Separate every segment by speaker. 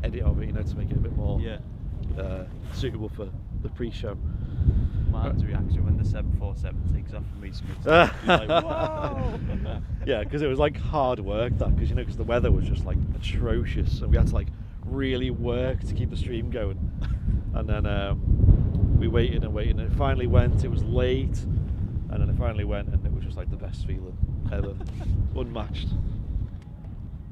Speaker 1: edit of it, you know, to make it a bit more
Speaker 2: Yeah.
Speaker 1: suitable for the pre-show.
Speaker 2: Man's reaction when the 747 takes off from East Midlands. Like, whoa!
Speaker 1: Yeah, because it was like hard work that, because the weather was just like atrocious, and we had to like really work to keep the stream going. And then we waited and waited, and it finally went. It was late, and then it finally went, and it was just like the best feeling ever, unmatched.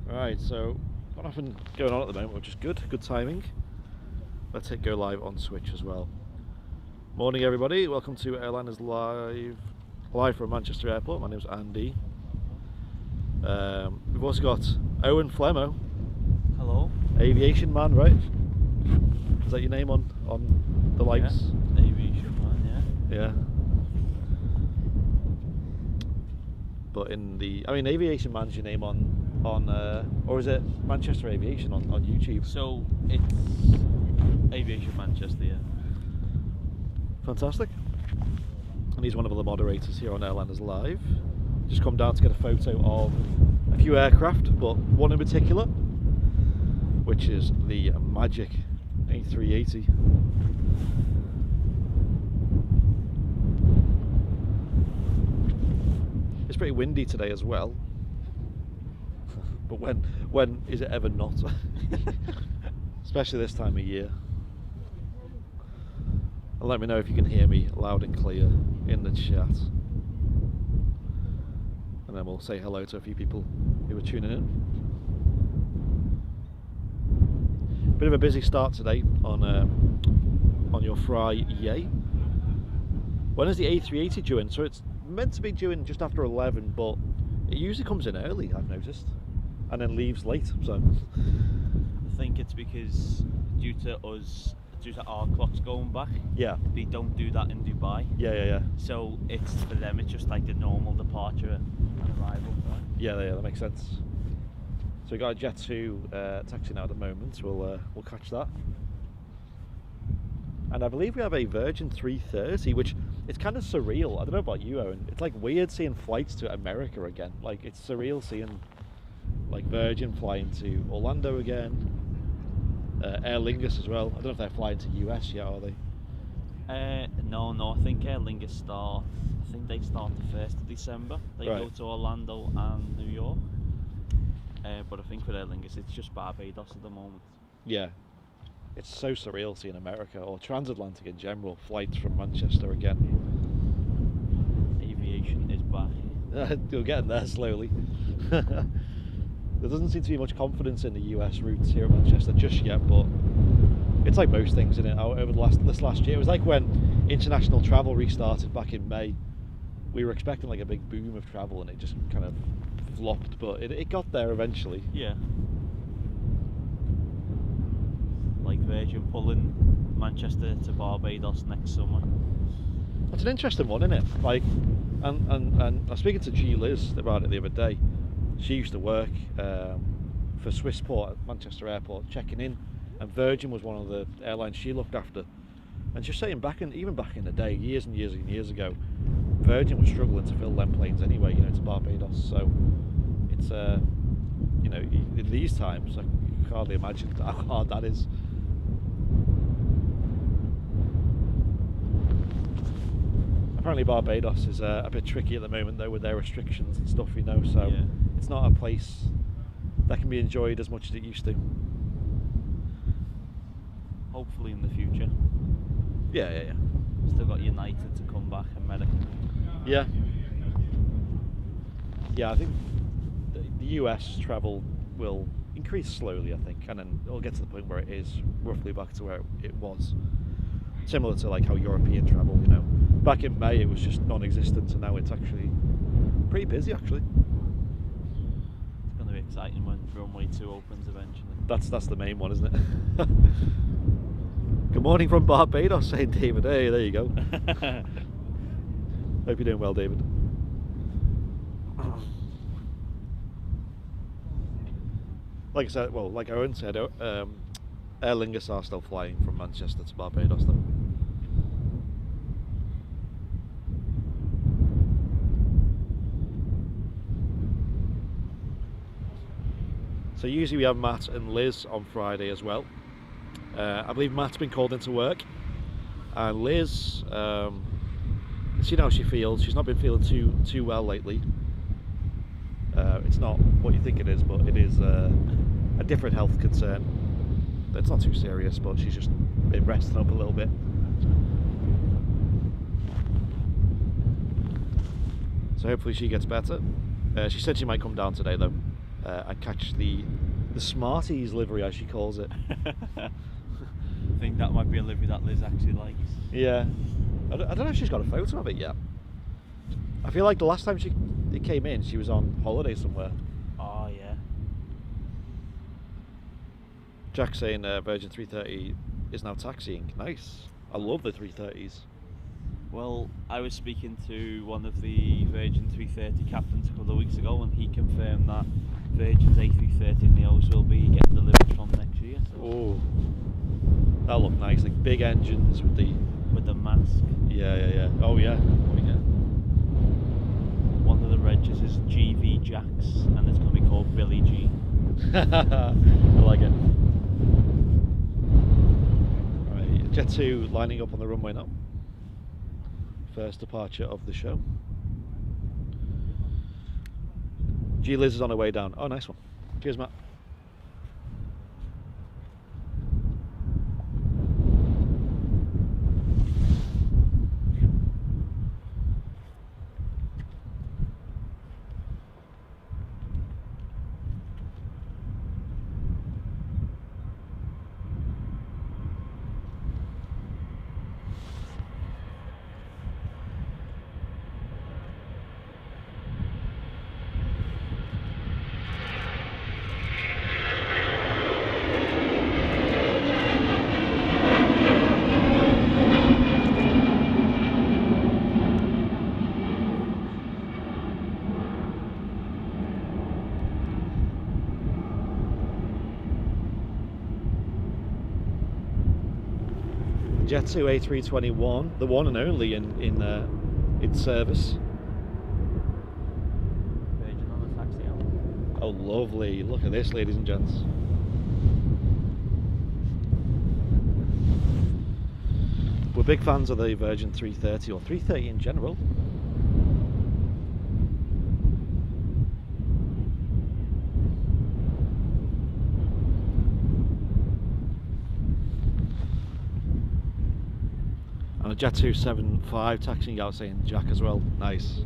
Speaker 1: Right, so not nothing going on at the moment, which is good timing. Let's hit go live on Switch as well. Morning everybody, welcome to Airliners live from Manchester Airport. My name's Andy. We've also got Owen Flemmo.
Speaker 2: Hello.
Speaker 1: Aviation man, right? Is that your name on the lights?
Speaker 2: Yeah. Aviation man,
Speaker 1: Yeah. But Aviation man's your name on or is it Manchester Aviation on YouTube?
Speaker 2: So it's Aviation Manchester, yeah.
Speaker 1: Fantastic. And he's one of the moderators here on Airliners Live. Just come down to get a photo of a few aircraft, but one in particular, which is the magic A380. It's pretty windy today as well. But when is it ever not? Especially this time of year. And let me know if you can hear me loud and clear in the chat. And then we'll say hello to a few people who are tuning in. Bit of a busy start today on your Friyay. When is the A380 due in? So it's meant to be due in just after 11, but it usually comes in early, I've noticed, and then leaves late. So
Speaker 2: I think it's because due to our clocks going back,
Speaker 1: yeah,
Speaker 2: they don't do that in Dubai.
Speaker 1: Yeah.
Speaker 2: So it's for them, it's just like the normal departure and arrival time.
Speaker 1: Yeah, that makes sense. So we got a Jet 2 taxi now at the moment. We'll catch that. And I believe we have a Virgin 330, which it's kind of surreal. I don't know about you, Owen. It's like weird seeing flights to America again. Like it's surreal seeing like Virgin flying to Orlando again. Aer Lingus as well. I don't know if they're flying to US yet, are they?
Speaker 2: No. I think Aer Lingus start. I think they start the 1st of December. They go to Orlando and New York. But I think with Aer Lingus, it's just Barbados at the moment.
Speaker 1: Yeah. It's so surreal seeing America or transatlantic in general flights from Manchester again.
Speaker 2: Aviation is back.
Speaker 1: We're getting there slowly. There doesn't seem to be much confidence in the US routes here at Manchester just yet, but it's like most things, isn't it? Over this last year, it was like when international travel restarted back in May. We were expecting like a big boom of travel, and it just kind of flopped, but it got there eventually.
Speaker 2: Yeah. Like Virgin pulling Manchester to Barbados next summer.
Speaker 1: That's an interesting one, isn't it? Like, and I was speaking to G Liz about it the other day. She used to work for Swissport at Manchester Airport, checking in, and Virgin was one of the airlines she looked after. And she's saying even back in the day, years and years ago, Virgin was struggling to fill them planes anyway, to Barbados. So it's in these times, I can hardly imagine how hard that is. Apparently Barbados is a bit tricky at the moment though with their restrictions and stuff, so yeah. It's not a place that can be enjoyed as much as it used to.
Speaker 2: Hopefully in the future.
Speaker 1: Yeah.
Speaker 2: Still got United to come back and American.
Speaker 1: Yeah, I think the US travel will increase slowly, I think, and then it'll get to the point where it is roughly back to where it was. Similar to like how European travel, back in May it was just non-existent, and now it's actually pretty busy actually.
Speaker 2: It's going to be exciting when runway 2 opens eventually.
Speaker 1: That's the main one, isn't it? Good morning from Barbados, saying David. Hey, there you go. Hope you're doing well, David. Like I said, like Owen said, Aer Lingus are still flying from Manchester to Barbados though. So usually we have Matt and Liz on Friday as well. I believe Matt's been called into work, and Liz, you know how she feels. She's not been feeling too well lately. It's not what you think it is, but it is a different health concern. It's not too serious, but she's just been resting up a little bit. So hopefully she gets better. She said she might come down today though, and catch the Smarties livery, as she calls it.
Speaker 2: I think that might be a livery that Liz actually likes.
Speaker 1: Yeah, I don't know if she's got a photo of it yet. I feel like the last time it came in, she was on holiday somewhere.
Speaker 2: Oh yeah.
Speaker 1: Jack's saying Virgin 330 is now taxiing. Nice. I love the 330s.
Speaker 2: Well, I was speaking to one of the Virgin 330 captains a couple of weeks ago, and he confirmed that Virgin's A330 Neos will be getting delivered from next year. So.
Speaker 1: Oh, that look nice, like big engines with the
Speaker 2: mask.
Speaker 1: Yeah. Oh yeah.
Speaker 2: One of the regs is GV Jacks, and it's going to be called Billy G.
Speaker 1: I like it. Right, Jet 2 lining up on the runway now. First departure of the show. G Liz is on her way down. Oh, nice one. Cheers, Matt. Jet 2 A321, the one and only in service.
Speaker 2: Virgin on the taxi out.
Speaker 1: Oh, lovely! Look at this, ladies and gents. We're big fans of the Virgin 330 or 330 in general. And a Jet 275 taxiing out saying Jack as well. Nice.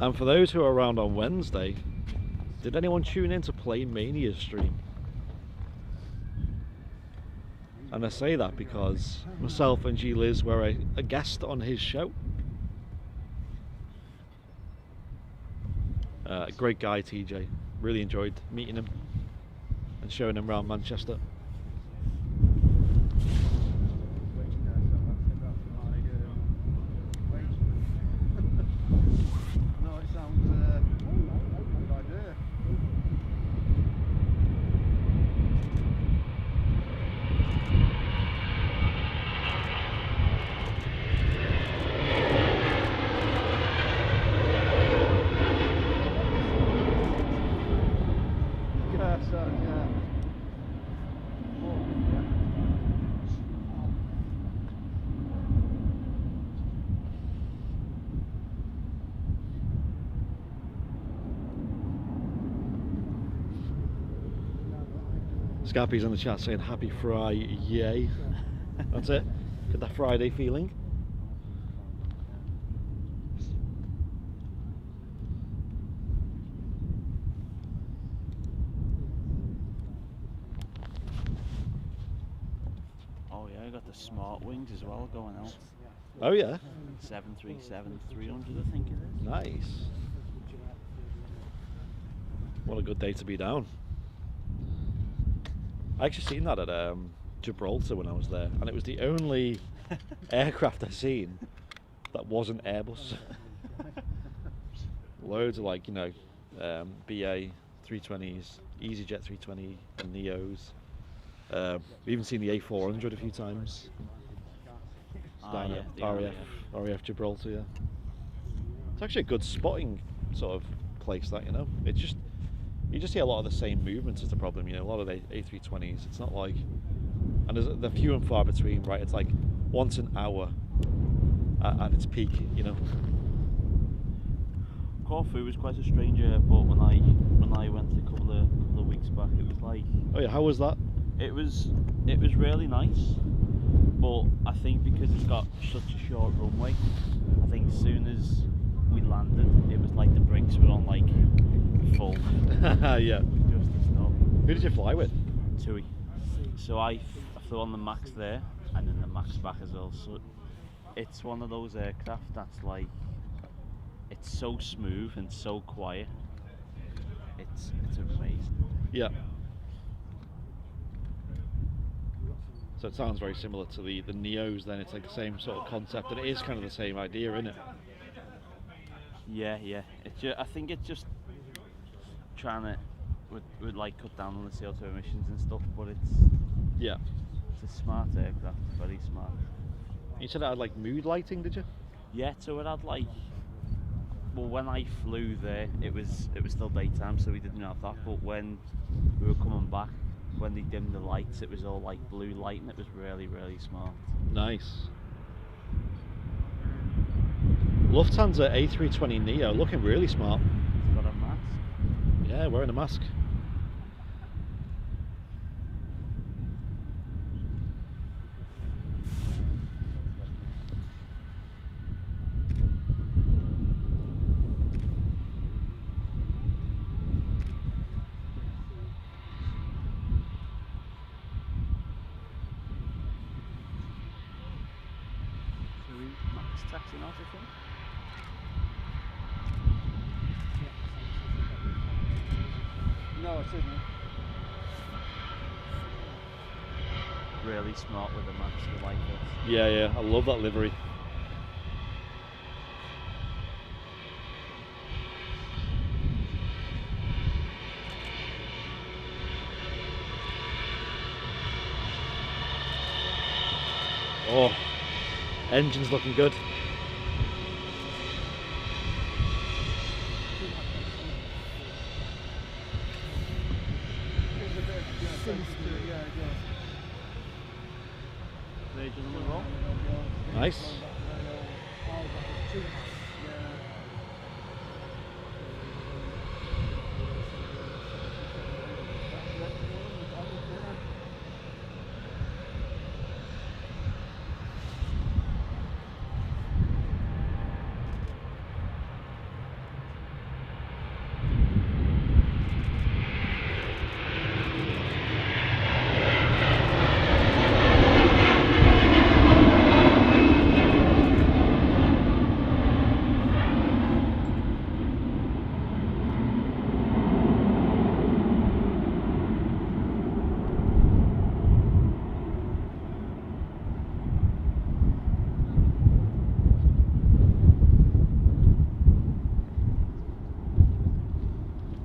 Speaker 1: And for those who are around on Wednesday, did anyone tune in to Play Mania's stream? And I say that because myself and G Liz were a guest on his show. Great guy, TJ. Really enjoyed meeting him and showing him around Manchester. Scappy's in the chat saying happy Friyay. That's it. Get that Friday feeling.
Speaker 2: Oh yeah, I got the smart wings as well going out.
Speaker 1: Oh yeah.
Speaker 2: 737-300, I think it is.
Speaker 1: Nice. What a good day to be down. I actually seen that at Gibraltar when I was there, and it was the only aircraft I seen that wasn't Airbus. Loads of BA 320s, EasyJet 320, and Neos. We've even seen the A400 a few times. Down at RAF Gibraltar. Yeah. It's actually a good spotting sort of place. That you just see a lot of the same movements is the problem. A lot of the A320s. It's not like, and they're few and far between. Right, it's like once an hour at its peak.
Speaker 2: Corfu was quite a strange airport when I went a couple of weeks back. It was like,
Speaker 1: oh yeah, how was that?
Speaker 2: It was really nice, but I think because it's got such a short runway, I think as soon as we landed, it was like the brakes were on like full.
Speaker 1: Yeah.
Speaker 2: Just to stop.
Speaker 1: Who did you fly with?
Speaker 2: TUI. So I flew on the Max there, and then the Max back as well. So it's one of those aircraft that's like, it's so smooth and so quiet. It's amazing.
Speaker 1: Yeah. So it sounds very similar to the Neos then. It's like the same sort of concept, and it is kind of the same idea, isn't it?
Speaker 2: Yeah. I think it's just trying to would like cut down on the CO2 emissions and stuff, but it's a smart aircraft, very smart.
Speaker 1: You said it had like mood lighting, did you?
Speaker 2: Yeah, so it had like, well, when I flew there, it was still daytime, so we didn't have that. But when we were coming back, when they dimmed the lights, it was all like blue light, and it was really, really smart.
Speaker 1: Nice. Lufthansa A320 Neo, looking really smart.
Speaker 2: It's got a mask.
Speaker 1: Yeah, wearing a mask.
Speaker 2: Taxi out, I think.
Speaker 3: No, it isn't.
Speaker 2: Really smart with the mask, I like it.
Speaker 1: Yeah, I love that livery. Oh, engine's looking good. Nice.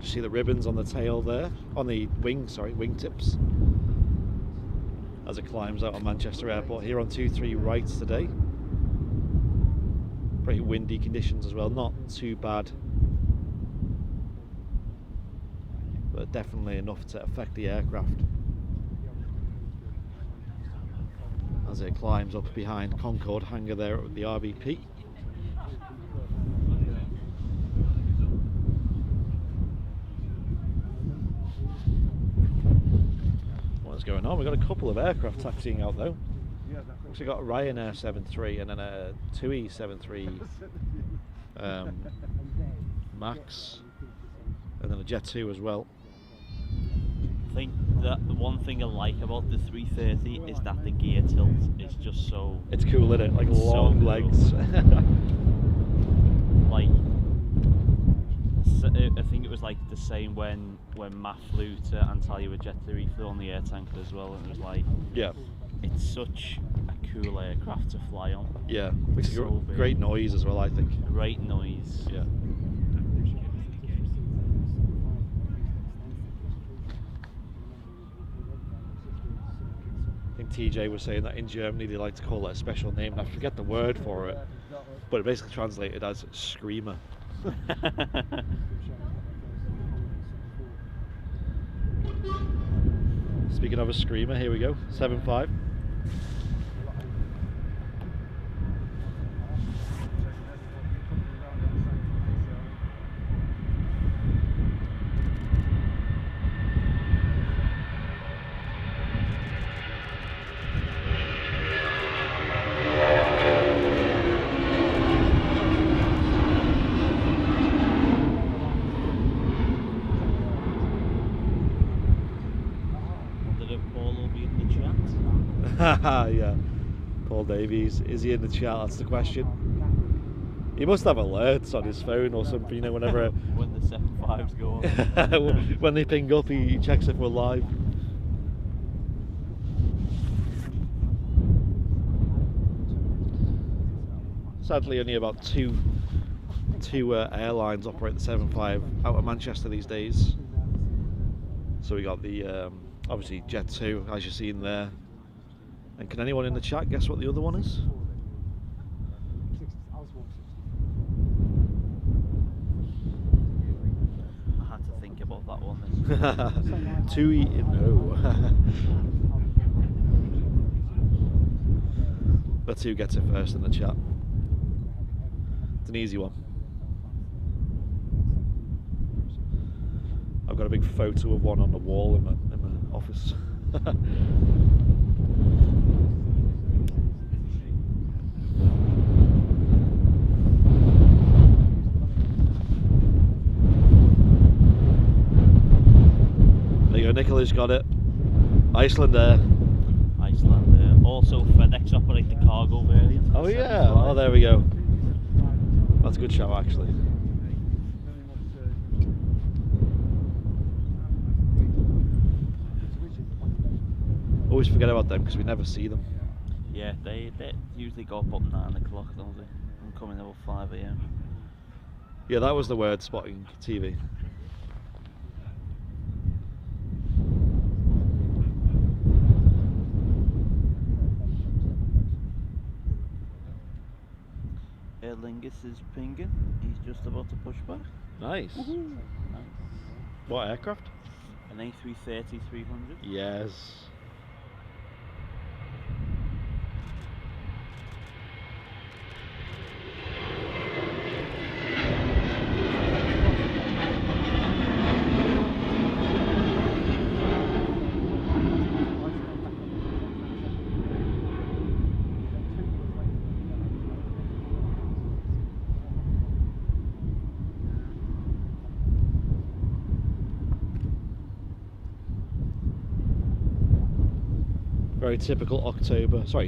Speaker 1: See the ribbons on the tail there, on the wing tips, as it climbs out of Manchester Airport here on 23 right today. Pretty windy conditions as well, not too bad, but definitely enough to affect the aircraft as it climbs up behind Concorde hangar there at the RVP. Going on. We've got a couple of aircraft taxiing out though. We've got a Ryanair 73 and then a TUI 73 Max, and then a Jet 2 as well.
Speaker 2: think that the one thing I like about the 330 is that the gear tilt is just so.
Speaker 1: It's cool, isn't it? Like
Speaker 2: It's so
Speaker 1: long
Speaker 2: cool.
Speaker 1: legs.
Speaker 2: Like, I think it was like the same when Matt flew to Antalya Jet 2, he flew on the air tanker as well, and it was like,
Speaker 1: Yeah.
Speaker 2: it's such a cool aircraft to fly on.
Speaker 1: Yeah. Makes a
Speaker 2: So big.
Speaker 1: great noise as well, I think.
Speaker 2: Great noise.
Speaker 1: Yeah. I think TJ was saying that in Germany they like to call it a special name, and I forget the word for it, but it basically translated as screamer. Speaking of a screamer, here we go, 7.5. Yeah, Paul Davies, is he in the chat? That's the question. He must have alerts on his phone or something, you know, whenever
Speaker 2: when the 7.5s go on.
Speaker 1: when they ping up, he checks if we're live. Sadly, only about two airlines operate the 7.5 out of Manchester these days. So we got the obviously Jet 2, as you've seen there. And can anyone in the chat guess what the other one is?
Speaker 2: I had to think about that one.
Speaker 1: TUI, no. Let's see who gets it first in the chat. It's an easy one. I've got a big photo of one on the wall in my office. There you go, Nicola's got it. Iceland Air.
Speaker 2: Iceland Air. Also, FedEx operate the cargo variant.
Speaker 1: Oh yeah, oh there we go. That's a good show actually. Always forget about them because we never see them.
Speaker 2: Yeah, they usually go up 9 o'clock, don't they? I'm coming about 5 AM.
Speaker 1: Yeah, that was the word, spotting TV.
Speaker 2: Aer Lingus is pinging. He's just about to push back.
Speaker 1: Nice.
Speaker 2: Woohoo. Nice.
Speaker 1: What aircraft?
Speaker 2: An A330 300.
Speaker 1: Yes. Very typical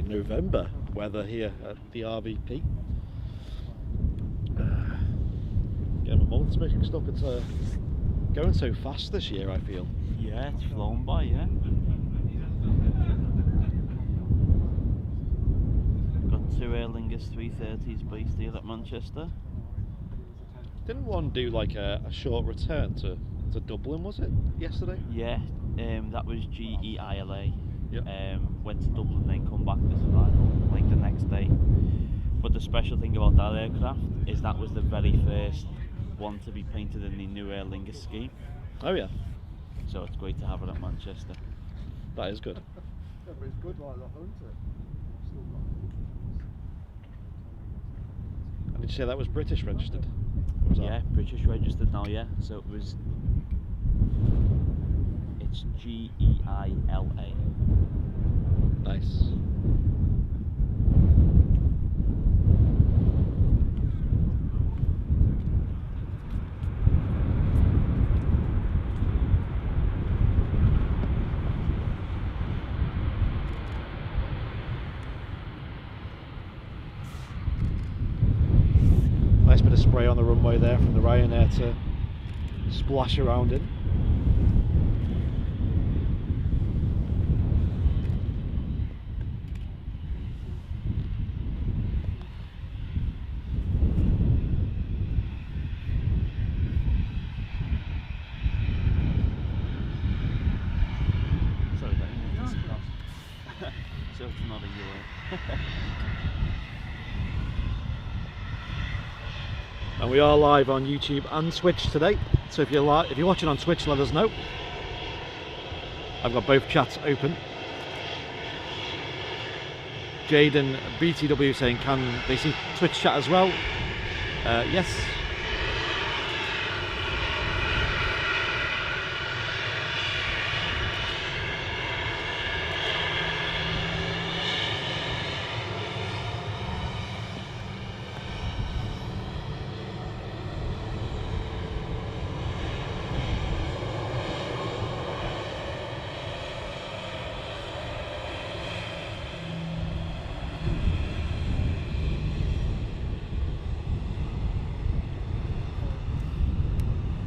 Speaker 1: November weather here at the RVP. Yeah, my month's making stuff. It's going so fast this year, I feel.
Speaker 2: Yeah, it's flown by, yeah. Got 2 Aer Lingus 330s based here at Manchester.
Speaker 1: Didn't one do like a short return to Dublin, was it, yesterday?
Speaker 2: Yeah, that was GEILA.
Speaker 1: Yep.
Speaker 2: Went to Dublin and then come back to Survival like the next day. But the special thing about that aircraft is that was the very first one to be painted in the new Aer Lingus scheme.
Speaker 1: Oh yeah.
Speaker 2: So it's great to have it at Manchester.
Speaker 1: That is good.
Speaker 3: Yeah, but it's good like that, isn't it?
Speaker 1: And did you say that was British registered? Or was
Speaker 2: Yeah,
Speaker 1: that?
Speaker 2: British registered now, yeah. So it's GEILA.
Speaker 1: Nice. runway there from the Ryanair to splash around in.
Speaker 2: Sorry, that so it's not a UA.
Speaker 1: And we are live on YouTube and Twitch today. So if you're watching on Twitch, let us know. I've got both chats open. Jade and BTW saying, can they see Twitch chat as well? Yes.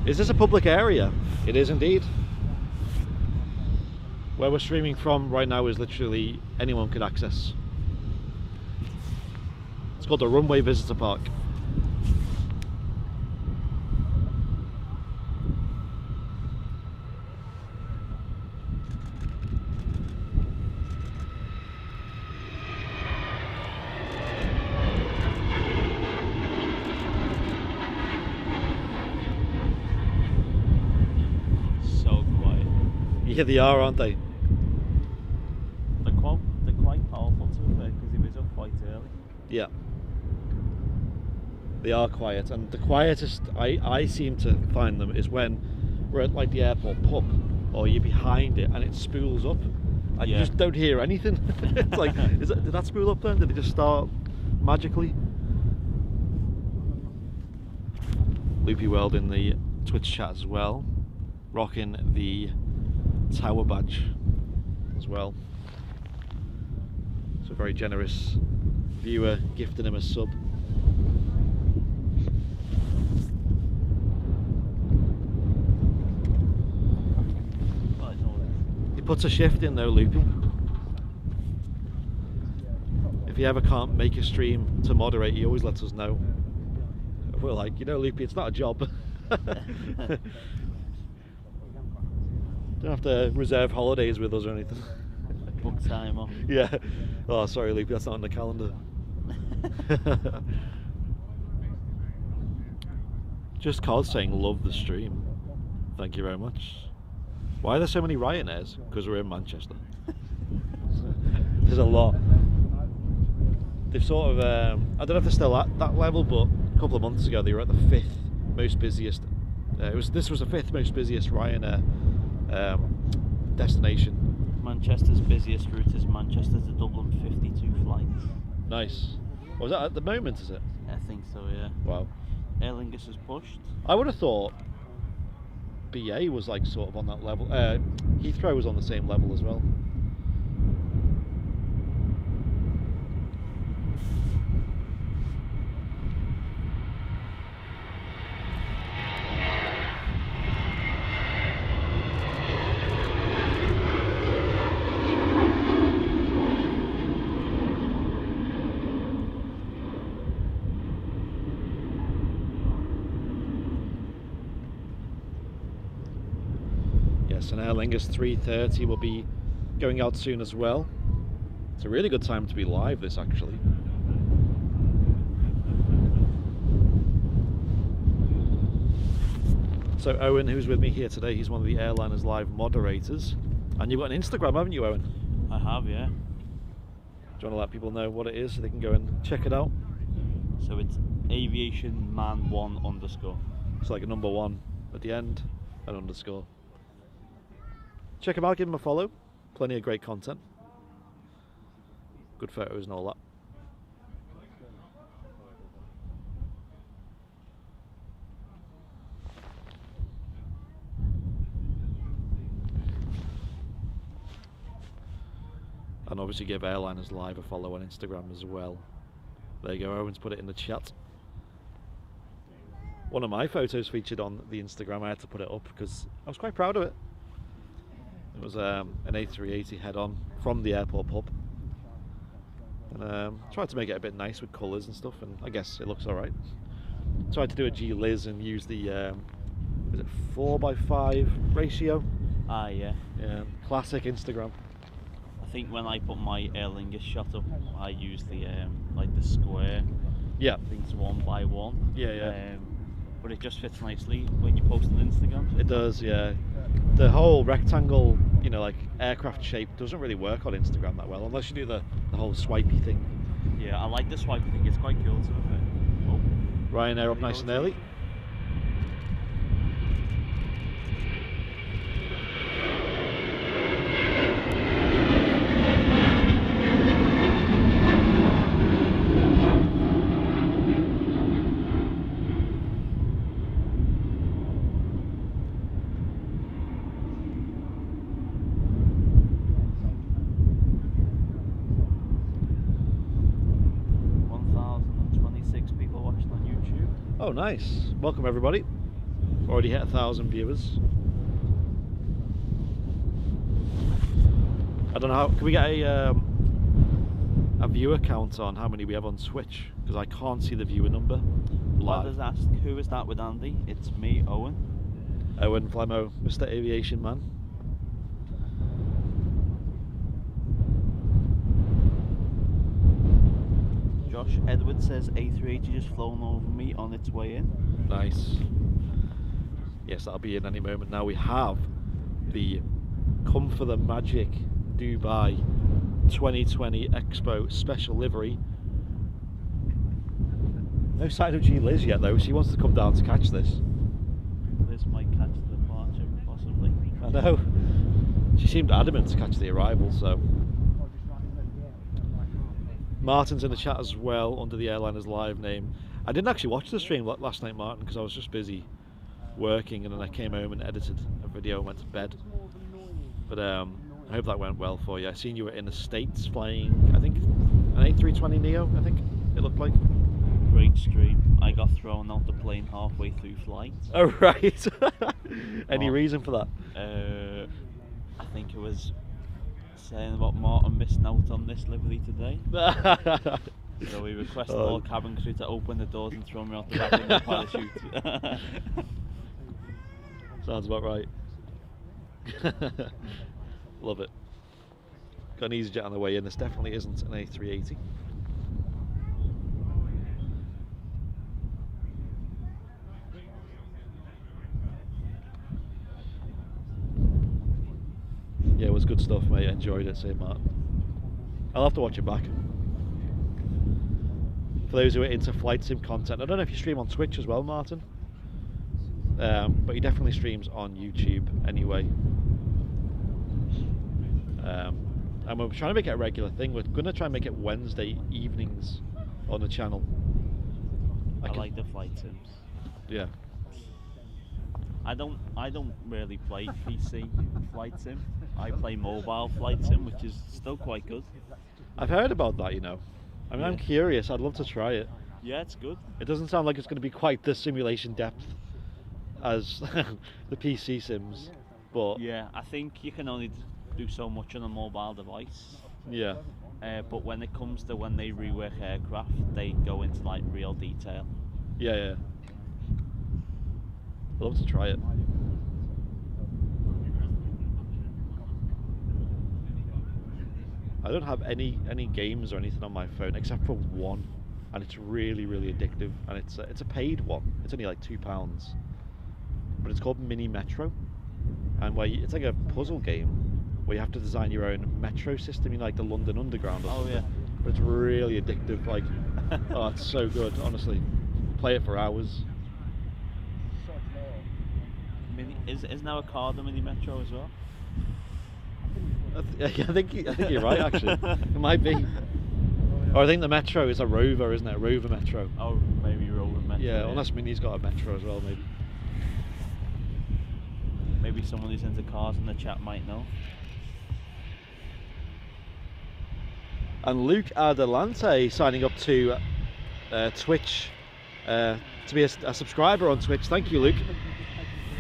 Speaker 1: Is this a public area? It is indeed. Where we're streaming from right now is literally anyone could access. It's called the Runway Visitor Park. Yeah, they are, aren't they?
Speaker 2: They're quite powerful to be fair, because he was up quite early.
Speaker 1: Yeah. They are quiet, and the quietest I seem to find them is when we're at like the airport pub, or you're behind it and it spools up, and you just don't hear anything. It's like, did that spool up then? Did it just start magically? Loopy World in the Twitch chat as well, rocking the Tower badge as well. So very generous viewer gifting him a sub. He puts a shift in though, Loopy. If he ever can't make a stream to moderate, he always lets us know. We're like, you know, Loopy, it's not a job. Don't have to reserve holidays with us or anything.
Speaker 2: Book time off.
Speaker 1: Yeah. Oh, sorry, Loopy, that's not on the calendar. Just Cod saying, love the stream. Thank you very much. Why are there so many Ryanairs? Because we're in Manchester. There's a lot. They've sort of, I don't know if they're still at that level, but a couple of months ago they were at the 5th most busiest. This was the 5th most busiest Ryanair destination.
Speaker 2: Manchester's busiest route is Manchester to Dublin, 52 flights.
Speaker 1: Nice. Was that at the moment, is it?
Speaker 2: I think so, yeah.
Speaker 1: Wow.
Speaker 2: Aer Lingus has pushed.
Speaker 1: I would have thought BA was like sort of on that level. Heathrow was on the same level as well. And Aer Lingus 330 will be going out soon as well. It's a really good time to be live, this actually. So Owen, who's with me here today, he's one of the Airliners Live moderators. And you've got an Instagram, haven't you, Owen?
Speaker 2: I have, yeah.
Speaker 1: Do you want to let people know what it is so they can go and check it out?
Speaker 2: So it's Aviation Man 1 _.
Speaker 1: It's like a number 1 at the end, an underscore. Check him out, give him a follow. Plenty of great content. Good photos and all that. And obviously give Airliners Live a follow on Instagram as well. There you go, Owen's put it in the chat. one of my photos featured on the Instagram. I had to put it up because I was quite proud of it. It was an A380 head-on from the airport pub. And tried to make it a bit nice with colours and stuff, and I guess it looks alright. Tried to do a G-Liz and use the is it 4:5 ratio?
Speaker 2: Ah, yeah.
Speaker 1: Yeah, classic Instagram.
Speaker 2: I think when I put my Aer Lingus shot up, I used the like the square.
Speaker 1: Yeah.
Speaker 2: I think it's 1:1.
Speaker 1: Yeah.
Speaker 2: But it just fits nicely when you post on Instagram.
Speaker 1: It does, yeah. The whole rectangle, like aircraft shape doesn't really work on Instagram that well, unless you do the whole swipey thing.
Speaker 2: Yeah, I like the swipey thing. It's quite cool to be fair. Oh.
Speaker 1: Ryanair up nice and early. Oh, nice. Welcome, everybody. Already hit 1,000 viewers. I don't know how... Can we get a viewer count on how many we have on Twitch? Because I can't see the viewer number live.
Speaker 2: Ladders ask, who is that with Andy? It's me, Owen.
Speaker 1: Owen Flemo, Mr. Aviation Man.
Speaker 2: Josh Edwards says A380 just flown over me on its way in.
Speaker 1: Nice. Yes, that'll be in any moment. Now we have the Come for the Magic Dubai 2020 Expo special livery. No sign of G-Liz yet though. She wants to come down to catch this.
Speaker 2: Liz might catch the departure, possibly.
Speaker 1: I know. She seemed adamant to catch the arrival, so... Martin's in the chat as well under the airliner's live name. I didn't actually watch the stream last night, Martin, because I was just busy working, and then I came home and edited a video and went to bed. But I hope that went well for you. I seen you were in the States flying, I think, an A320 Neo, I think it looked like.
Speaker 2: Great stream. I got thrown out the plane halfway through flight.
Speaker 1: Oh, right. Any reason for that?
Speaker 2: I think it was saying about Martin missing out on this livery today. So we requested all cabin crew to open the doors and throw me out the back in the parachute.
Speaker 1: Sounds about right. Love it. Got an EasyJet on the way in. This definitely isn't an A380. Yeah, it was good stuff, mate. I enjoyed it, St. Martin. I'll have to watch it back. For those who are into flight sim content, I don't know if you stream on Twitch as well, Martin. But he definitely streams on YouTube anyway. And we're trying to make it a regular thing. We're going to try and make it Wednesday evenings on the channel.
Speaker 2: I like the flight sims.
Speaker 1: Yeah.
Speaker 2: I don't really play PC flight sim. I play mobile flight sim, which is still quite good.
Speaker 1: I've heard about that, you know. I mean, I'm curious. I'd love to try it.
Speaker 2: Yeah, it's good.
Speaker 1: It doesn't sound like it's going to be quite the simulation depth as the PC sims, but
Speaker 2: yeah, I think you can only do so much on a mobile device.
Speaker 1: Yeah.
Speaker 2: But when it comes to when they rework aircraft, they go into like real detail.
Speaker 1: Yeah. I'd love to try it. I don't have any games or anything on my phone except for one, and it's really addictive, and it's a paid one. It's only like £2, but it's called Mini Metro, and it's like a puzzle game where you have to design your own metro system, like the London Underground or something.
Speaker 2: Yeah.
Speaker 1: But it's really addictive. Like, oh, it's so good. Honestly, play it for hours.
Speaker 2: Is now a car the Mini Metro as well?
Speaker 1: I think you're right, actually. It might be. Or I think the Metro is a Rover, isn't it? A Rover Metro.
Speaker 2: Oh, maybe Rover Metro.
Speaker 1: Yeah, unless Mini's got a Metro as well, maybe.
Speaker 2: Maybe someone who's into cars in the chat might know. And
Speaker 1: Luke Adelante signing up to Twitch to be a subscriber on Twitch. Thank you, Luke.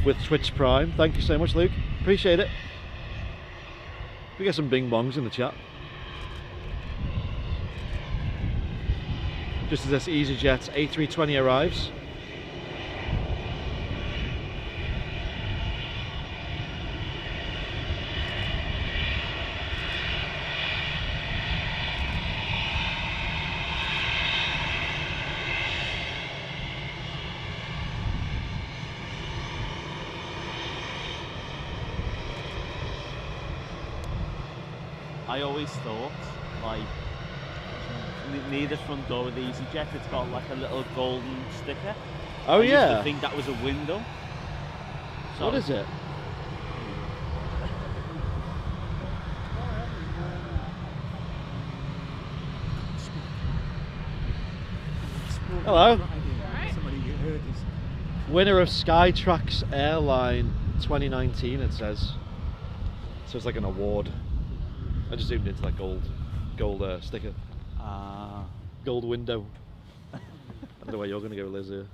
Speaker 1: With Twitch Prime. Thank you so much, Luke. Appreciate it. We get some bing bongs in the chat. Just as this EasyJet A320 arrives.
Speaker 2: I always thought, like, near the front door of the EasyJet, it's got like a little golden sticker.
Speaker 1: Oh,
Speaker 2: I used
Speaker 1: yeah.
Speaker 2: to think that was a window. So
Speaker 1: What is it? Hello. Winner of Skytrax Airline 2019, it says. So it's like an award. I just zoomed into that gold sticker. Gold window. I don't know where you're going to go, Liz. Here.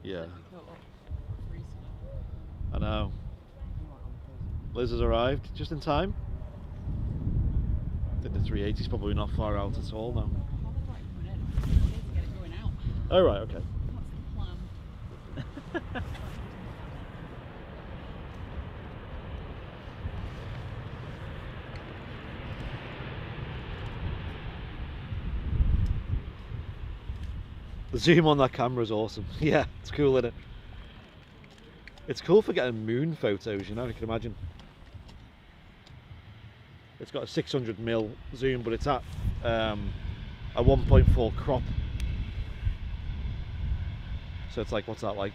Speaker 1: Yeah. I know. Liz has arrived just in time. I think the 380 is probably not far out at all now. Oh, right, okay.
Speaker 4: That's the plan.
Speaker 1: The zoom on that camera is awesome. Yeah, it's cool, isn't it? It's cool for getting moon photos, you know, you can imagine. It's got a 600mm zoom, but it's at a 1.4 crop. So it's like, what's that, like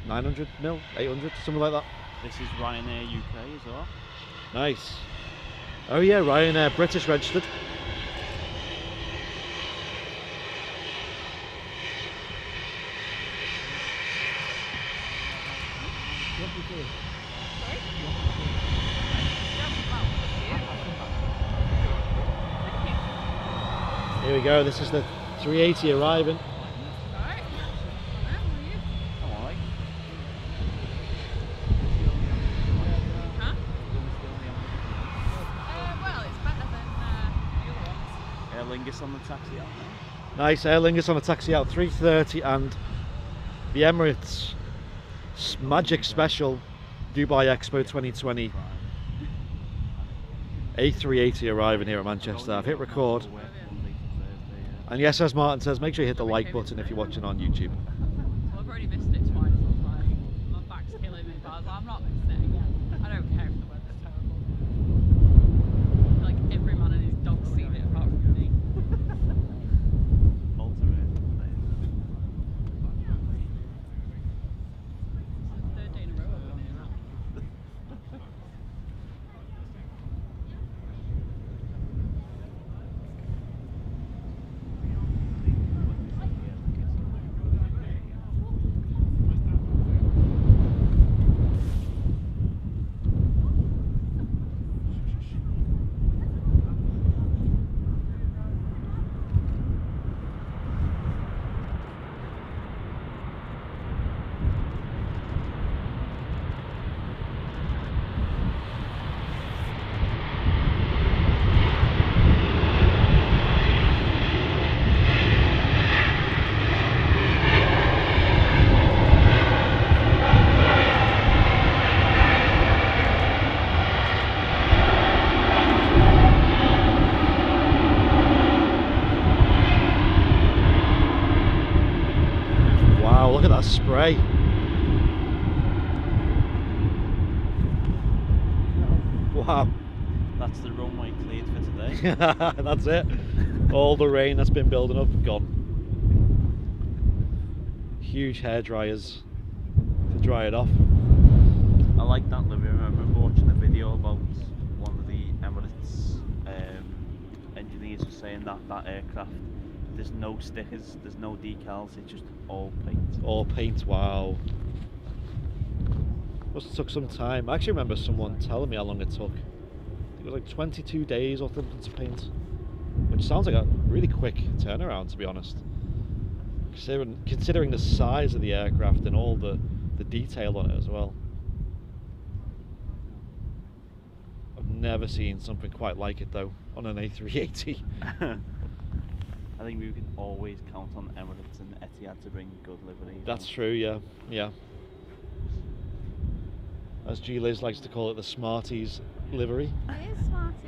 Speaker 1: 900mm, 800, something like that.
Speaker 2: this is Ryanair UK as well.
Speaker 1: Nice. Oh yeah, Ryanair, British registered. Here we go, this is the 380 arriving.
Speaker 4: Alright. How are you?
Speaker 2: I'm alright.
Speaker 4: Huh? Well, it's better than the other ones.
Speaker 2: Aer Lingus on the taxi out now.
Speaker 1: Nice, Aer Lingus on a taxi out 330 and the Emirates Magic Special Dubai Expo 2020 A380 arriving here at Manchester. I've hit record. And yes, as Martin says, make sure you hit the like button if you're watching on YouTube.
Speaker 4: Well, I've already missed it twice. I was like, my back's killing me, but I was like, I'm not missing it again. I don't care if the weather's terrible. I feel like every man and his dog's seen it apart from me. It's the third day in a row I've been here now.
Speaker 1: Wow, look at that spray. Wow.
Speaker 2: That's the runway cleared for today.
Speaker 1: That's it. All the rain that's been building up, gone. Huge hair dryers to dry it off.
Speaker 2: I like that living room. I remember watching a video about one of the Emirates engineers was saying that that aircraft, there's no stickers, there's no decals, it's just all paint.
Speaker 1: All paint, wow. Must have took some time. I actually remember someone telling me how long it took. I think it was like 22 days or something to paint, which which sounds like a really quick turnaround, to be honest. Considering the size of the aircraft and all the detail on it as well. I've never seen something quite like it though on an A380.
Speaker 2: I think we can always count on Emirates and Etihad to bring good livery.
Speaker 1: That's true, yeah, yeah. As G. Liz likes to call it, the Smarties livery.
Speaker 4: It is Smarties.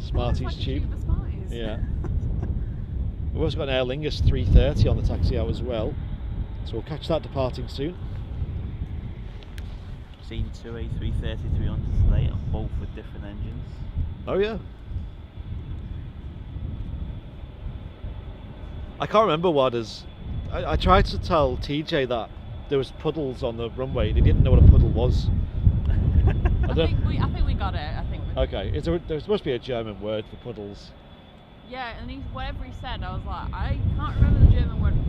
Speaker 1: Smarties
Speaker 4: It's like
Speaker 1: cheap.
Speaker 4: Cuba Smarties.
Speaker 1: Yeah. We've also got an Aer Lingus 330 on the taxi out as well, so we'll catch that departing soon.
Speaker 2: Seen two A330-300s today, both with different engines.
Speaker 1: Oh yeah. I can't remember what is. I tried to tell TJ that there was puddles on the runway. He didn't know what a puddle was.
Speaker 4: I think we got it. I think.
Speaker 1: Okay, there's supposed to be a German word for puddles.
Speaker 4: Yeah, and whatever he said, I was like, I can't remember the German word for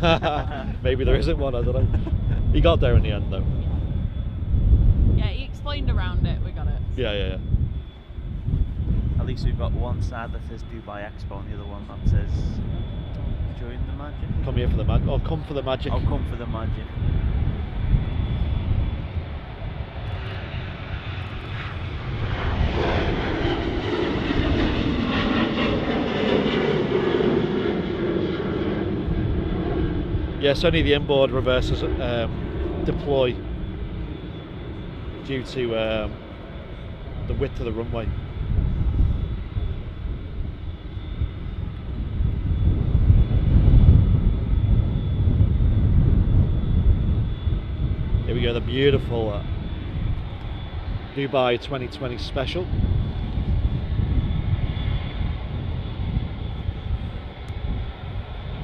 Speaker 4: puddles.
Speaker 1: Maybe there isn't one. I don't know. He got there in the end though.
Speaker 4: Yeah, he explained around it. We got it.
Speaker 1: Yeah.
Speaker 2: At least we've got one side that says Dubai Expo and the other one that says Join the Magic.
Speaker 1: Come here for the magic. Oh, come for the magic.
Speaker 2: I'll come for the magic.
Speaker 1: Yes, only the inboard reversers deploy due to the width of the runway. Here we go, the beautiful Dubai 2020 special.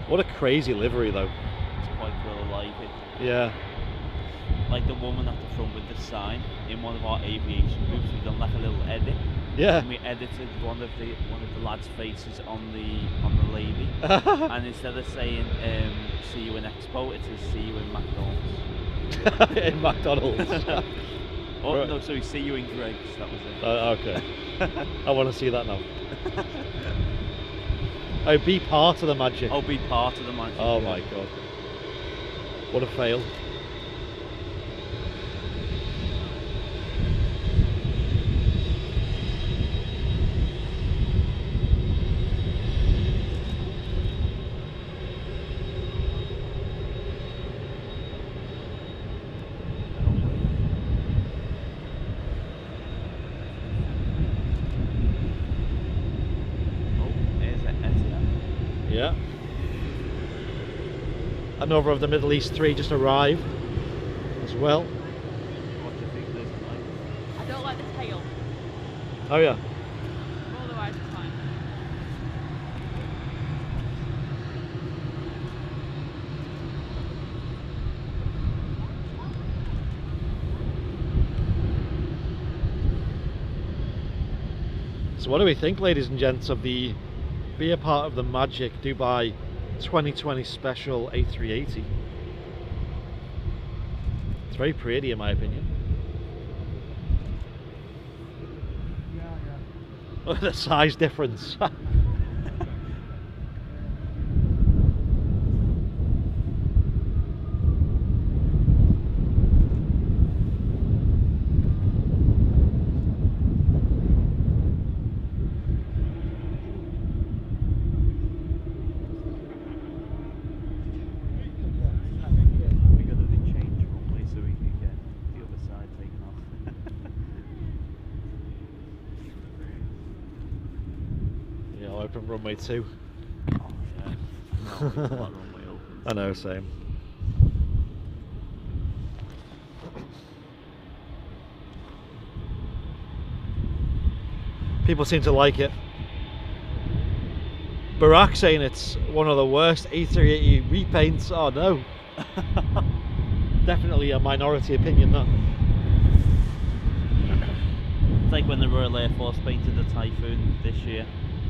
Speaker 1: What a crazy livery though.
Speaker 2: It's quite cool, I like it.
Speaker 1: Yeah.
Speaker 2: Like the woman at the front with the sign in one of our aviation groups, we've done like a little edit.
Speaker 1: Yeah.
Speaker 2: And we edited one of the lads' faces on the lady. And instead of saying see you in Expo, it says see you in McDonald's.
Speaker 1: In McDonald's.
Speaker 2: Oh
Speaker 1: Right.
Speaker 2: no, sorry, see you in Greg's, that was it.
Speaker 1: Okay. I want to see that now. Oh, be part of the magic.
Speaker 2: I'll be part of the magic.
Speaker 1: Oh
Speaker 2: yeah.
Speaker 1: my god. What a fail. Yeah. Another of the Middle East 3 just arrived as well.
Speaker 2: What do you think this is like?
Speaker 4: I don't like the tail.
Speaker 1: Oh yeah.
Speaker 4: Otherwise, it's fine.
Speaker 1: So what do we think, ladies and gents, of the be a part of the Magic Dubai 2020 special A380? It's very pretty in my opinion.
Speaker 3: Yeah.
Speaker 1: The size difference.
Speaker 2: We got to change runway so we can get the other side taken off.
Speaker 1: Yeah, I'll open runway 2.
Speaker 2: Oh yeah. No, it's not runway open.
Speaker 1: I know, same. People seem to like it. Barack saying it's one of the worst A380 repaints. Oh no. Definitely a minority opinion, that.
Speaker 2: It's like when the Royal Air Force painted the Typhoon this year.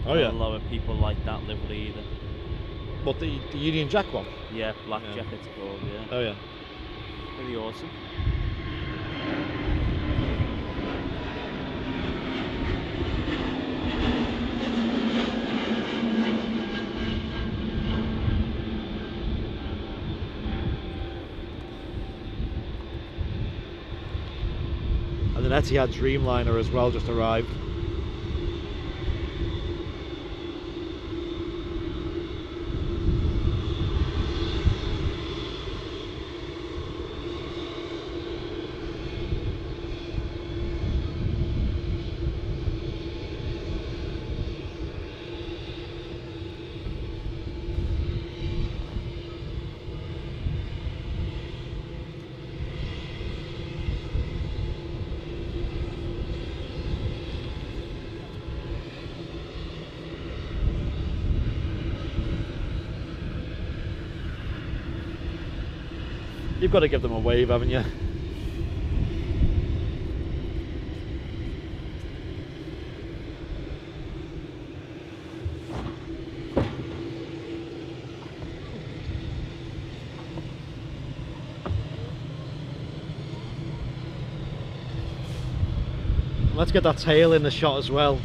Speaker 1: Oh yeah.
Speaker 2: A lot of people like that livery either.
Speaker 1: What, the Union Jack one?
Speaker 2: Yeah, black
Speaker 1: Yeah.
Speaker 2: jacket's called, yeah.
Speaker 1: Oh yeah.
Speaker 2: Pretty awesome.
Speaker 1: an Etihad Dreamliner as well just arrived. You've got to give them a wave, haven't you? Let's get that tail in the shot as well.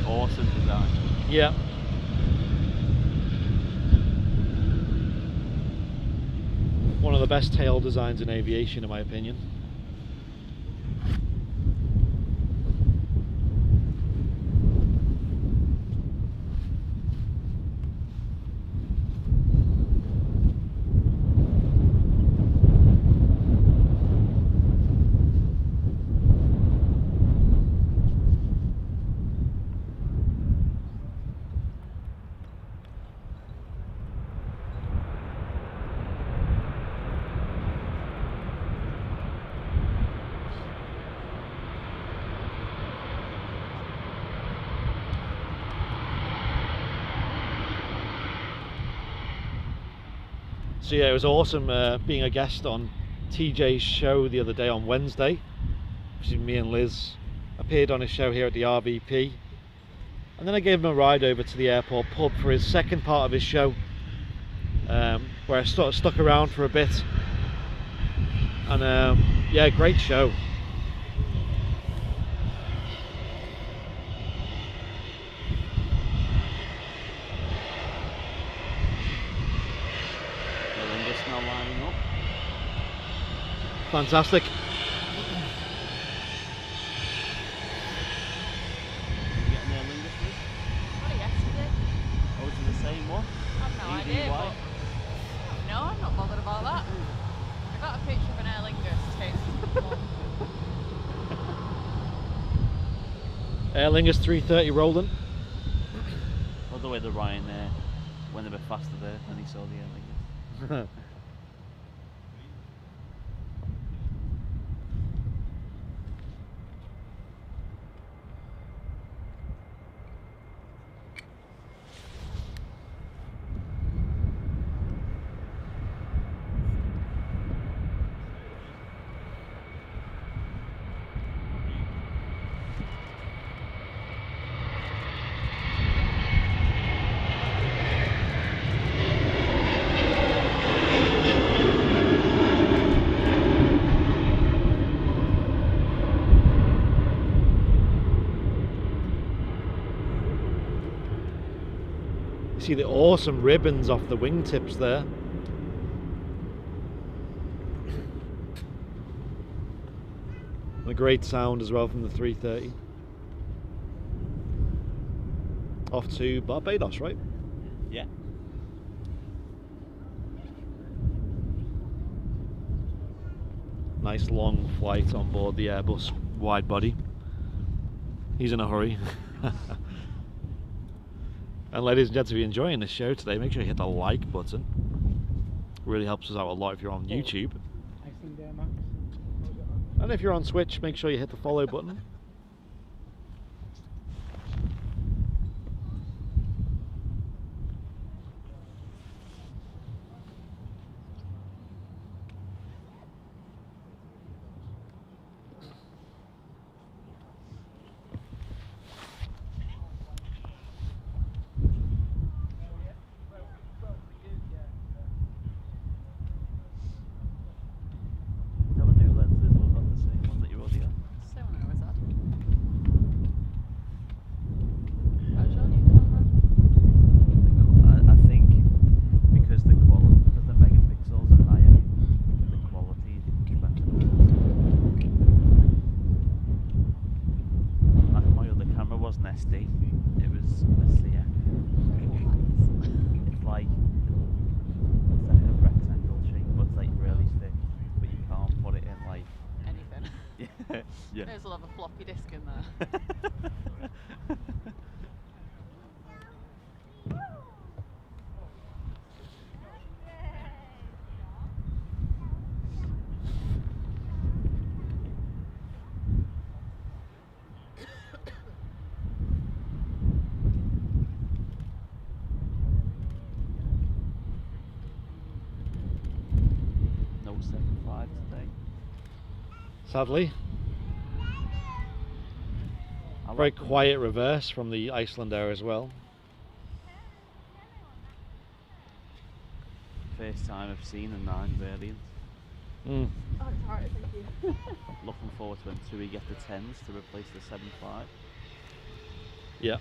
Speaker 2: Awesome design.
Speaker 1: Yeah. One of the best tail designs in aviation, in my opinion. So yeah, it was awesome being a guest on TJ's show the other day on Wednesday. Me and Liz appeared on his show here at the RVP, and then I gave him a ride over to the airport pub for his second part of his show, where I sort of stuck around for a bit. And yeah, great show.
Speaker 2: Now lining up.
Speaker 1: Fantastic.
Speaker 2: You getting there, Linda, please?
Speaker 4: Oh, yesterday.
Speaker 2: Oh, is it the same one?
Speaker 4: I've no idea,
Speaker 2: EDY?
Speaker 4: but no, I'm not bothered about that. I got a picture of an Aer Lingus too.
Speaker 1: Aer Lingus 330 rolling.
Speaker 2: Love the way the Ryanair went a bit faster there when he saw the Aer Lingus.
Speaker 1: See the awesome ribbons off the wingtips there. A great sound as well from the 330. Off to Barbados, right?
Speaker 2: Yeah.
Speaker 1: Nice long flight on board the Airbus wide body. He's in a hurry. And ladies and gents, if you're enjoying this show today, make sure you hit the like button. Really helps us out a lot if you're on YouTube. And if you're on Switch, make sure you hit the follow button.
Speaker 2: Yeah.
Speaker 4: May as well have a floppy disk in there.
Speaker 2: No 7.5 today.
Speaker 1: Sadly.
Speaker 2: I
Speaker 1: Very
Speaker 2: like them.
Speaker 1: quiet reverse from the Iceland Air as well.
Speaker 2: First time I've seen a 9 variant.
Speaker 1: Mm.
Speaker 4: Oh, it's alright, thank you.
Speaker 2: Looking forward to when TUI get the 10s to replace the 7.5.
Speaker 1: Yeah.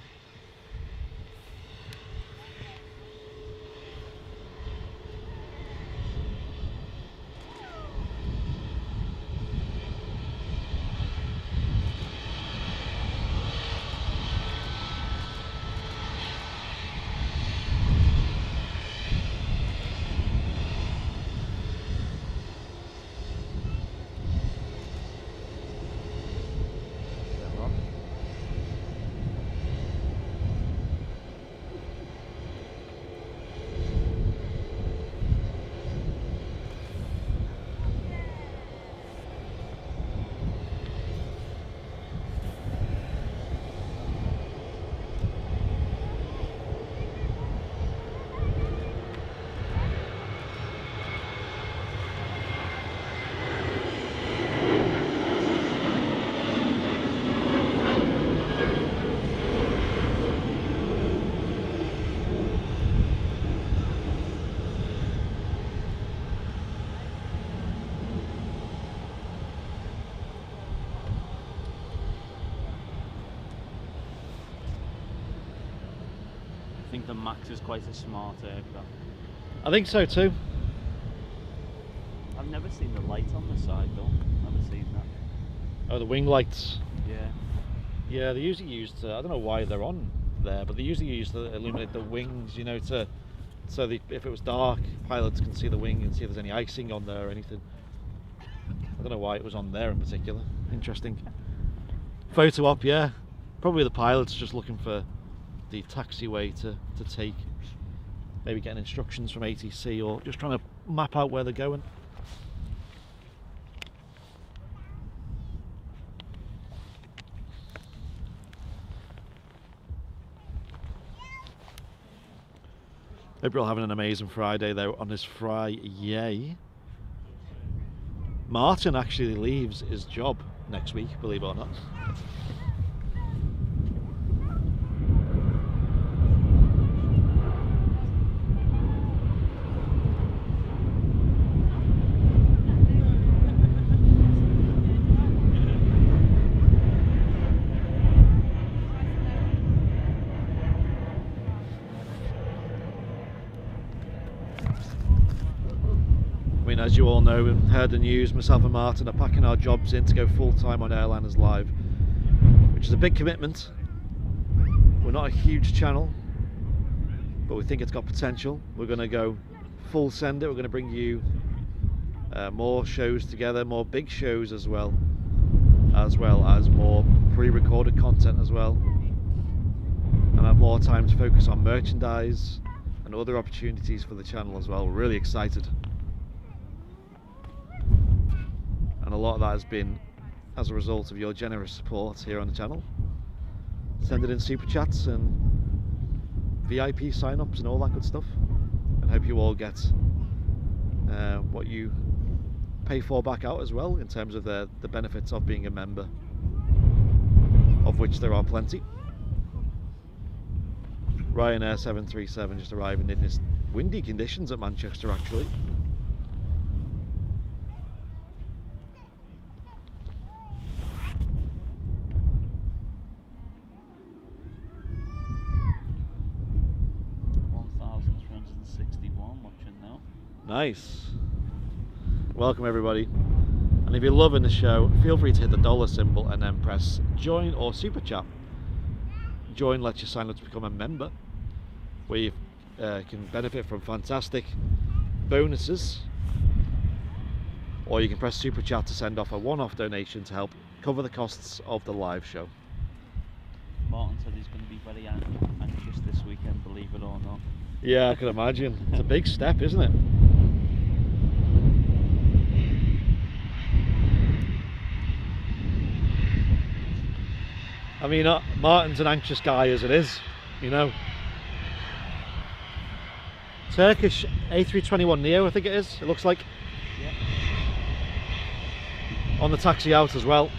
Speaker 2: I think the Max is quite a smart aircraft.
Speaker 1: I think so too.
Speaker 2: I've never seen the light on the side though. Never seen that.
Speaker 1: Oh, the wing lights.
Speaker 2: Yeah.
Speaker 1: Yeah, they usually used to, I don't know why they're on there, but they usually used to illuminate the wings, you know, so if it was dark, pilots can see the wing and see if there's any icing on there or anything. I don't know why it was on there in particular. Interesting. Photo op, yeah. Probably the pilots just looking for the taxiway to take. Maybe getting instructions from ATC or just trying to map out where they're going. Hope you're all having an amazing Friday though on this Friyay. Martin actually leaves his job next week, believe it or not. I mean, as you all know and heard the news, myself and Martin are packing our jobs in to go full-time on Airliners Live, which is a big commitment. We're not a huge channel, but we think it's got potential. We're going to go full send it. We're going to bring you more shows together, more big shows as well as more pre-recorded content as well, and have more time to focus on merchandise and other opportunities for the channel as well. We're really excited. And a lot of that has been as a result of your generous support here on the channel. Send it in super chats and VIP sign-ups and all that good stuff. And hope you all get what you pay for back out as well in terms of the benefits of being a member, of which there are plenty. Ryanair 737 just arriving in this windy conditions at Manchester actually. Nice. Welcome everybody. And if you're loving the show, feel free to hit the dollar symbol and then press join or super chat. Join lets you sign up to become a member, where you can benefit from fantastic bonuses, or you can press super chat to send off a one-off donation to help cover the costs of the live show.
Speaker 2: Martin said he's going to be very anxious this weekend, believe it or not.
Speaker 1: Yeah, I can imagine. It's a big step, isn't it? I mean, Martin's an anxious guy as it is, you know. Turkish A321neo, I think it is. It looks like.
Speaker 2: Yeah.
Speaker 1: On the taxi out as well.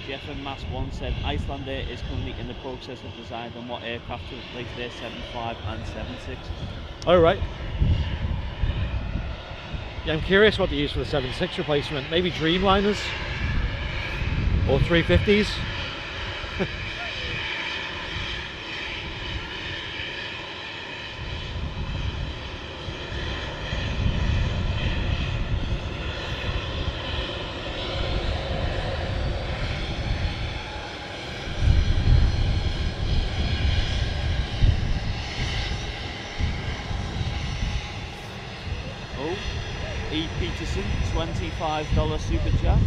Speaker 2: Jeff and Mass 1 said Icelandair is currently in the process of deciding what aircraft to replace their 75 and 76.
Speaker 1: Oh, right. Yeah, I'm curious what they use for the 76 replacement. Maybe Dreamliners? Or 350s?
Speaker 2: E. Peterson, $25 super chat.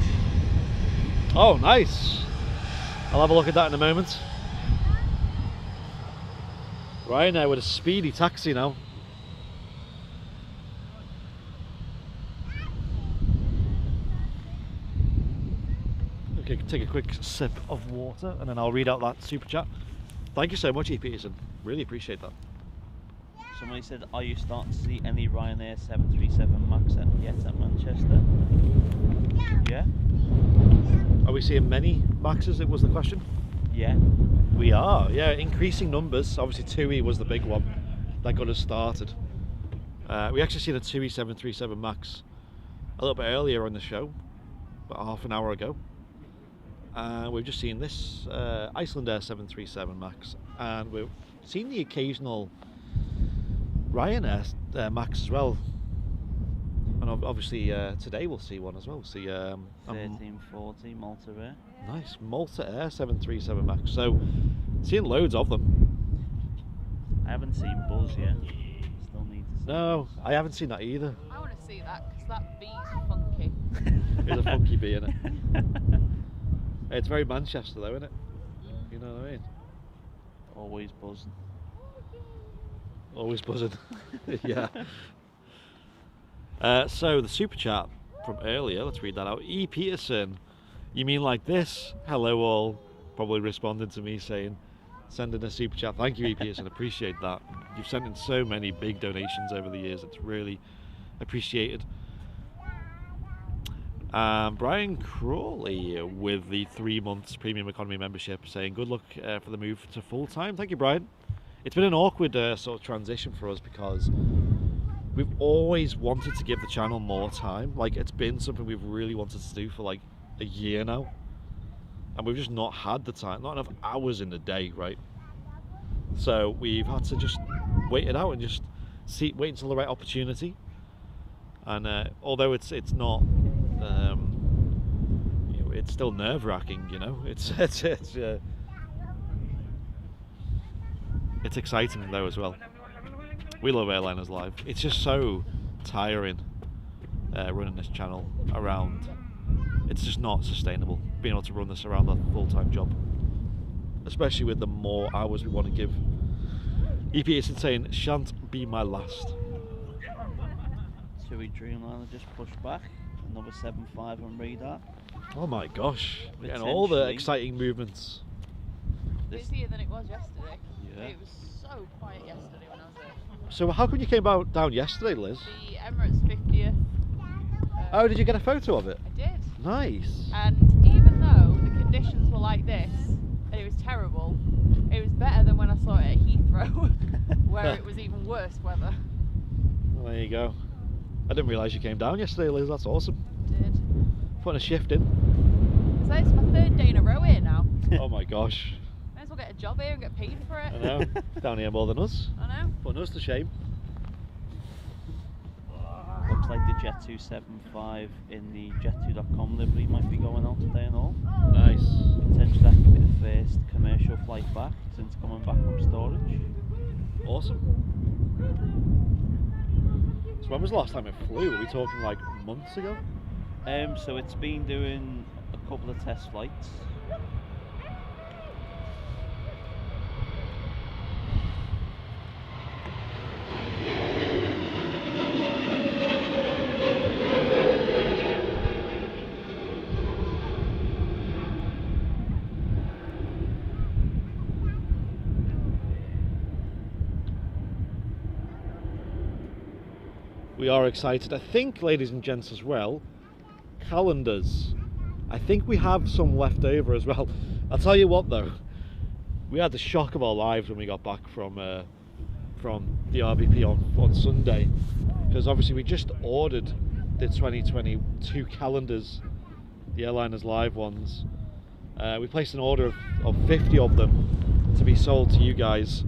Speaker 1: Oh, nice. I'll have a look at that in a moment. Ryanair with a speedy taxi now. Okay, take a quick sip of water and then I'll read out that super chat. Thank you so much, E. Peterson. Really appreciate that.
Speaker 2: Somebody said, are you starting to see any Ryanair 737 MAX yet at Manchester? Yeah.
Speaker 1: Are we seeing many Maxes? It was the question.
Speaker 2: Yeah.
Speaker 1: We are, yeah, increasing numbers. Obviously 2E was the big one that got us started. We actually seen a 2E 737 MAX a little bit earlier on the show, about half an hour ago. We've just seen this Icelandair 737 MAX, and we've seen the occasional Ryanair Max as well. And obviously today we'll see one as well. We'll see
Speaker 2: 1340 Malta Air.
Speaker 1: Nice, Malta Air 737 MAX. So, seeing loads of them.
Speaker 2: I haven't seen Buzz yet. Still need to see.
Speaker 1: No, I haven't seen that either.
Speaker 4: I want to see that because that bee's funky.
Speaker 1: There's a funky bee in it. It's very Manchester though, isn't it? You know what I mean?
Speaker 2: Always buzzing.
Speaker 1: Always buzzing. Yeah. So the super chat from earlier, let's read that out. E. Peterson, you mean like this? Hello all. Probably responded to me saying, send in a super chat. Thank you, E. Peterson. Appreciate that. You've sent in so many big donations over the years. It's really appreciated. Brian Crawley with the 3 months premium economy membership saying good luck for the move to full time. Thank you, Brian. It's been an awkward sort of transition for us because we've always wanted to give the channel more time. Like, it's been something we've really wanted to do for like a year now, and we've just not had the time, not enough hours in the day, right? So we've had to just wait it out and just wait until the right opportunity. And although it's not, you know, it's still nerve-wracking. You know, it's exciting though as well. We love Airliners Live. It's just so tiring running this channel around. It's just not sustainable being able to run this around a full-time job, especially with the more hours we want to give. EP is saying, shan't be my last.
Speaker 2: TUI Dreamliner just pushed back. Another 7.5 on radar.
Speaker 1: Oh my gosh. And all the exciting movements.
Speaker 4: Busier than it was yesterday.
Speaker 2: Yeah.
Speaker 4: It was so quiet yesterday when I was there.
Speaker 1: So how come you came down yesterday, Liz?
Speaker 4: The Emirates 50th.
Speaker 1: Oh, did you get a photo of it?
Speaker 4: I did.
Speaker 1: Nice.
Speaker 4: And even though the conditions were like this, and it was terrible, it was better than when I saw it at Heathrow, where it was even worse weather.
Speaker 1: Well, there you go. I didn't realise you came down yesterday, Liz. That's awesome.
Speaker 4: I did.
Speaker 1: Putting a shift in.
Speaker 4: So it's my third day in a row here now.
Speaker 1: Oh my gosh.
Speaker 4: Might as well get a job here and get paid for it.
Speaker 1: I know. Down here more than us.
Speaker 4: I know.
Speaker 1: Putting us to shame.
Speaker 2: Looks like the Jet 275 in the jet2.com livery might be going on today and all.
Speaker 1: Nice.
Speaker 2: Potentially that could be the first commercial flight back since coming back from storage.
Speaker 1: Awesome. So when was the last time it flew? Are we talking like months ago?
Speaker 2: So it's been doing a couple of test flights.
Speaker 1: We are excited. I think, ladies and gents, as well, calendars. I think we have some left over as well. I'll tell you what though, we had the shock of our lives when we got back from the RVP on Sunday, because obviously we just ordered the 2022 calendars, the Airliners Live ones. We placed an order of 50 of them to be sold to you guys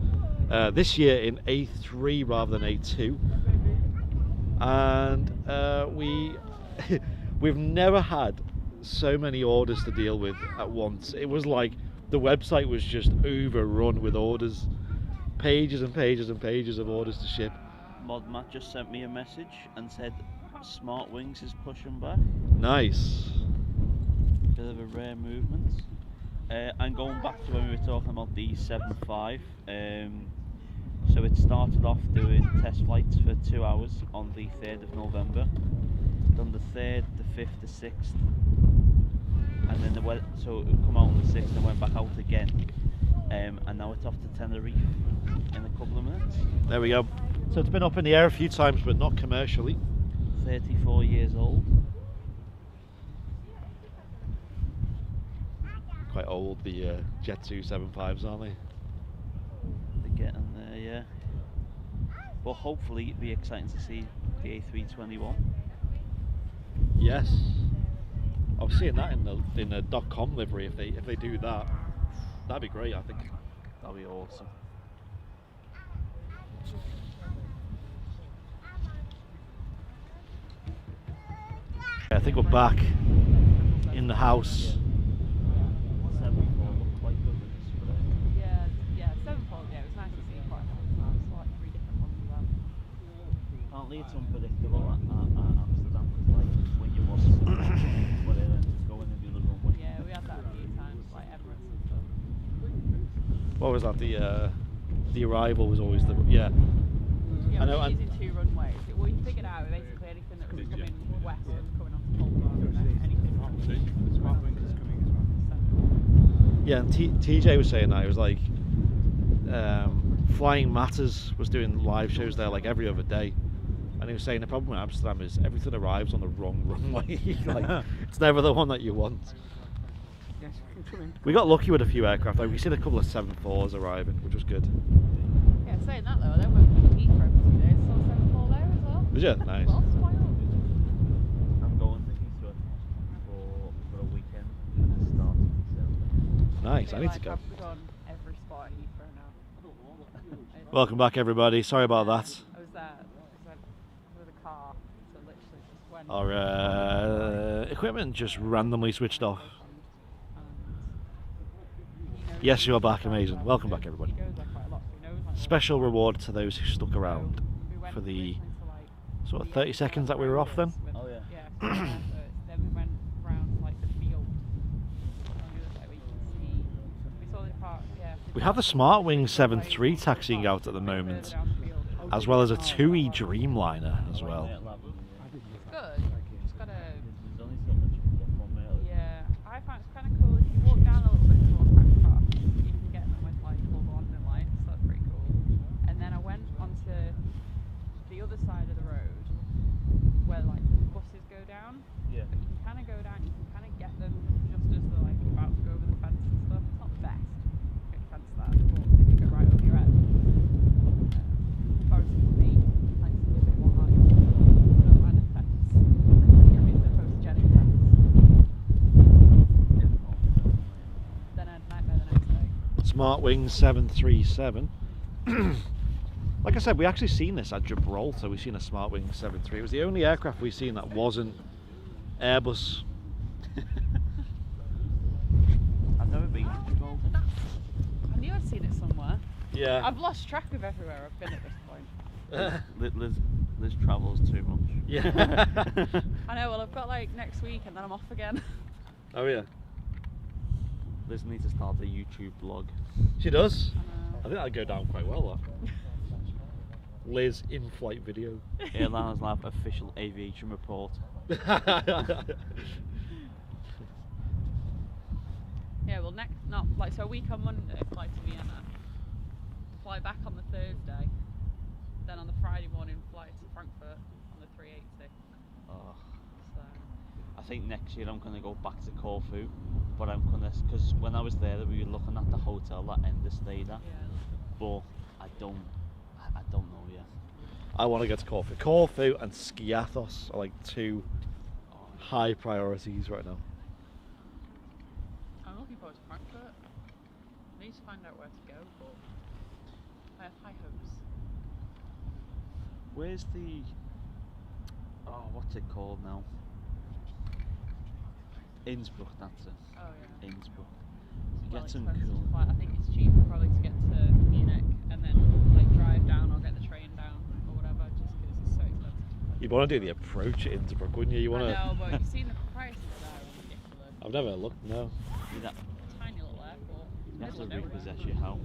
Speaker 1: this year in A3 rather than A2. And we've never had so many orders to deal with at once. It was like the website was just overrun with orders, pages and pages and pages of orders to ship.
Speaker 2: Matt just sent me a message and said Smart Wings is pushing back.
Speaker 1: Nice.
Speaker 2: Bit of a rare movement. And going back to when we were talking about the 7.5, so it started off doing test flights for 2 hours on the 3rd of November, done the 3rd, the 5th, the 6th, and then so it would come out on the 6th and went back out again, and now it's off to Tenerife in a couple of minutes.
Speaker 1: There we go. So it's been up in the air a few times, but not commercially.
Speaker 2: 34 years old.
Speaker 1: Quite old, the Jet 275s, aren't they?
Speaker 2: They're getting there, yeah. But hopefully it'd be exciting to see the A321.
Speaker 1: Yes. I was seeing that in the .com livery. If they do that, that'd be great. I think
Speaker 2: That'd be awesome.
Speaker 1: I think we're back in the house.
Speaker 2: 7.4 looked quite good with this today.
Speaker 4: Yeah, 7.4, yeah, it was nice to see quite a lot. It's like 3 different ones as well.
Speaker 2: Apparently it's unpredictable at Amsterdam, because like when you watch but going in the other runway.
Speaker 4: Yeah, we had that a few times, like Emirates and stuff.
Speaker 1: What was that? The arrival was always the yeah.
Speaker 4: Yeah,
Speaker 1: I know,
Speaker 4: we're
Speaker 1: and-
Speaker 4: using 2 runways. We figured out basically anything that was coming west and coming onto Pole and then anything
Speaker 3: Smart Wings is coming as well.
Speaker 1: Yeah, and TJ was saying that it was like Flying Matters was doing live shows there like every other day, and he was saying the problem with Amsterdam is everything arrives on the wrong runway. Like it's never the one that you want.
Speaker 3: Yes, come in.
Speaker 1: We got lucky with a few aircraft. Like we seen a couple of 7.4s arriving, which was good.
Speaker 4: Yeah, saying that though, then we're peak for 2 days, so 7.4 there as well.
Speaker 1: Was it? Nice.
Speaker 4: Well, spoiled.
Speaker 2: I'm going to Heathrow for a weekend at the start of December.
Speaker 1: Nice. I need to
Speaker 4: Like,
Speaker 1: go.
Speaker 4: I've done every spot at Heathrow now.
Speaker 1: Welcome back, everybody. Sorry about that.
Speaker 4: I was with a car, so literally just went.
Speaker 1: Our equipment just randomly switched off. Yes, you're back. Amazing. Welcome back, everybody.
Speaker 4: He goes there quite a lot, so he knows, like,
Speaker 1: Special reward to those who stuck around
Speaker 4: we went
Speaker 1: for the
Speaker 4: originally to, like,
Speaker 1: sort of
Speaker 4: the
Speaker 1: 30 seconds that we were off then.
Speaker 2: Oh, yeah.
Speaker 4: Yeah, so then we went round like the field on the other side where you can see. We saw the part, yeah.
Speaker 1: We have the Smart Wing 7.3 taxiing out at the moment, as well as a 2E Dreamliner as well.
Speaker 4: It's good. Just gotta.
Speaker 2: There's only so much you can get from it.
Speaker 4: Yeah, I find it's kind of cool if you walk down a little bit towards Hackcroft, you can get them with like full London lights, so that's pretty cool. And then I went onto the other side of the road where like buses go down.
Speaker 2: Yeah.
Speaker 4: But you can kind of go down, you can kind of get them just as they're like about to go over the fence and stuff. It's not the best, get the fence that, but they do go right over your head. Forest for me, I like to be a bit more high. I don't mind a fence. You're being the photogenic fence. Then I had a nightmare the next day.
Speaker 1: Smart Wing 737. Like I said, we actually seen this at Gibraltar. We've seen a Smart Wing 7.3. It was the only aircraft we've seen that wasn't Airbus.
Speaker 2: I've never been to Gibraltar.
Speaker 4: I knew I'd seen it somewhere.
Speaker 1: Yeah.
Speaker 4: I've lost track of everywhere I've been at this point.
Speaker 2: Liz travels too much.
Speaker 1: Yeah.
Speaker 4: I know, well I've got like next week and then I'm off again.
Speaker 1: Oh yeah.
Speaker 2: Liz needs to start a YouTube blog.
Speaker 1: She does.
Speaker 4: I know.
Speaker 1: I think that'd go down quite well. That. Liz in-flight video.
Speaker 2: Airlines Lab official aviation report.
Speaker 4: Yeah, well, so a week on Monday, fly to Vienna, fly back on the Thursday, then on the Friday morning, fly to Frankfurt on the 380.
Speaker 2: Oh.
Speaker 4: So,
Speaker 2: I think next year I'm gonna go back to Corfu, but I'm gonna, because when I was there we were looking at the hotel that Enda stayed at, but I don't know yet.
Speaker 1: I want to get to Corfu. Corfu and Skiathos are like two high priorities right now.
Speaker 4: I'm looking forward to Frankfurt. I need to find out where to go, but I have high hopes.
Speaker 2: Where's the, what's it called now? Innsbruck, that's it.
Speaker 4: Oh yeah.
Speaker 2: Innsbruck.
Speaker 4: It's
Speaker 2: You
Speaker 4: well
Speaker 2: get some
Speaker 4: expensive
Speaker 2: cool.
Speaker 4: to fly. I think it's cheaper probably to get to Munich and then like drive down or get the train down or whatever, just because it's so expensive.
Speaker 1: You'd want to do the approach at Innsbruck, wouldn't you? You want
Speaker 4: I
Speaker 1: to.
Speaker 4: know, but you've seen the prices there are ridiculous.
Speaker 1: I've never looked. No.
Speaker 2: You have
Speaker 4: Tiny little airport.
Speaker 2: to
Speaker 4: Middle of nowhere.
Speaker 2: repossess your house.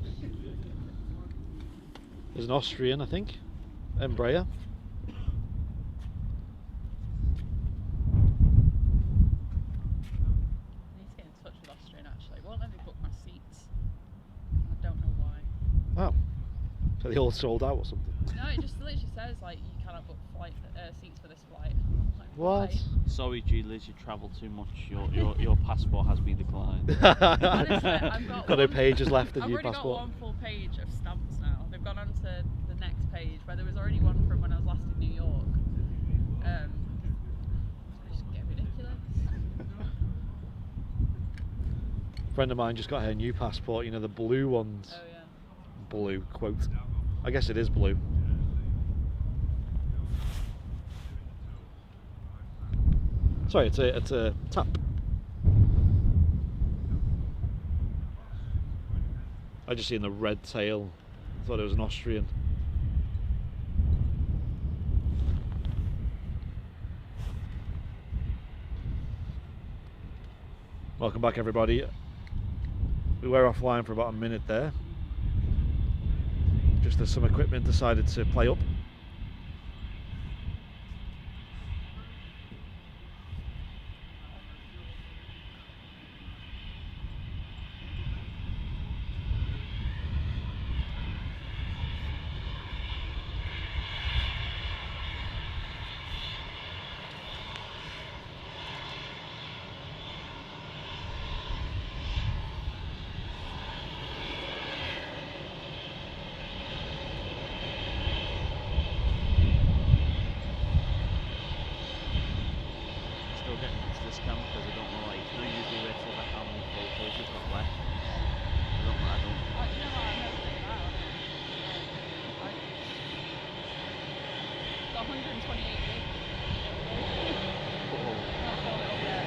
Speaker 1: There's an Austrian, I think. Embraer.
Speaker 4: I need to get in touch with Austrian actually. It won't let me book my seats. I don't know why.
Speaker 1: Oh. So they all sold out or something.
Speaker 4: No, it just literally says like you cannot book seats for this flight. I'm like,
Speaker 1: What?
Speaker 4: why?
Speaker 2: Sorry, G. Liz, you travel too much. Your passport has been declined.
Speaker 4: Honestly, I've got
Speaker 1: no
Speaker 4: one-
Speaker 1: pages left of
Speaker 4: I've
Speaker 1: your
Speaker 4: already
Speaker 1: passport.
Speaker 4: got one full page of stamps now. They've gone on to the next page where there was already one from when I was last in New York. It's just getting ridiculous.
Speaker 1: A friend of mine just got her new passport, you know, the blue ones.
Speaker 4: Oh yeah.
Speaker 1: Blue, quote. I guess it is blue. Sorry, it's a tap. I just seen the red tail. I thought it was an Austrian. Welcome back, everybody. We were offline for about a minute there. Just as some equipment decided to play up.
Speaker 2: Still getting used to this camera because I don't know, like, you know, usually where to like how many photos you've got left. I don't.
Speaker 4: Oh, do you know what? I've never done that. Got 128 gigs.
Speaker 2: Oh.
Speaker 4: Not filled it up yet.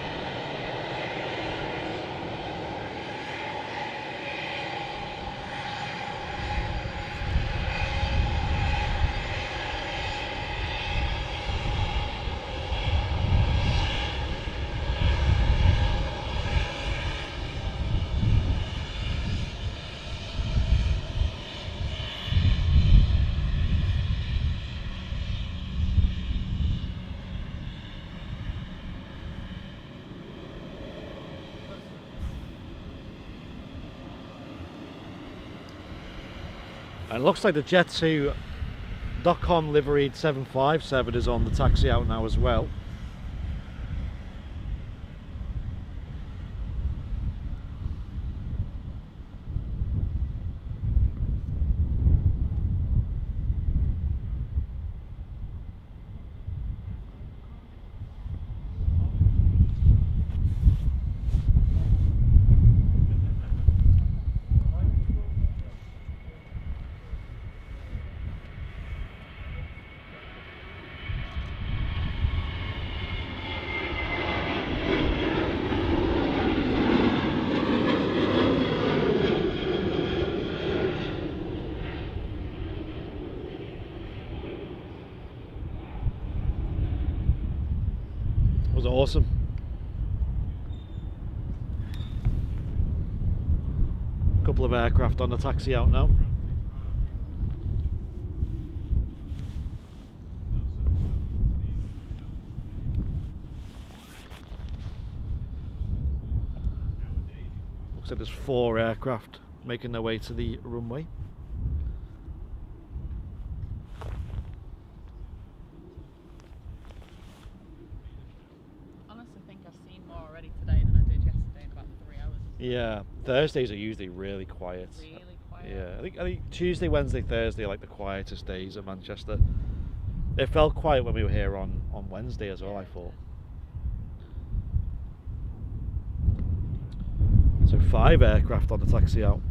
Speaker 1: And it looks like the Jet2.com liveried 757 is on the taxi out now as well. It was awesome. couple of aircraft on the taxi out now. Looks like there's 4 aircraft making their way to the runway.
Speaker 4: Honestly, I think I've seen more already today than I did yesterday in about 3 hours.
Speaker 1: Yeah, Thursdays are usually really quiet.
Speaker 4: Really quiet.
Speaker 1: Yeah, I think Tuesday, Wednesday, Thursday are like the quietest days at Manchester. It felt quiet when we were here on Wednesday as well, I thought. So 5 aircraft on the taxi out.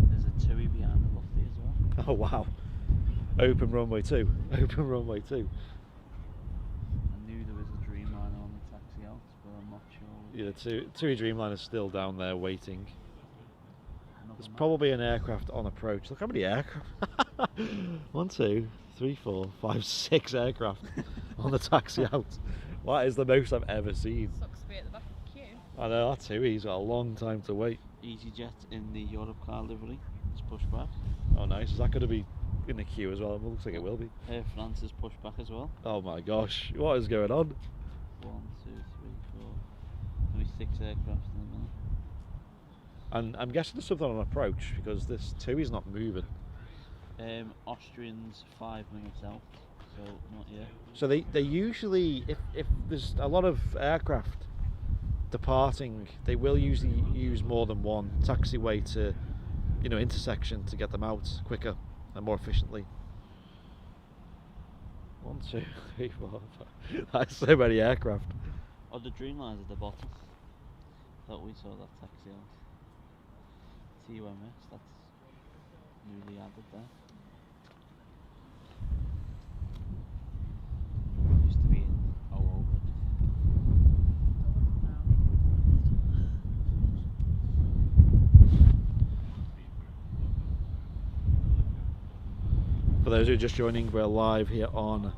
Speaker 2: There's a TUI behind the lofty as well.
Speaker 1: Oh wow. Open runway 2. Open runway 2.
Speaker 2: I knew there was a Dreamliner on the taxi out, but I'm not sure.
Speaker 1: Yeah, TUI Dreamliner's still down there waiting.
Speaker 2: Another
Speaker 1: There's
Speaker 2: man.
Speaker 1: probably an aircraft on approach. Look how many aircraft. 1, 2, 3, 4, 5, 6 aircraft on the taxi out. That is the most I've ever seen.
Speaker 4: Sucks to be at the back of the queue.
Speaker 1: I know, that TUI's got a long time to wait.
Speaker 2: EasyJet in the Europe car livery. It's pushed back.
Speaker 1: Oh nice, is that going to be in the queue as well? It looks like it will be.
Speaker 2: Air France is pushed back as well.
Speaker 1: Oh my gosh, what is going on?
Speaker 2: 1, 2, 3, 4. Only 6 aircraft in the minute.
Speaker 1: And I'm guessing there's something on approach because this TUI's not moving.
Speaker 2: Austrians 5 minutes out, so not yet.
Speaker 1: So they usually, if there's a lot of aircraft departing, they will usually use more than one taxiway to, intersection to get them out quicker and more efficiently. 1, 2, 3, 4, 5. That's so many aircraft.
Speaker 2: Oh, the Dreamliner's at the bottom. Thought we saw that taxi out. TUMS, that's newly added there. Used to be in OO.
Speaker 1: For those who are just joining, we're live here on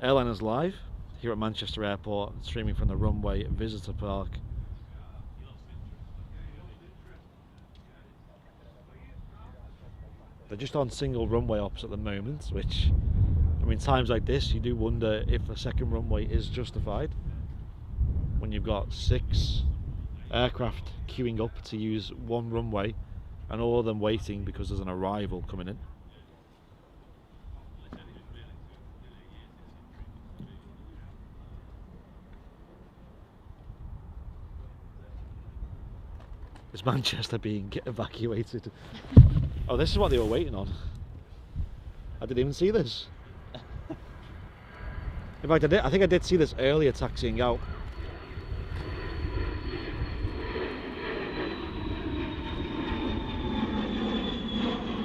Speaker 1: Airliners Live here at Manchester Airport, streaming from the runway Visitor Park. They're just on single runway ops at the moment, which, times like this, you do wonder if a second runway is justified when you've got 6 aircraft queuing up to use one runway and all of them waiting because there's an arrival coming in. Is Manchester being evacuated? Oh, this is what they were waiting on. I didn't even see this. In fact, I think I did see this earlier taxiing out.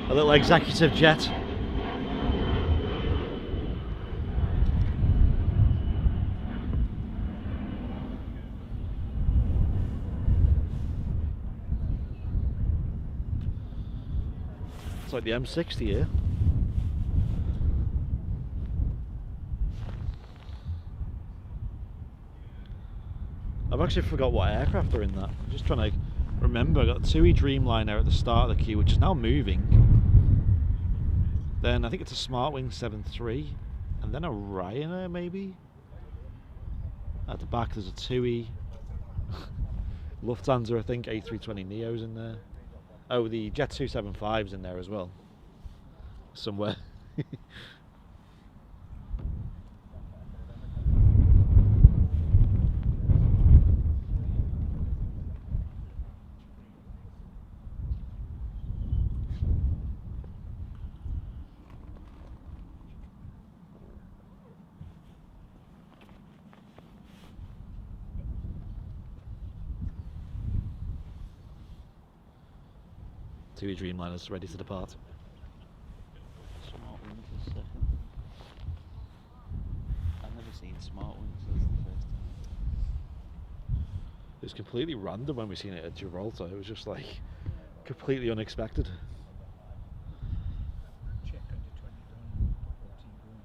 Speaker 1: A little executive jet. It's like the M60 here. I've actually forgot what aircraft are in that. I'm just trying to remember. I got the TUI Dreamliner at the start of the queue, which is now moving. Then I think it's a Smartwing 7.3, and then a Ryanair maybe. At the back there's a TUI. Lufthansa, I think, A320 Neo's in there. Oh, the Jet 275's in there as well. Somewhere. TUI Dreamliners ready to depart.
Speaker 2: Smartwings is second. I've never seen Smartwings, so it's the first time.
Speaker 1: It was completely random when we seen it at Gibraltar. It was just like completely unexpected.
Speaker 3: Check under 21, 14 going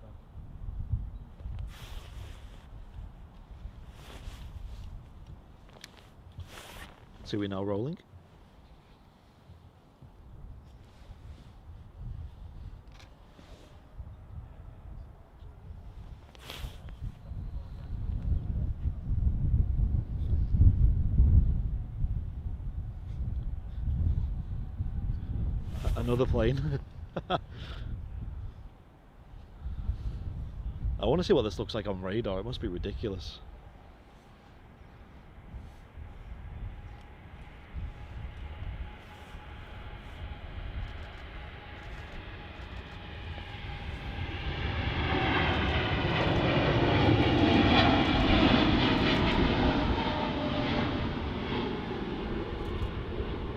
Speaker 3: back.
Speaker 1: TUI now rolling. another plane. I want to see what this looks like on radar. It must be ridiculous.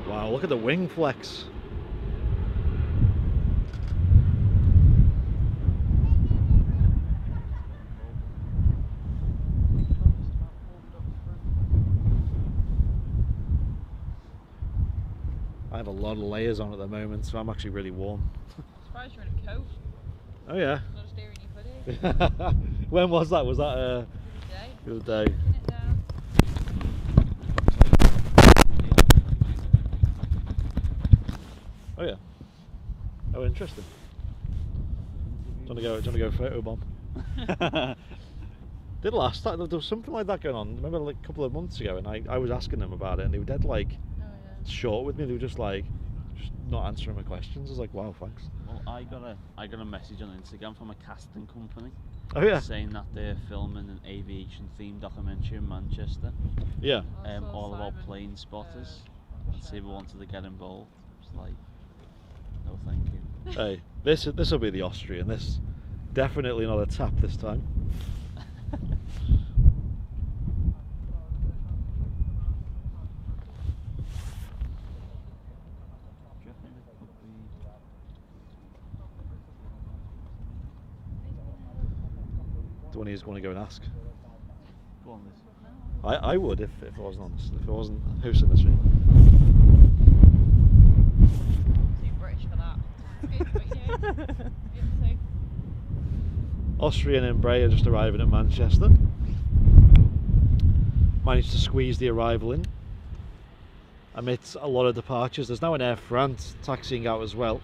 Speaker 1: Wow, look at the wing flex. I have a lot of layers on at the moment, so I'm actually really warm.
Speaker 4: I'm surprised you're in a coat.
Speaker 1: Oh yeah.
Speaker 4: Not just here in your hoodie.
Speaker 1: When was that? Was that
Speaker 4: Good day.
Speaker 1: the other day?
Speaker 4: Pin it down.
Speaker 1: Oh yeah. Oh, interesting. Do you want to go photobomb? Did last time there was something like that going on. Remember, like a couple of months ago, and I was asking them about it, and they were dead like short with me. They were just not answering my questions. I was like, wow, thanks.
Speaker 2: Well, I got a message on Instagram from a casting company.
Speaker 1: Oh yeah.
Speaker 2: Saying that they're filming an aviation themed documentary in Manchester.
Speaker 1: Yeah.
Speaker 2: All about plane spotters. And see if we wanted to get involved. It's like, no thank you.
Speaker 1: Hey, this will be the Austrian. This definitely not a tap this time. The one who's going to go and ask.
Speaker 2: Go on, Liz.
Speaker 1: I would if I wasn't honest. If I wasn't hosting the stream.
Speaker 4: Too British for that. It's good, but you know,
Speaker 1: Austrian Embraer just arriving at Manchester. Managed to squeeze the arrival in amidst a lot of departures. There's now an Air France taxiing out as well.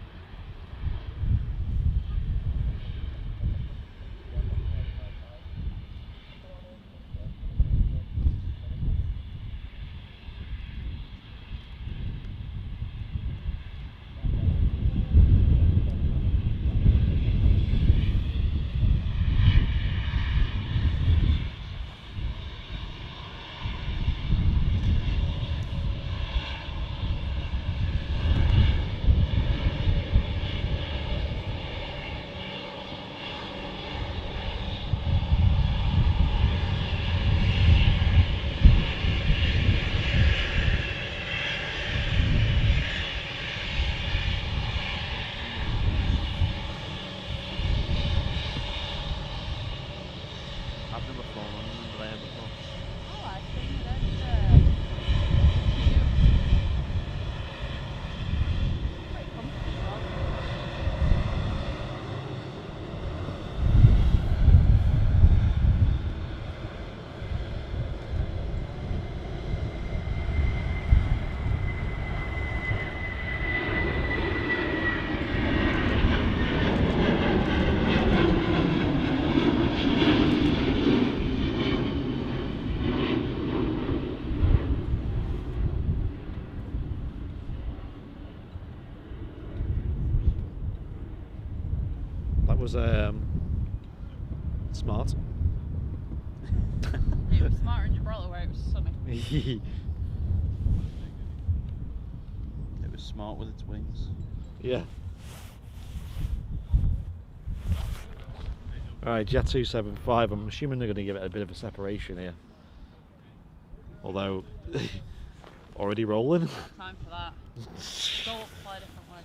Speaker 2: I've never flown on an Embraer before.
Speaker 4: oh, I think that's cute. Quite comfortable.
Speaker 1: That was smart.
Speaker 4: It was smarter in Gibraltar where it was sunny.
Speaker 2: It was smart with its wings.
Speaker 1: Yeah. Alright, Jet 275. I'm assuming they're going to give it a bit of a separation here. Although, already rolling.
Speaker 4: Time for that. Go up, fly a different way.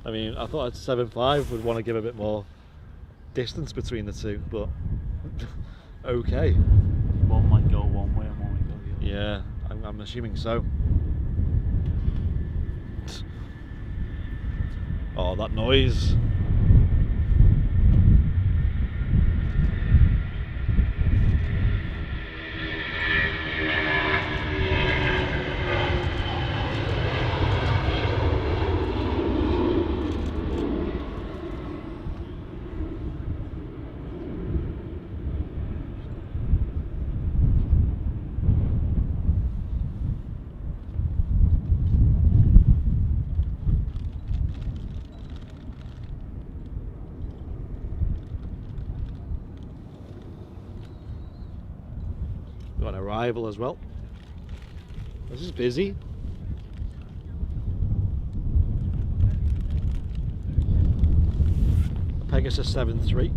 Speaker 1: I mean, I thought a 7.5 would want to give a bit more distance between the two, but okay.
Speaker 2: One might go one way and one might go the other.
Speaker 1: Yeah, I'm assuming so. Oh, that noise. Got an arrival as well. This is busy. Pegasus 7.3.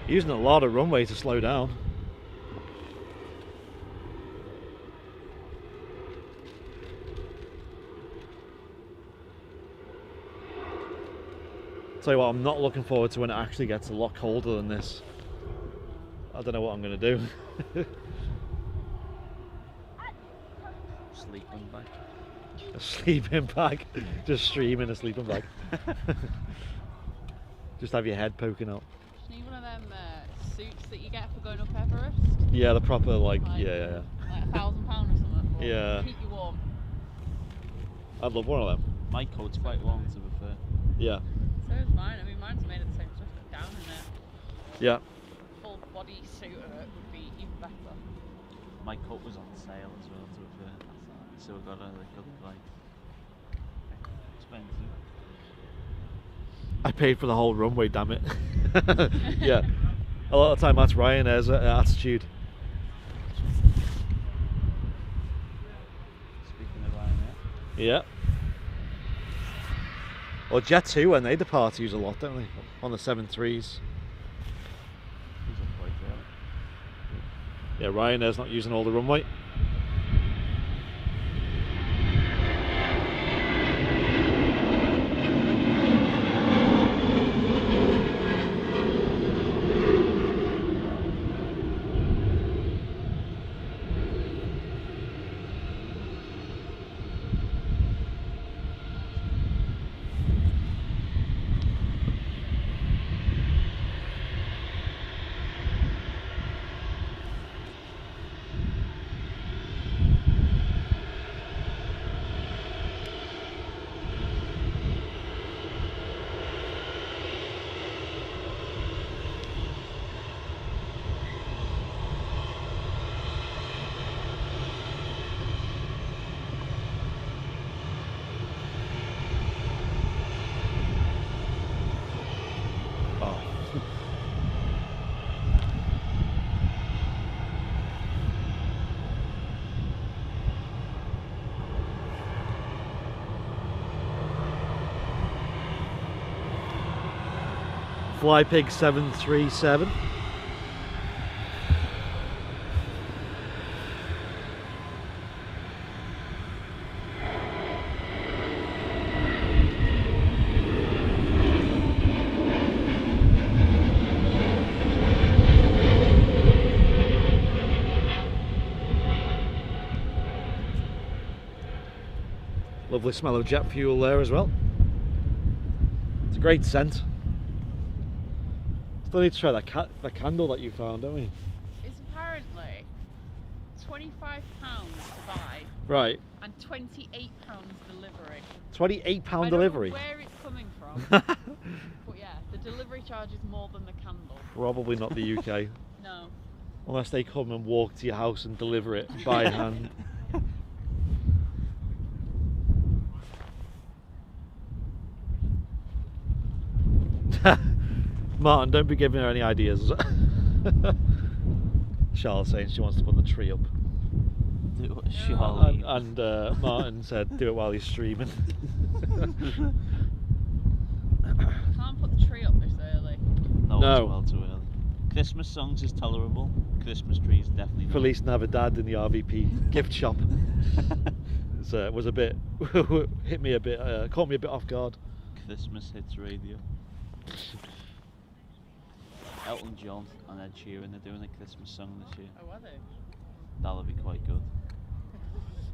Speaker 1: Using a lot of runway to slow down. Tell you what, I'm not looking forward to when it actually gets a lot colder than this. I don't know what I'm going to do.
Speaker 2: Sleeping bag.
Speaker 1: A sleeping bag. Just streaming a sleeping bag. Just have your head poking out.
Speaker 4: Do you need one of them suits that you get for going up Everest?
Speaker 1: Yeah, the proper like
Speaker 4: Like
Speaker 1: yeah.
Speaker 4: £1,000 or something. Or
Speaker 1: Yeah.
Speaker 4: keep you warm.
Speaker 1: I'd love one of them.
Speaker 2: My coat's quite long, to be fair.
Speaker 1: Yeah.
Speaker 4: So is mine. I mean, mine's made of the same stuff, but down in it.
Speaker 1: Yeah.
Speaker 4: Full body suit of it would be even better.
Speaker 2: My coat was on sale as well, to be fair. So I got a good like expensive.
Speaker 1: I paid for the whole runway, damn it. Yeah. A lot of the time that's Ryanair's attitude.
Speaker 2: Speaking of Ryanair.
Speaker 1: Yeah. Or Jet2 when they depart use a lot, don't they? On the 7.3s.
Speaker 2: These are quite
Speaker 1: Yeah, Ryanair's not using all the runway. Oh. Flypig 737. Lovely smell of jet fuel there as well. It's a great scent. Still need to try that candle that you found, don't we?
Speaker 4: It's apparently £25 to buy
Speaker 1: Right.
Speaker 4: and £28 delivery.
Speaker 1: £28
Speaker 4: I don't know
Speaker 1: delivery.
Speaker 4: where it's coming from, but yeah, the delivery charge is more than the candle.
Speaker 1: Probably not the UK.
Speaker 4: No.
Speaker 1: Unless they come and walk to your house and deliver it by hand. Martin, don't be giving her any ideas. Charlotte's saying she wants to put the tree up.
Speaker 2: Do what Charlie.
Speaker 1: And Martin said do it while he's streaming.
Speaker 4: Can't put the tree up this early.
Speaker 2: No,
Speaker 1: No.
Speaker 2: it's well too early. Christmas songs is tolerable. Christmas trees definitely not.
Speaker 1: Feliz Navidad in the RVP gift shop. So it was a bit, hit me a bit, caught me a bit off guard.
Speaker 2: Christmas hits radio. Elton John and Ed Sheeran are doing a Christmas song this year.
Speaker 4: Oh, are they?
Speaker 2: that'll be quite good.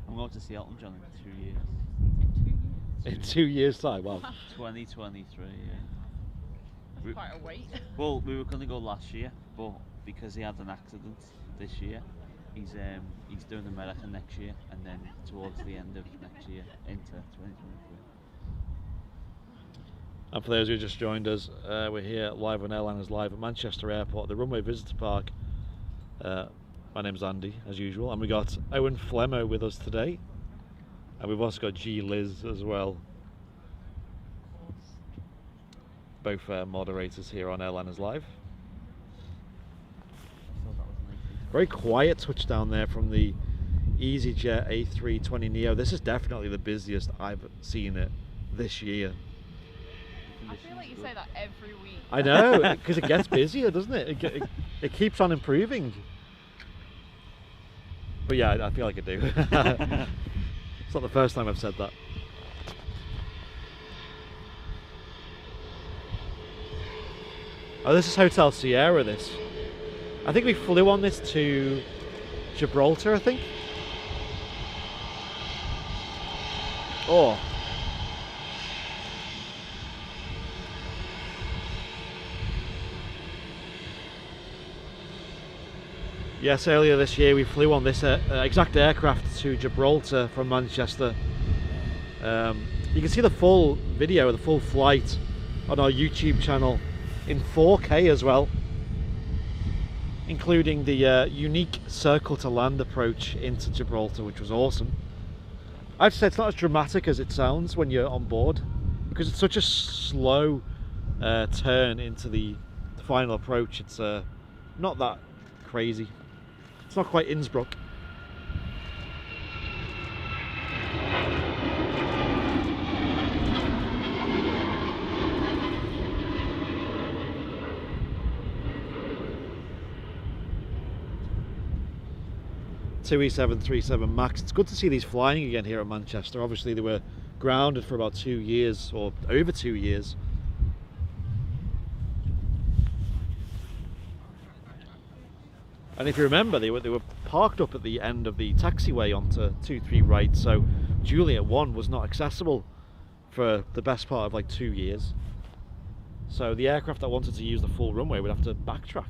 Speaker 2: I'm going to see Elton John in 2 years.
Speaker 4: In 2 years.
Speaker 1: In 2 years' time, wow.
Speaker 2: 2023, yeah.
Speaker 4: That's quite a wait.
Speaker 2: Well, we were going to go last year, but because he had an accident this year, he's doing America next year, and then towards the end of next year into 2023.
Speaker 1: And for those who just joined us, we're here live on Airliners Live at Manchester Airport, the Runway Visitor Park. My name's Andy, as usual, and we got Owen Flemmo with us today, and we've also got G Liz as well. Both moderators here on Airliners Live. Very quiet touchdown there from the EasyJet A320neo. This is definitely the busiest I've seen it this year.
Speaker 4: I feel like you say that every week.
Speaker 1: I know, because it gets busier, doesn't it? It keeps on improving. But yeah, I feel like I do. It's not the first time I've said that. Oh, this is Hotel Sierra, this. I think we flew on this to Gibraltar, I think. Oh. Yes, earlier this year we flew on this exact aircraft to Gibraltar from Manchester. You can see the full video, the full flight on our YouTube channel in 4K as well, including the unique circle to land approach into Gibraltar, which was awesome. I have to say it's not as dramatic as it sounds when you're on board, because it's such a slow turn into the final approach. It's not that crazy. It's not quite Innsbruck. Two E737 Max. It's good to see these flying again here at Manchester. Obviously they were grounded for about 2 years, or over 2 years. And if you remember, they were parked up at the end of the taxiway onto 23 right, so Juliet 1 was not accessible for the best part of like 2 years. So the aircraft that wanted to use the full runway would have to backtrack.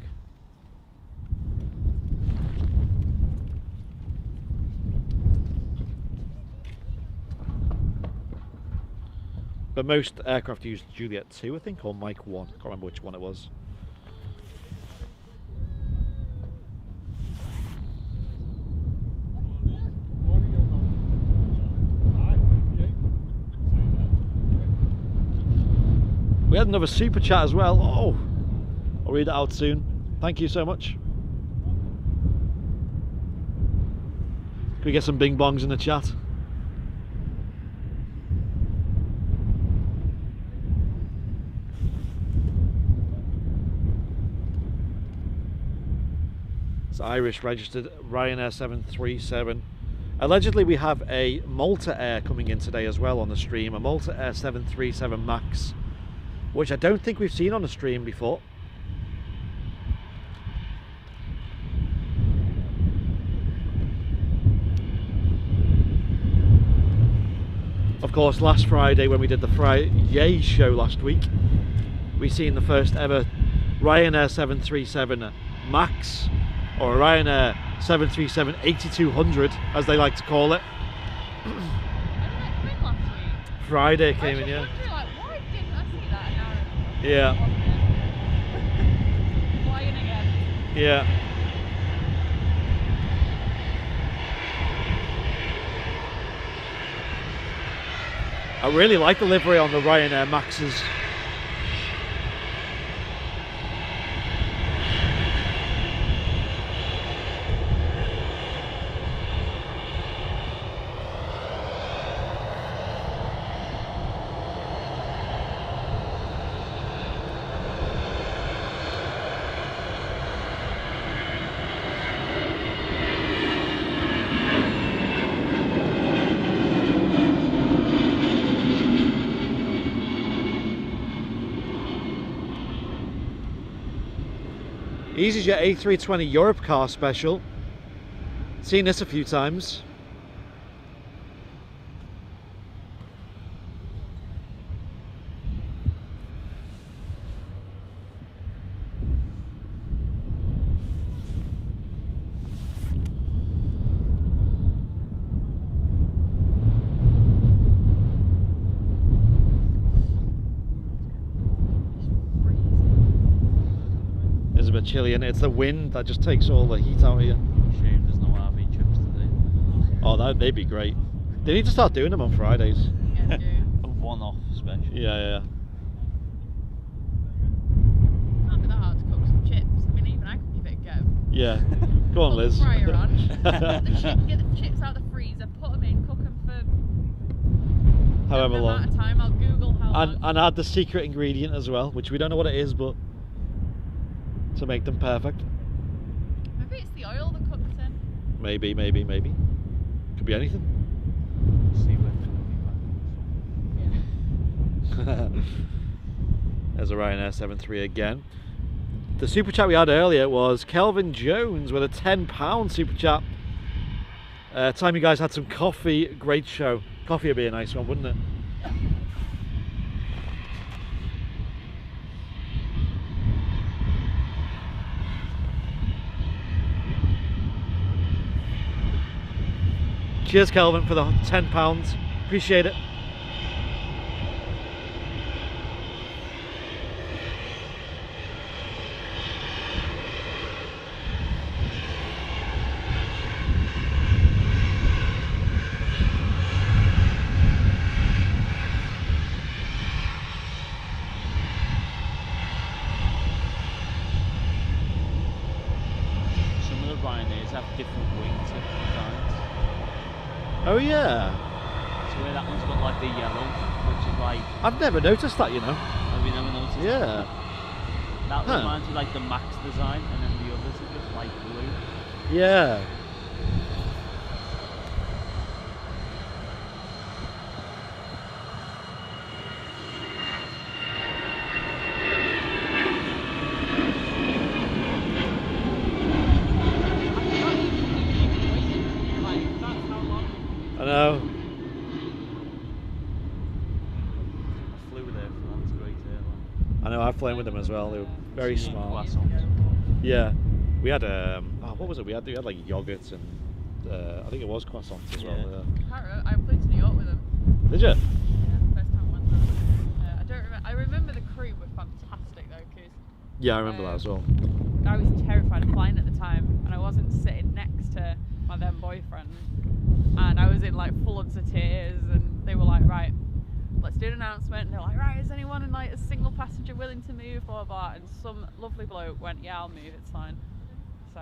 Speaker 1: But most aircraft used Juliet 2, I think, or Mike 1. I can't remember which one it was. We had another super chat as well. Oh, I'll read it out soon. Thank you so much. Can we get some bing bongs in the chat? It's Irish registered Ryanair 737. Allegedly we have a Malta Air coming in today as well on the stream, a Malta Air 737 Max, which I don't think we've seen on the stream before. Of course, last Friday when we did the Friyay show last week, we seen the first ever Ryanair 737 Max, or Ryanair 737 8200 as they like to call it.
Speaker 4: When did that come in last week?
Speaker 1: Friday came in,
Speaker 4: I
Speaker 1: yeah.
Speaker 4: was just wondering, like, why didn't I see that an hour ago?
Speaker 1: Yeah.
Speaker 4: Flying again.
Speaker 1: Yeah. I really like the livery on the Ryanair Maxes. EasyJet A320 Europe car special. Seen this a few times. It's a bit chilly, and it's the wind that just takes all the heat out of you.
Speaker 2: Shame there's no RV trips today.
Speaker 1: Oh, they'd be great. They need to start doing them on Fridays.
Speaker 4: Yeah, they do.
Speaker 2: A one-off special.
Speaker 1: Yeah.
Speaker 4: Can't be that hard to cook some chips. I mean, even I could give it a go.
Speaker 1: Yeah. Go on,
Speaker 4: Put the
Speaker 1: Liz.
Speaker 4: fryer on, get the chips out of the freezer, put them in, cook them for
Speaker 1: However
Speaker 4: an
Speaker 1: long.
Speaker 4: amount of time. I'll Google how long.
Speaker 1: And add the secret ingredient as well, which we don't know what it is, but to make them perfect.
Speaker 4: Maybe it's the oil that cooks in.
Speaker 1: Maybe. Could be anything.
Speaker 2: See where the cookie back.
Speaker 1: There's a Ryanair 73 again. The super chat we had earlier was Kelvin Jones with a £10 super chat. Time you guys had some coffee, great show. Coffee would be a nice one, wouldn't it? Cheers, Kelvin, for the £10. Appreciate it.
Speaker 2: Some of the Ryanairs have different wingtip designs.
Speaker 1: Oh yeah,
Speaker 2: So where that one's got like the yellow, which is like,
Speaker 1: I've never noticed that, you know.
Speaker 2: have you never noticed?
Speaker 1: Yeah.
Speaker 2: That
Speaker 1: Huh.
Speaker 2: reminds me like the Max design, and then the others are just like blue.
Speaker 1: Yeah.
Speaker 4: Like, that's how long.
Speaker 1: I know.
Speaker 2: I flew there for that's a great airline.
Speaker 1: I know, I've flown with them as well. They were very
Speaker 2: Seeing
Speaker 1: smart.
Speaker 2: croissants.
Speaker 1: Yeah. We had what was it? We had like yogurts and I think it was croissants as well.
Speaker 2: Yeah.
Speaker 1: Yeah.
Speaker 4: I can't remember. I flew to New York with them.
Speaker 1: Did you?
Speaker 4: Yeah, first time I went there. I don't remember. I remember the crew were fantastic though, because
Speaker 1: Yeah, I remember that as well.
Speaker 4: I was terrified of flying at the time, and I wasn't sitting next to my then boyfriend, and I was in like floods of tears, and they were like, right, let's do an announcement, and they're like, right, is anyone in like a single passenger willing to move, blah blah blah, and some lovely bloke went, yeah, I'll move, it's fine. So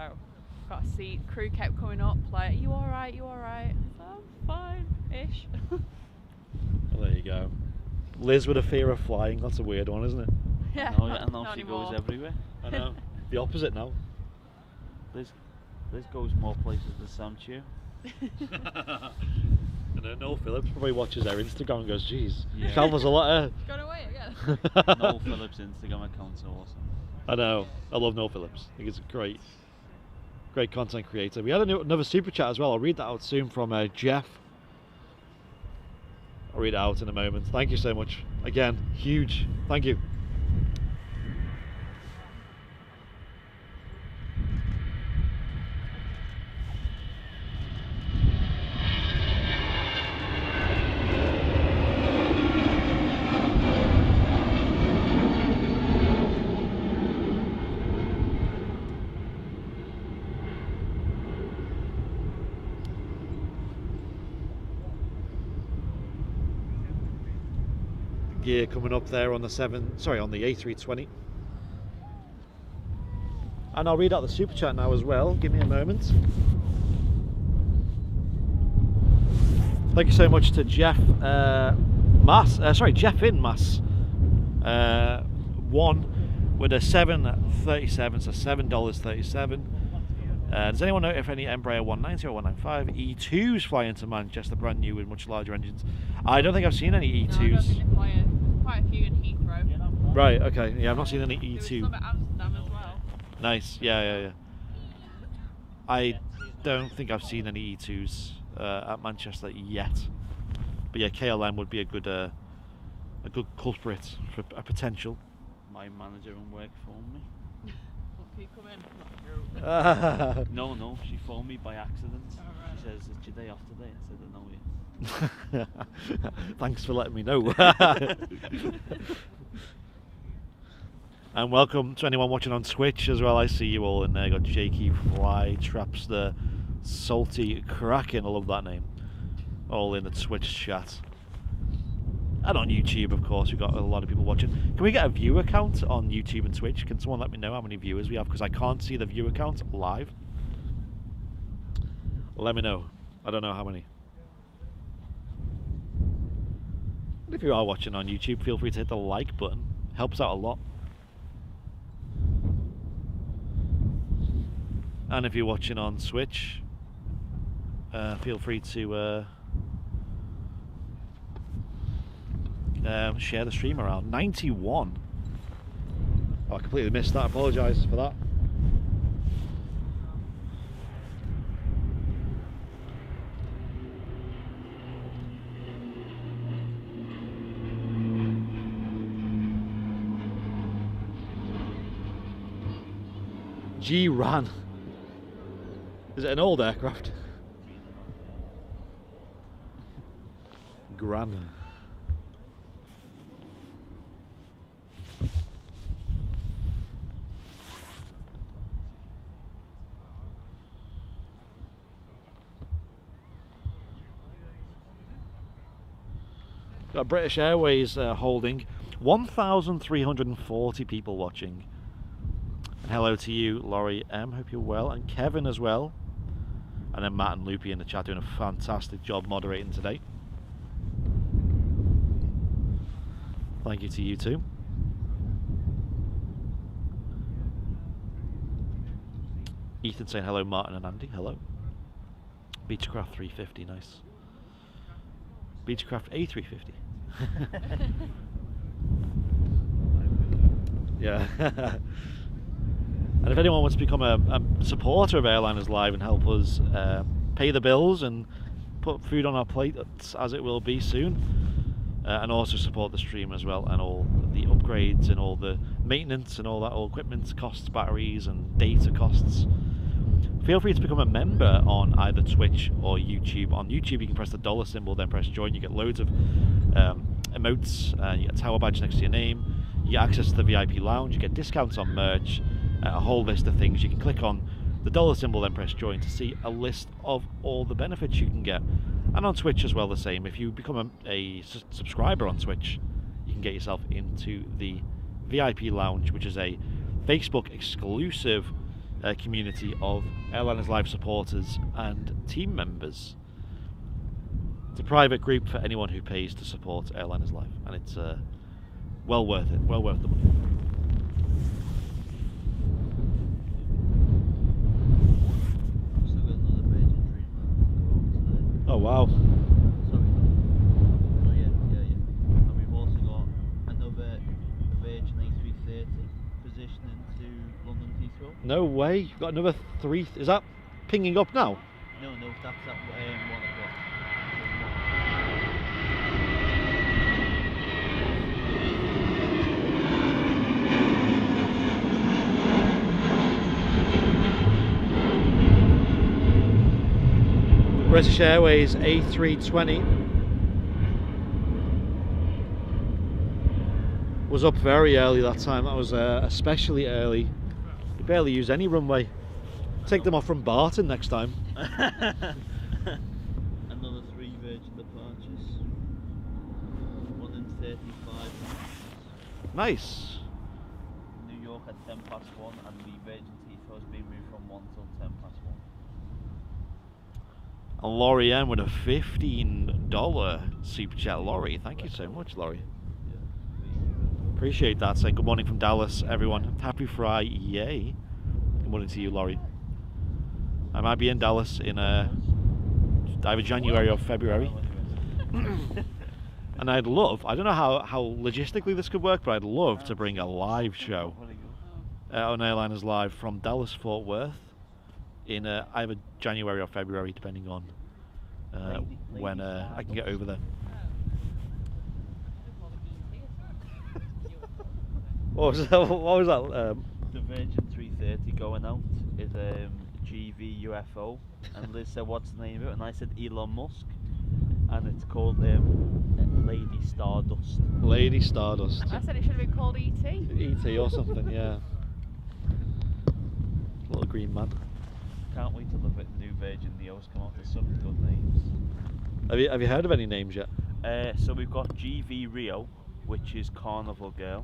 Speaker 4: got a seat, crew kept coming up like, you alright, so I'm fine-ish.
Speaker 1: Well, there you go. Liz with a fear of flying, that's a weird one, isn't it?
Speaker 4: Yeah,
Speaker 2: No, and now
Speaker 4: not
Speaker 2: she
Speaker 4: anymore.
Speaker 2: goes everywhere.
Speaker 1: I know. The opposite now.
Speaker 2: Liz goes more places than Sam Chew.
Speaker 1: And then Noel Phillips probably watches their Instagram and goes, geez,
Speaker 2: Yeah.
Speaker 1: Calva's a lot
Speaker 4: Got away again.
Speaker 2: Noel Phillips' Instagram account's awesome.
Speaker 1: I know. I love Noel Phillips. I think he's a great content creator. We had another super chat as well. I'll read that out soon from Jeff. I'll read it out in a moment. Thank you so much. Again, huge. Thank you. Gear coming up there on the on the A320. And I'll read out the super chat now as well. Give me a moment. Thank you so much to Jeff Jeff in Mass. One with a 737, so $7.37. Does anyone know if any Embraer 190 or 195 E2s fly into Manchester, brand new with much larger engines? I don't think I've seen any
Speaker 4: No, I don't
Speaker 1: E2s.
Speaker 4: think they fly quite a few in Heathrow.
Speaker 1: Right, okay. Yeah, I've not seen any
Speaker 4: There was
Speaker 1: E2.
Speaker 4: some at Amsterdam as well.
Speaker 1: Nice, yeah. I don't think I've seen any E2s at Manchester yet. But yeah, KLM would be a good culprit for a potential.
Speaker 2: My manager in work phoned me.
Speaker 4: Can you come in?
Speaker 2: No, she phoned me by accident.
Speaker 4: Alright.
Speaker 2: She says, "It's your day off today." I said, "I know, yes."
Speaker 1: Thanks for letting me know. And welcome to anyone watching on Twitch as well. I see you all in there. Got Jakey, Fly, Traps, the Salty Kraken. I love that name. All in the Twitch chat. And on YouTube, of course, we've got a lot of people watching. Can we get a viewer count on YouTube and Twitch? Can someone let me know how many viewers we have? Because I can't see the viewer count live. Let me know. I don't know how many. And if you are watching on YouTube, feel free to hit the like button. Helps out a lot. And if you're watching on Switch, feel free to share the stream around. 91. Oh, I completely missed that. I apologise for that. G-Ran. Is it an old aircraft? Gran. Got British Airways holding 1,340 people watching. And hello to you, Laurie M. Hope you're well, and Kevin as well. And then Matt and Loopy in the chat doing a fantastic job moderating today. Thank you to you too. Ethan saying hello, Martin and Andy. Hello. Beechcraft 350, nice. Beechcraft A350. Yeah. And if anyone wants to become a supporter of Airliners Live and help us pay the bills and put food on our plate, as it will be soon, and also support the stream as well, and all the upgrades and all the maintenance and all that, all equipment costs, batteries and data costs, feel free to become a member on either Twitch or YouTube. On YouTube you can press the dollar symbol, then press join. You get loads of emotes, you get a tower badge next to your name, you get access to the VIP lounge, you get discounts on merch, a whole list of things. You can click on the dollar symbol, then press join to see a list of all the benefits you can get. And on Twitch as well, the same. If you become a subscriber on Twitch, you can get yourself into the VIP lounge, which is a Facebook exclusive community of Airliners Live supporters and team members. It's a private group for anyone who pays to support Airliners Live, and it's well worth it, well worth the money. Oh wow.
Speaker 2: Sorry. Oh yeah. And we've also got another Virgin A380 positioning to London Heathrow.
Speaker 1: No way. You've got another 3. Is that pinging up now?
Speaker 2: No, that's at 1 o'clock.
Speaker 1: British Airways A320 was up very early that time. That was especially early. You barely use any runway. Take them off from Barton next time.
Speaker 2: Another 3 Virgin departures. 1 in 35 minutes.
Speaker 1: Nice.
Speaker 2: New York at 1:10 and the Virgin Heathrow has been moved from 1 till 1:10.
Speaker 1: And Laurie M with a $15 super chat. Laurie, thank you so much, Laurie. Appreciate that. Saying good morning from Dallas, everyone. Happy Friyay. Good morning to you, Laurie. I might be in Dallas in either January or February. And I'd love, I don't know how logistically this could work, but I'd love to bring a live show on Airliners Live from Dallas Fort Worth in either January or February, depending on when I can get over there. What was that? What was that?
Speaker 2: The Virgin 330 going out is GV UFO, and Liz said, "What's the name of it?" And I said, "Elon Musk," and it's called Lady Stardust.
Speaker 1: Lady Stardust.
Speaker 4: I said it should have been called ET.
Speaker 1: ET or something, yeah. Little green man.
Speaker 2: Can't wait till the new Virgin Neos come out. There's some good names.
Speaker 1: Have you heard of any names yet?
Speaker 2: So we've got GV Rio, which is Carnival Girl.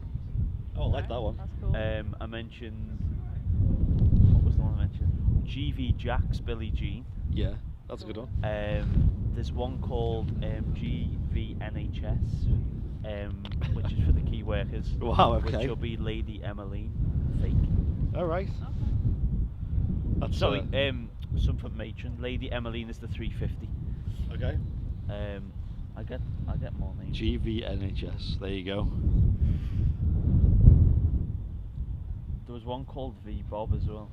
Speaker 1: Oh, I like that one.
Speaker 4: That's cool.
Speaker 2: I mentioned, what was the one I mentioned? GV Jax Billie Jean.
Speaker 1: Yeah, that's a good one.
Speaker 2: There's one called GV NHS, which is for the key workers.
Speaker 1: Wow, okay.
Speaker 2: Which will be Lady Emmeline, fake.
Speaker 1: All right. That's
Speaker 2: Sorry, something matron. Lady Emmeline is the 350.
Speaker 1: Okay.
Speaker 2: I get more names.
Speaker 1: GVNHS. There you go.
Speaker 2: There was one called V Bob as well.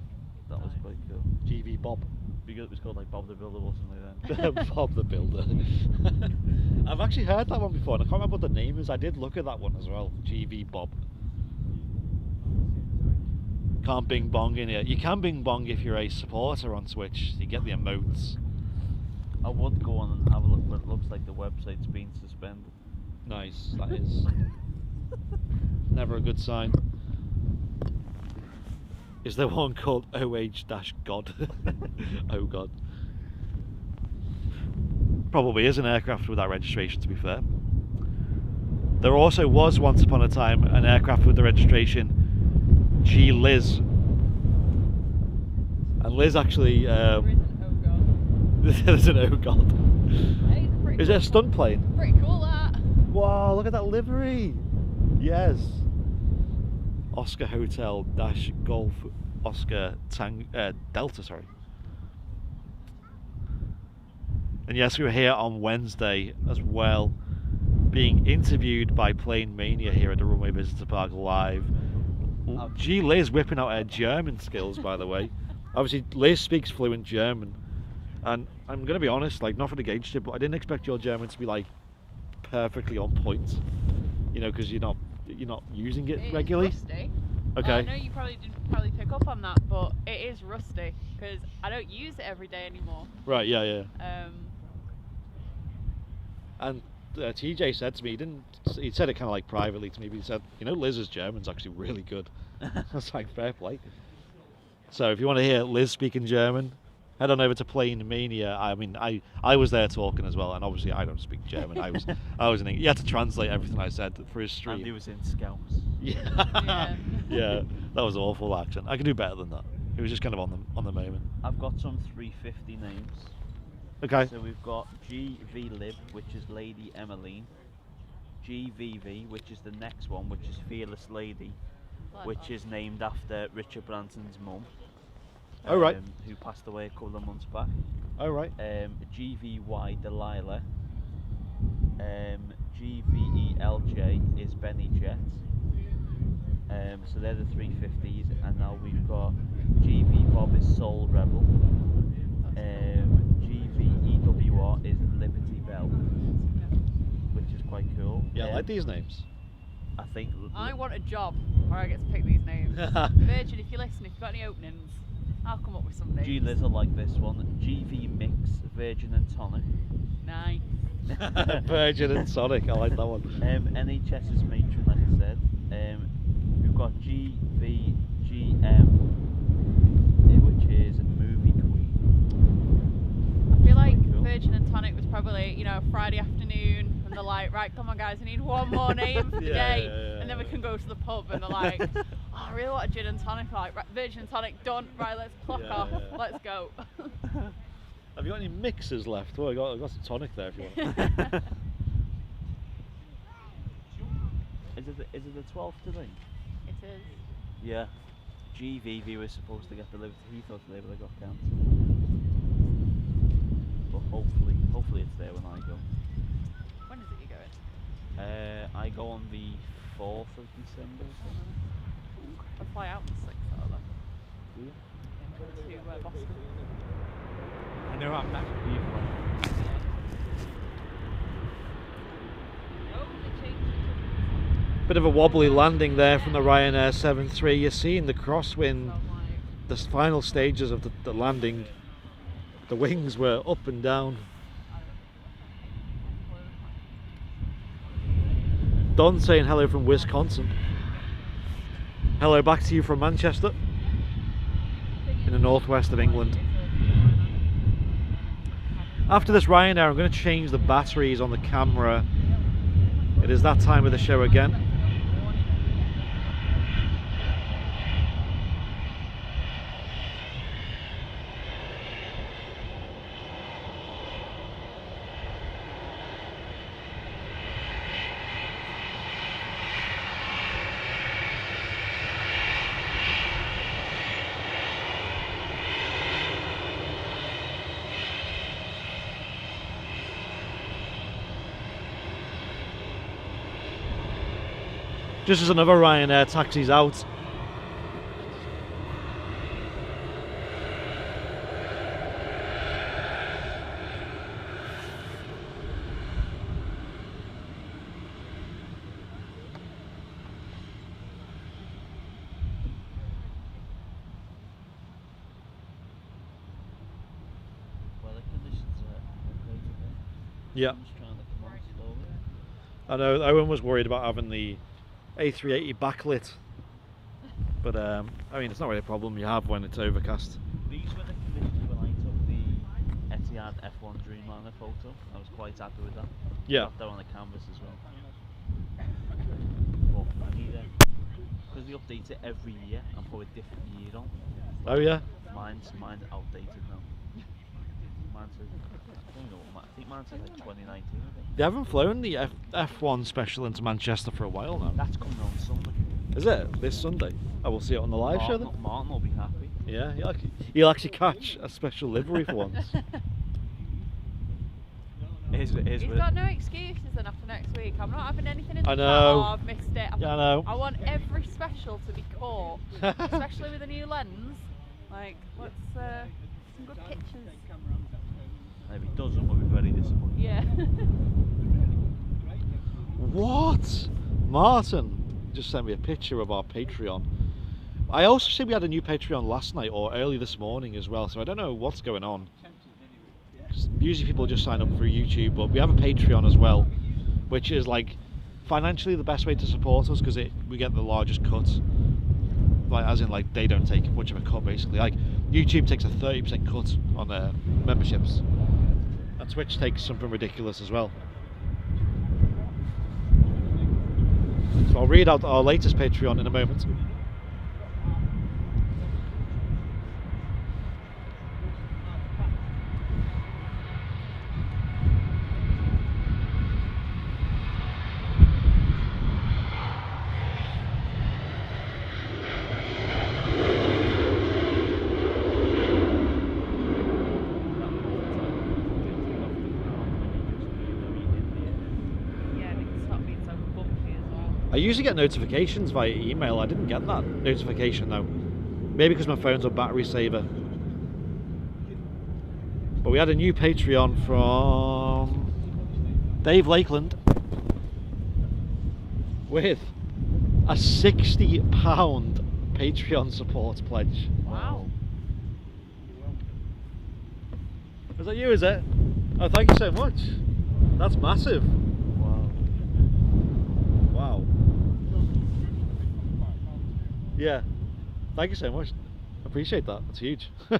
Speaker 2: That was quite cool.
Speaker 1: GV Bob.
Speaker 2: Because it was called like Bob the Builder or something like that.
Speaker 1: Bob the Builder. I've actually heard that one before, and I can't remember what the name is. I did look at that one as well. GV Bob. Can't bing bong in here. You can bing bong if you're a supporter on Twitch. You get the emotes.
Speaker 2: I would go on and have a look, but it looks like the website's been suspended.
Speaker 1: Nice, that is. Never a good sign. Is there one called OH-God? Oh God. Probably is an aircraft with that registration, to be fair. There also was once upon a time an aircraft with the registration G Liz. And Liz actually there's an oh God.
Speaker 4: Hey, pretty
Speaker 1: Is
Speaker 4: cool.
Speaker 1: it a stunt plane?
Speaker 4: Pretty cool that.
Speaker 1: Wow, look at that livery. Yes. Oscar Hotel dash Golf Oscar Delta, sorry. And yes, we were here on Wednesday as well, being interviewed by Plane Mania here at the Runway Visitor Park live. Gee, Liz whipping out her German skills, by the way. Obviously, Liz speaks fluent German, and I'm going to be honest, like, not for the gauge tip, but I didn't expect your German to be like perfectly on point. You know, because you're not using it regularly.
Speaker 4: It's rusty.
Speaker 1: Okay.
Speaker 4: Well, I know you didn't pick up on that, but it is rusty because I don't use it every day anymore.
Speaker 1: Right. Yeah. Yeah. And TJ said to me, he said it kind of like privately to me, but he said, you know, Liz's German's actually really good. I was like, fair play. So if you want to hear Liz speaking German, head on over to Plane Mania. I mean, I was there talking as well, and obviously I don't speak German. I was in English. You had to translate everything I said for his stream.
Speaker 2: And he was in Scouts.
Speaker 1: Yeah. Yeah, that was awful accent. I could do better than that. It was just kind of on the moment.
Speaker 2: I've got some 350 names.
Speaker 1: Okay.
Speaker 2: So we've got GV Lib, which is Lady Emmeline. GVV, which is the next one, which is Fearless Lady, which is named after Richard Branson's mum.
Speaker 1: Oh, right.
Speaker 2: Who passed away a couple of months back.
Speaker 1: Oh, right.
Speaker 2: GVY Delilah. GVELJ is Benny Jet. So they're the 350s, and now we've got GV Bob is Soul Rebel. GVEWR is Liberty Bell, which is quite cool.
Speaker 1: Yeah, I like these names.
Speaker 2: I think
Speaker 4: I want a job where I get to pick these names. Virgin, if you listen, if you've got any openings, I'll come up with some names.
Speaker 2: G Liz will like this one. GV Mix, Virgin and Tonic.
Speaker 4: Nice.
Speaker 1: Virgin and Sonic, I like that one.
Speaker 2: NHS's matron, like I said. We've got GVGM, which is Movie Queen.
Speaker 4: I feel like
Speaker 2: cool.
Speaker 4: Virgin and Tonic was probably, a Friday afternoon, and they're like, right, come on guys, I need one more name for the day, and then we can go to the pub, and they're like, oh, I really want a gin and tonic, like, right, Virgin and Tonic, done, right, let's clock off, let's go.
Speaker 1: Have you got any mixers left? Well, I've got some tonic there if you want.
Speaker 2: Is it the 12th today?
Speaker 4: It is.
Speaker 2: Yeah. GVV was supposed to get delivered to Heathrow today, but they got cancelled. But hopefully it's there when I go.
Speaker 4: When is it you going?
Speaker 2: I go on the 4th of December.
Speaker 4: I fly out on the 6th, though. To Boston.
Speaker 3: I know I'm not for you.
Speaker 1: Bit of a wobbly landing there from the Ryanair 737. You're seeing the crosswind, the final stages of the landing. The wings were up and down. Don saying hello from Wisconsin. Hello back to you from Manchester, in the northwest of England. After this Ryanair, I'm going to change the batteries on the camera. It is that time of the show again. Just as another Ryanair taxis out.
Speaker 2: Weather conditions are okay today.
Speaker 1: Yeah,
Speaker 2: Sun's trying to come on slowly.
Speaker 1: I know Owen was worried about having the A380 backlit, but I mean it's not really a problem you have when it's overcast.
Speaker 2: These were the conditions when I took the Etihad F1 Dreamliner photo. I was quite happy with that.
Speaker 1: Yeah.
Speaker 2: Got that on the canvas as well. But I need because they update it every year and put a different year on.
Speaker 1: Oh yeah?
Speaker 2: Mine's outdated now. Mine's I don't know what I think mine's like 2019. I think.
Speaker 1: They haven't flown the F1 special into Manchester for a while now.
Speaker 2: That's coming on Sunday.
Speaker 1: Is it? This Sunday? I will see it on the live show then.
Speaker 2: Martin will be happy.
Speaker 1: Yeah, he'll actually catch a special livery for once.
Speaker 4: He's got no excuses then after next week. I'm not having anything in the
Speaker 1: I know.
Speaker 4: car. I've missed it.
Speaker 1: Yeah, I know.
Speaker 4: I want every special to be caught, especially with a new lens. Like, what's some good pictures?
Speaker 2: If it doesn't, we'll be very disappointed.
Speaker 4: Yeah.
Speaker 1: What? Martin just sent me a picture of our Patreon. I also see we had a new Patreon last night or early this morning as well, so I don't know what's going on. Usually people just sign up through YouTube, but we have a Patreon as well, which is like financially the best way to support us because we get the largest cut. Like, as in, like, they don't take much of a cut basically. Like YouTube takes a 30% cut on their memberships, and Twitch takes something ridiculous as well. So I'll read out our latest Patreon in a moment. I usually get notifications via email. I didn't get that notification though. Maybe because my phone's on battery saver. But we had a new Patreon from Dave Lakeland with a £60 Patreon support pledge.
Speaker 4: Wow.
Speaker 1: Is that you, is it? Oh, thank you so much. That's massive.
Speaker 2: Wow.
Speaker 1: Wow. Yeah. Thank you so much. Appreciate that. That's huge. There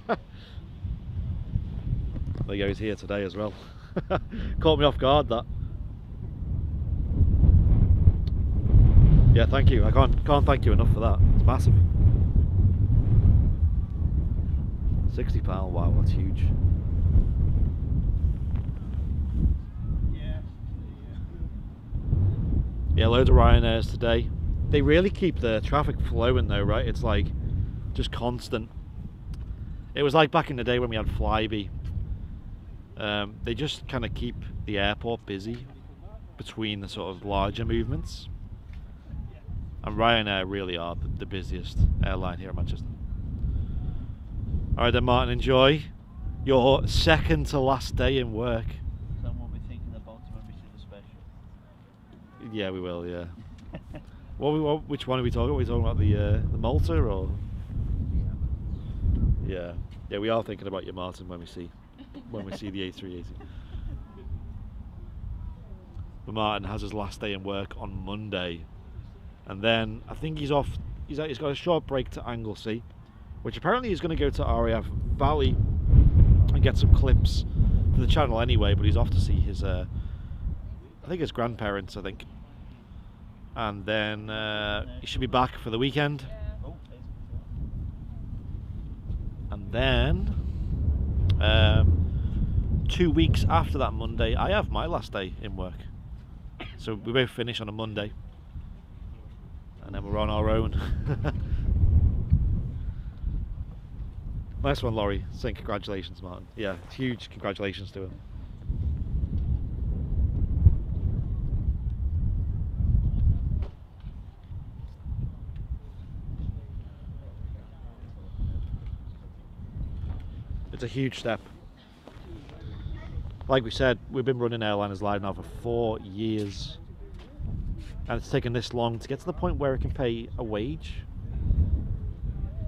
Speaker 1: you go, he's here today as well. Caught me off guard, that. Yeah, thank you. I can't thank you enough for that. It's massive. £60, wow, that's huge. Yeah, loads of Ryanairs today. They really keep the traffic flowing though, right? It's like just constant. It was like back in the day when we had Flybe. They just kind of keep the airport busy between the sort of larger movements. And Ryanair really are the busiest airline here in Manchester. Alright then, Martin, enjoy. Your second to last day in work.
Speaker 2: Someone will be thinking about it when we see the special.
Speaker 1: Yeah, we will. Yeah. Which one are we talking? Are we talking about the Malta or? Yeah. Yeah, we are thinking about your Martin when we see the A380. But Martin has his last day in work on Monday, and then I think he's off. He's got a short break to Anglesey, which apparently he's going to go to RAF Valley and get some clips for the channel anyway. But he's off to see his, I think his grandparents. I think, and then he should be back for the weekend. And then 2 weeks after that Monday, I have my last day in work. So we both finish on a Monday, and then we're on our own. Nice one, Laurie. Saying congratulations, Martin. Yeah, huge congratulations to him. It's a huge step. Like we said, we've been running Airliners Live now for 4 years, and it's taken this long to get to the point where it can pay a wage.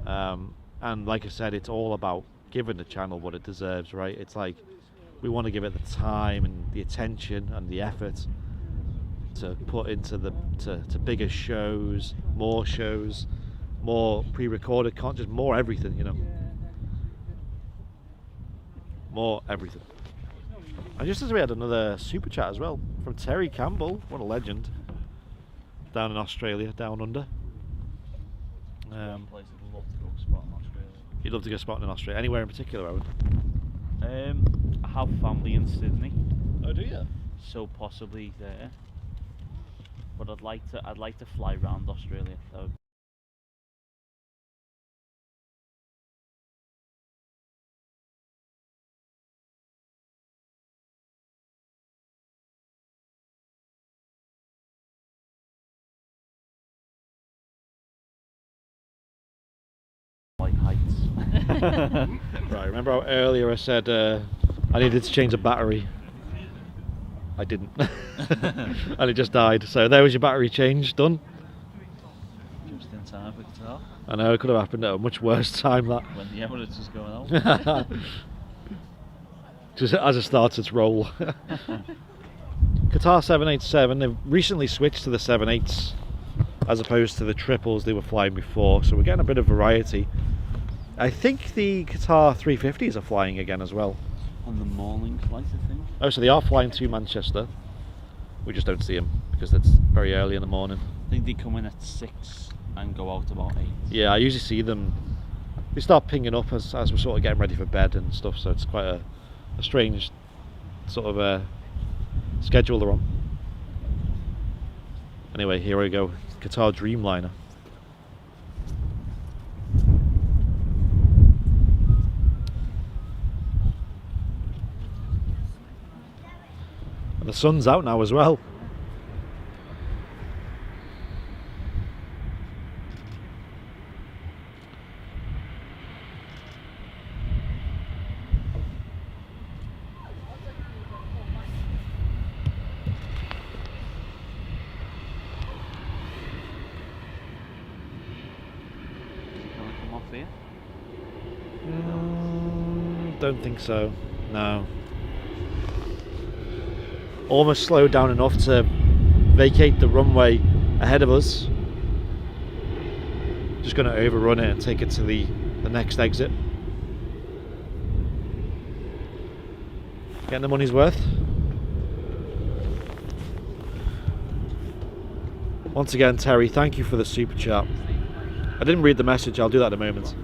Speaker 1: And like I said, it's all about giving the channel what it deserves, right? It's like we want to give it the time and the attention and the effort to put into to bigger shows, more pre-recorded content, just more everything, you know. More everything. And just as we had another super chat as well from Terry Campbell, what a legend, down in Australia, down under.
Speaker 2: Place I'd love to go spot in Australia.
Speaker 1: You'd love to go spotting in Australia, anywhere in particular, Owen?
Speaker 2: I have family in Sydney,
Speaker 1: Oh, do you?
Speaker 2: so possibly there. But I'd like to fly around Australia. That would like heights.
Speaker 1: Right, remember how earlier I said I needed to change a battery? I didn't. And it just died. So there was your battery change, done.
Speaker 2: Just in time for guitar.
Speaker 1: I know, it could have happened at a much worse time, that.
Speaker 2: When the Emirates is going out.
Speaker 1: Just as it starts its roll. Qatar 787, they've recently switched to the 78s as opposed to the triples they were flying before, so we're getting a bit of variety. I think the Qatar 350s are flying again as well.
Speaker 2: On the morning flight, I think.
Speaker 1: Oh, so they are flying to Manchester. We just don't see them because it's very early in the morning.
Speaker 2: I think they come in at 6 and go out about 8.
Speaker 1: Yeah, I usually see them. They start pinging up as we're sort of getting ready for bed and stuff, so it's quite a strange sort of schedule they're on. Anyway, here we go. Qatar Dreamliner. And the sun's out now as well. Don't think so, no. Almost slowed down enough to vacate the runway ahead of us. Just going to overrun it and take it to the next exit. Getting the money's worth. Once again, Terry, thank you for the super chat. I didn't read the message, I'll do that in a moment.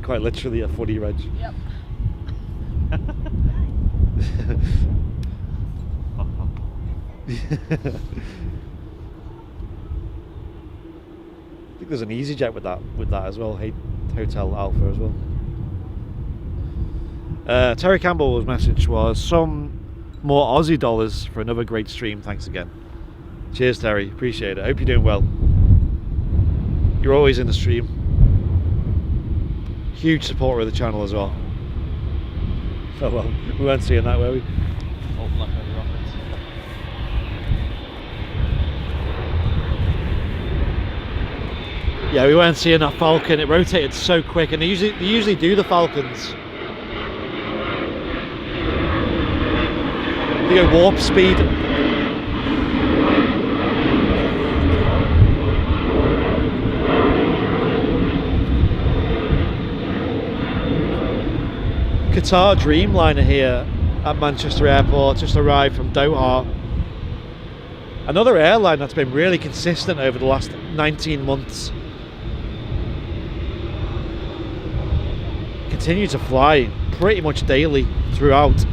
Speaker 1: Quite literally a footy reg.
Speaker 4: Yep.
Speaker 1: I think there's an EasyJet with that as well. Hotel Alpha as well. Terry Campbell's message was some more Aussie dollars for another great stream. Thanks again. Cheers, Terry. Appreciate it. Hope you're doing well. You're always in the stream. Huge supporter of the channel as well. Oh well, we weren't seeing that, were we?
Speaker 2: Oh, like a rocket.
Speaker 1: Yeah, we weren't seeing that Falcon. It rotated so quick, and they usually do the Falcons. They go warp speed. Qatar Dreamliner here at Manchester Airport, just arrived from Doha. Another airline that's been really consistent over the last 19 months. Continue to fly pretty much daily throughout.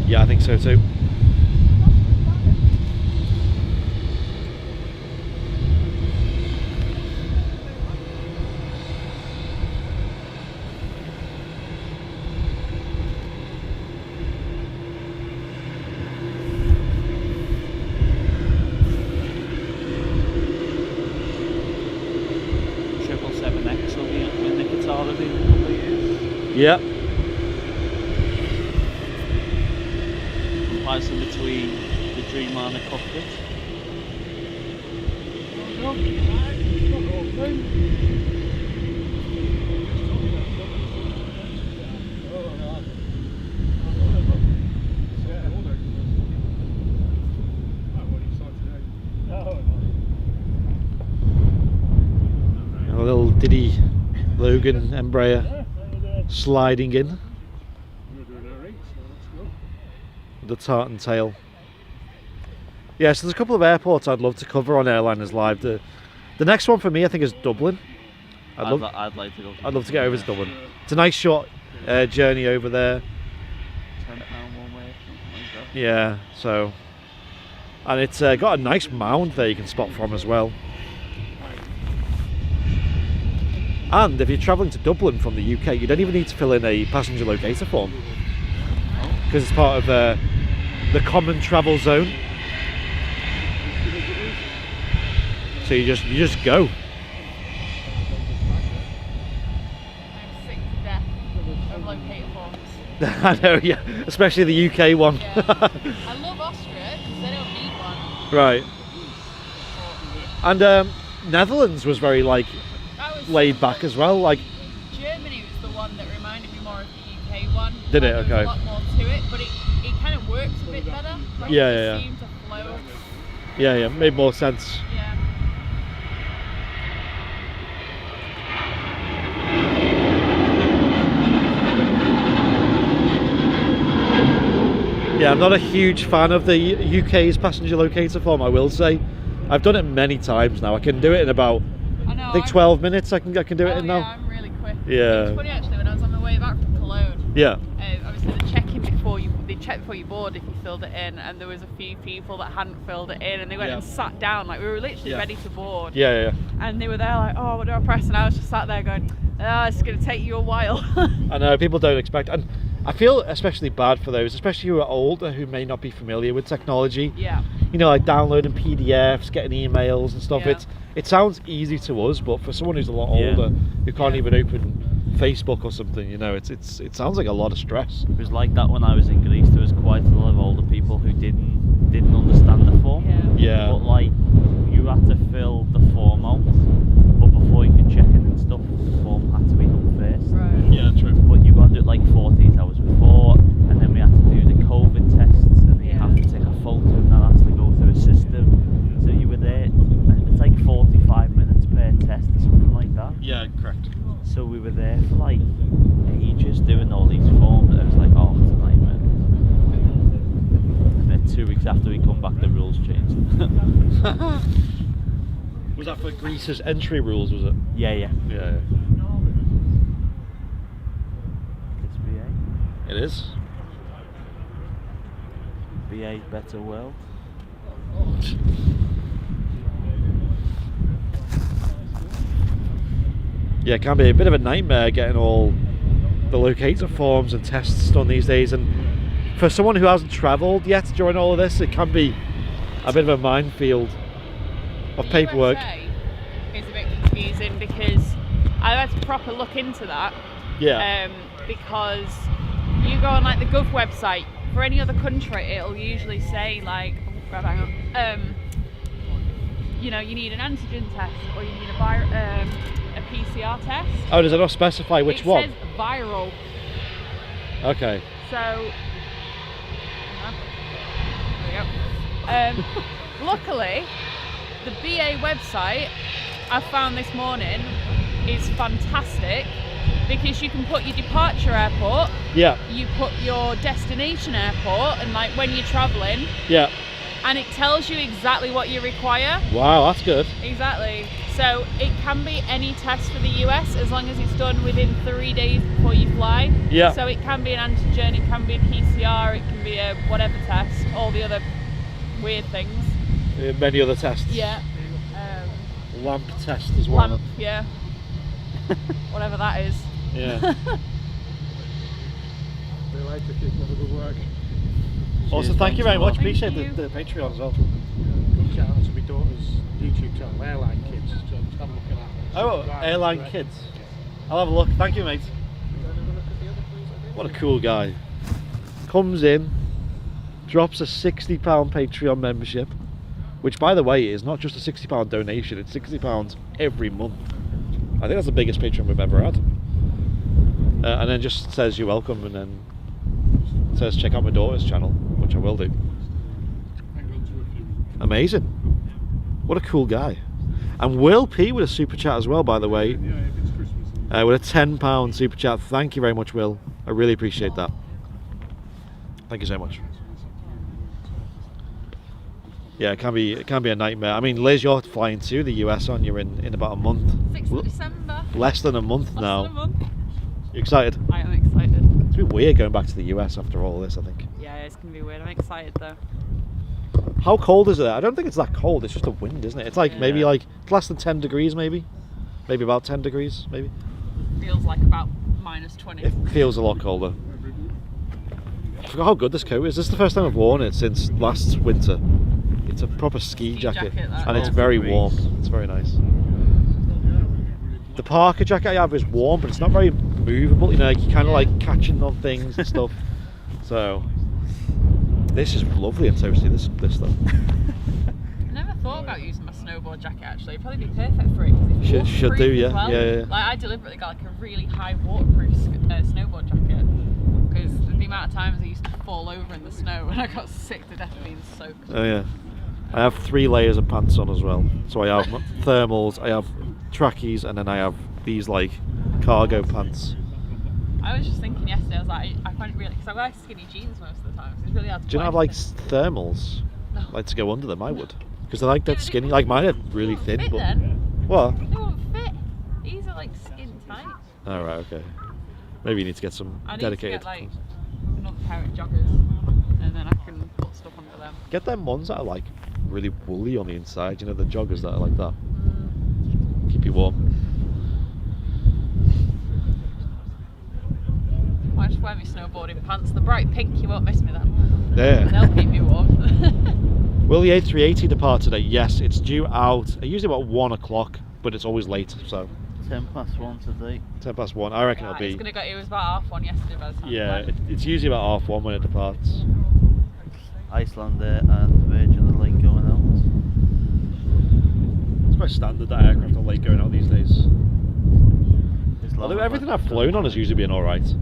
Speaker 1: Yeah, I think so too.
Speaker 2: 777X will be in the Qatar in a couple of years.
Speaker 1: Yeah.
Speaker 2: Comparison between the Dreamliner cockpit.
Speaker 1: A little Diddy Logan Embraer sliding in. The tartan tail. Yeah, so there's a couple of airports I'd love to cover on Airliners Live. The next one for me, I think, is Dublin.
Speaker 2: I'd like to go.
Speaker 1: I'd love to get over to Dublin. It's a nice short journey over there.
Speaker 2: £10 one way, something like that.
Speaker 1: Yeah, so, and it's got a nice mound there you can spot from as well. And if you're travelling to Dublin from the UK, you don't even need to fill in a passenger locator form because it's part of the common travel zone. So you just go.
Speaker 4: I'm sick to death of locator forms.
Speaker 1: I know, yeah, especially the UK one.
Speaker 4: Yeah. I love Austria because they don't need one.
Speaker 1: Right. And Netherlands was very laid back as well. Like
Speaker 4: Germany was the one that reminded me more of the UK one.
Speaker 1: Did it?
Speaker 4: There was
Speaker 1: Okay.
Speaker 4: a lot more to it, but it kind of works a bit better. Like
Speaker 1: Yeah,
Speaker 4: it
Speaker 1: yeah,
Speaker 4: just seemed to flow.
Speaker 1: yeah, made more sense.
Speaker 4: Yeah.
Speaker 1: Yeah, I'm not a huge fan of the UK's passenger locator form, I will say. I've done it many times now. I can do it in about,
Speaker 4: I know.
Speaker 1: I think 12 minutes I can do it in
Speaker 4: yeah,
Speaker 1: now.
Speaker 4: I'm really quick.
Speaker 1: Yeah.
Speaker 4: It's funny actually, when I was on my way back from Cologne,
Speaker 1: Yeah.
Speaker 4: obviously they checked before you board if you filled it in, and there was a few people that hadn't filled it in, and they went
Speaker 1: Yeah.
Speaker 4: and sat down, like we were literally
Speaker 1: Yeah.
Speaker 4: ready to board.
Speaker 1: Yeah.
Speaker 4: And they were there like, oh, what do I press? And I was just sat there going, oh, it's going to take you a while.
Speaker 1: I know, people don't expect, and I feel especially bad for those, especially who are older, who may not be familiar with technology.
Speaker 4: Yeah.
Speaker 1: You know, like downloading PDFs, getting emails and stuff.
Speaker 4: Yeah.
Speaker 1: It sounds easy to us, but for someone who's a lot
Speaker 2: Yeah.
Speaker 1: older, who can't
Speaker 4: Yeah.
Speaker 1: even open Facebook or something, you know, it sounds like a lot of stress.
Speaker 2: It was like that when I was in Greece. There was quite a lot of older people who didn't understand the form.
Speaker 1: Yeah.
Speaker 2: But like, you had to fill the form out, but before you could check it and stuff, the form had to be done first.
Speaker 4: Right.
Speaker 1: Yeah, true.
Speaker 2: But you got to do it like 14 hours before, and then we had to do the COVID tests, and then you have to take a photo, and that has to go through a system. So you were there, and it's like 45 minutes per test or something like that.
Speaker 1: Yeah, correct.
Speaker 2: So we were there for like ages doing all these forms, and it was like, oh, it's a nightmare. And then 2 weeks after we come back, the rules changed.
Speaker 1: Was that for Greece's entry rules, was it?
Speaker 2: Yeah.
Speaker 1: Yeah.
Speaker 2: It's BA.
Speaker 1: It is.
Speaker 2: BA Better World.
Speaker 1: Yeah, it can be a bit of a nightmare getting all the locator forms and tests done these days, and for someone who hasn't travelled yet during all of this, it can be a bit of a minefield of paperwork.
Speaker 4: USA is a bit confusing because I had to proper look into that.
Speaker 1: Yeah.
Speaker 4: Because you go on like the Gov website, for any other country it'll usually say like, you know, you need an antigen test or you need a PCR test.
Speaker 1: Oh, does it not specify which one?
Speaker 4: It says viral.
Speaker 1: Okay.
Speaker 4: So, there we go. Luckily, the BA website I found this morning is fantastic because you can put your departure airport,
Speaker 1: Yeah.
Speaker 4: you put your destination airport, and like when you're travelling,
Speaker 1: Yeah.
Speaker 4: and it tells you exactly what you require.
Speaker 1: Wow, that's good.
Speaker 4: Exactly. So it can be any test for the US as long as it's done within 3 days before you fly.
Speaker 1: Yeah.
Speaker 4: So it can be an antigen, it can be a PCR, it can be a whatever test, all the other weird things.
Speaker 1: Many other tests.
Speaker 4: Yeah.
Speaker 1: Lamp test as well.
Speaker 4: Lamp, yeah. Whatever that is.
Speaker 1: Yeah.
Speaker 3: They like to keep up with the work.
Speaker 1: Also, thank you very much.
Speaker 4: Thank
Speaker 1: Appreciate
Speaker 4: you.
Speaker 1: the Patreon as well.
Speaker 3: Good shout out to my daughter's YouTube channel, Airline Kids. So just have a look at that.
Speaker 1: Oh, Airline Kids. I'll have a look. Thank you, mate. What a cool guy. Comes in, drops a £60 Patreon membership, which, by the way, is not just a £60 donation, it's £60 every month. I think that's the biggest Patreon we've ever had. And then just says you're welcome, and then says check out my daughter's channel, which I will do. Amazing. What a cool guy. And Will P with a super chat as well, by the way. With a £10 super chat. Thank you very much, Will. I really appreciate that. Thank you so much. Yeah, it can be a nightmare. I mean, Liz, you're flying to the US, aren't you, in about a month?
Speaker 4: 6th of December.
Speaker 1: Less than a month now.
Speaker 4: Less than a month.
Speaker 1: You excited?
Speaker 4: I am excited.
Speaker 1: It's a bit weird going back to the US after all this, I think.
Speaker 4: Yeah, it's going to be weird. I'm excited though.
Speaker 1: How cold is it there? I don't think it's that cold, it's just a wind, isn't it? It's like maybe like it's less than 10 degrees maybe. Maybe about 10 degrees, maybe.
Speaker 4: Feels like about -20.
Speaker 1: It feels a lot colder. I forgot how good this coat is. This is the first time I've worn it since last winter. It's a proper ski jacket
Speaker 4: that.
Speaker 1: and it's very warm. It's very nice. The parka jacket I have is warm, but it's not very movable. You know, you're kind of like catching on things and stuff. So this is lovely and toasty. This stuff.
Speaker 4: I never thought about using my snowboard jacket actually. It'd probably be perfect for it. 'Cause it's
Speaker 1: Should do,
Speaker 4: waterproof
Speaker 1: yeah.
Speaker 4: as well.
Speaker 1: Yeah.
Speaker 4: Like I deliberately got like a really high waterproof snowboard jacket because the amount of times I used to fall over in the snow and I got sick to death of being soaked.
Speaker 1: Oh yeah. I have 3 layers of pants on as well. So I have thermals, I have trackies, and then I have these like cargo pants.
Speaker 4: I was just thinking yesterday, I was like, I find it really, because I wear skinny jeans most of the time, so it's really hard to
Speaker 1: Do you not have like thermals?
Speaker 4: No.
Speaker 1: Like to go under them? I would. Because they're like dead skinny. Like mine are really
Speaker 4: They
Speaker 1: thin.
Speaker 4: won't fit
Speaker 1: But
Speaker 4: then.
Speaker 1: what?
Speaker 4: They won't fit. These are like skin tight.
Speaker 1: Oh right, okay. Maybe you need to get some
Speaker 4: I need
Speaker 1: dedicated.
Speaker 4: to get like another pair of joggers, and then I can put stuff under them.
Speaker 1: Get them ones that are like really woolly on the inside. You know, the joggers that are like that. Keep you warm.
Speaker 4: I just wear my snowboarding pants. The bright pink, you won't miss me then.
Speaker 1: Yeah.
Speaker 4: They'll keep me warm.
Speaker 1: Will the A380 depart today? Yes, it's due out. Usually about 1 o'clock, but it's always late. So
Speaker 2: 1:10 today.
Speaker 1: 1:10. I reckon it'll be.
Speaker 4: It's gonna go. It was about 1:30 yesterday by the time.
Speaker 1: Yeah,
Speaker 4: I went.
Speaker 1: it's usually about 1:30 when it departs.
Speaker 2: Icelandair and Virgin are late going out.
Speaker 1: It's quite standard that aircraft are late going out these days.
Speaker 2: It's
Speaker 1: Although
Speaker 2: long
Speaker 1: everything
Speaker 2: about
Speaker 1: I've flown on has usually been alright.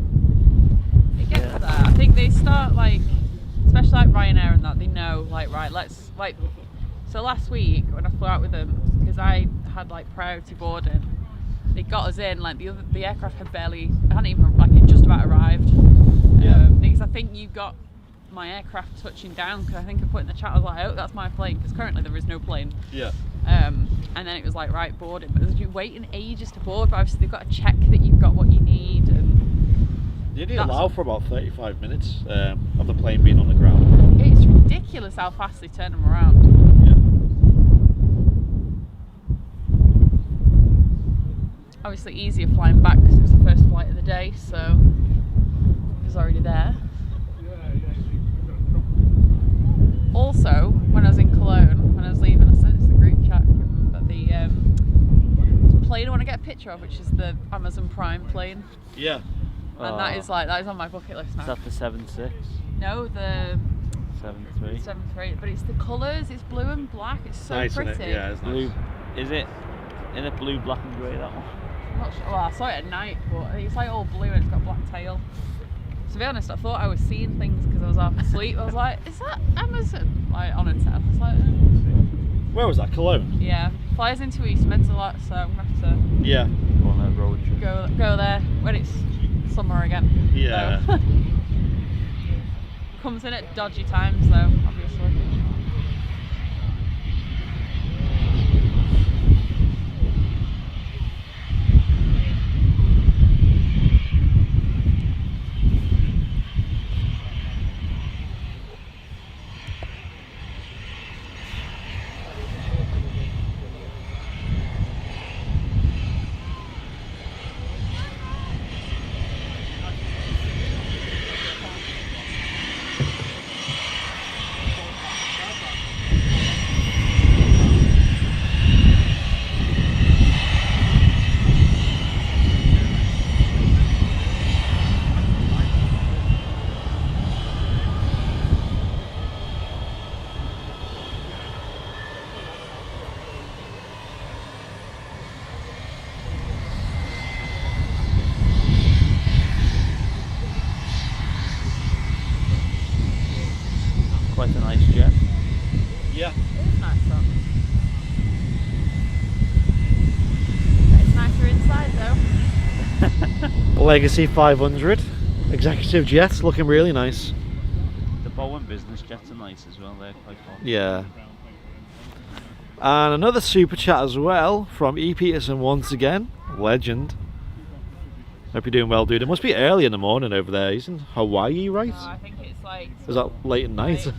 Speaker 4: It gets there. I think they start like, especially like Ryanair and that, they know like, right, let's like. So last week when I flew out with them, because I had like priority boarding, they got us in. Like the aircraft hadn't even like it just about arrived.
Speaker 1: Yeah.
Speaker 4: Because I think you got my aircraft touching down, because I think I put in the chat, I was like, oh, that's my plane, because currently there is no plane.
Speaker 1: Yeah.
Speaker 4: And then it was like, right, boarding, but you're waiting ages to board, but obviously they've got to check that you've got what you need. And
Speaker 1: You only allow for about 35 minutes of the plane being on the ground.
Speaker 4: it's ridiculous how fast they turn them around.
Speaker 1: Yeah.
Speaker 4: obviously easier flying back because it was the first flight of the day, so it was already there. Also, when I was in Cologne, when I was leaving, I sent it to the group chat that the plane I want to get a picture of, which is the Amazon Prime plane.
Speaker 1: Yeah.
Speaker 4: And that is on my bucket list now.
Speaker 2: Is that the 7.6?
Speaker 4: No, the
Speaker 2: 7.3?
Speaker 4: 7.3, but it's the colours, it's blue and black, it's so
Speaker 1: Nice,
Speaker 4: pretty.
Speaker 1: isn't it? Yeah, it's nice.
Speaker 2: Blue. Is it in a blue, black and grey, that one?
Speaker 4: I'm not sure, well, I saw it at night, but it's like all blue and it's got a black tail. To be honest, I thought I was seeing things because I was half asleep. I was like, is that Amazon? Like, on a test. I was like,
Speaker 1: Where was that? Cologne?
Speaker 4: yeah. Flies into East Med a lot, so I'm going to have
Speaker 1: Yeah.
Speaker 2: On a road trip.
Speaker 4: to go there when it's summer again.
Speaker 1: Yeah.
Speaker 4: So. Comes in at dodgy times though, obviously.
Speaker 2: Quite a nice jet.
Speaker 1: Yeah.
Speaker 4: It is nice though. It's nicer inside though.
Speaker 1: Legacy 500. Executive jets looking really nice.
Speaker 2: The Boeing business jets are nice as well, they're quite fun.
Speaker 1: Yeah. And another super chat as well from E. Peterson once again. Legend. Hope you're doing well, dude. It must be early in the morning over there. He's in Hawaii, right?
Speaker 4: No, I think it's like.
Speaker 1: Is that late at night?
Speaker 4: Late.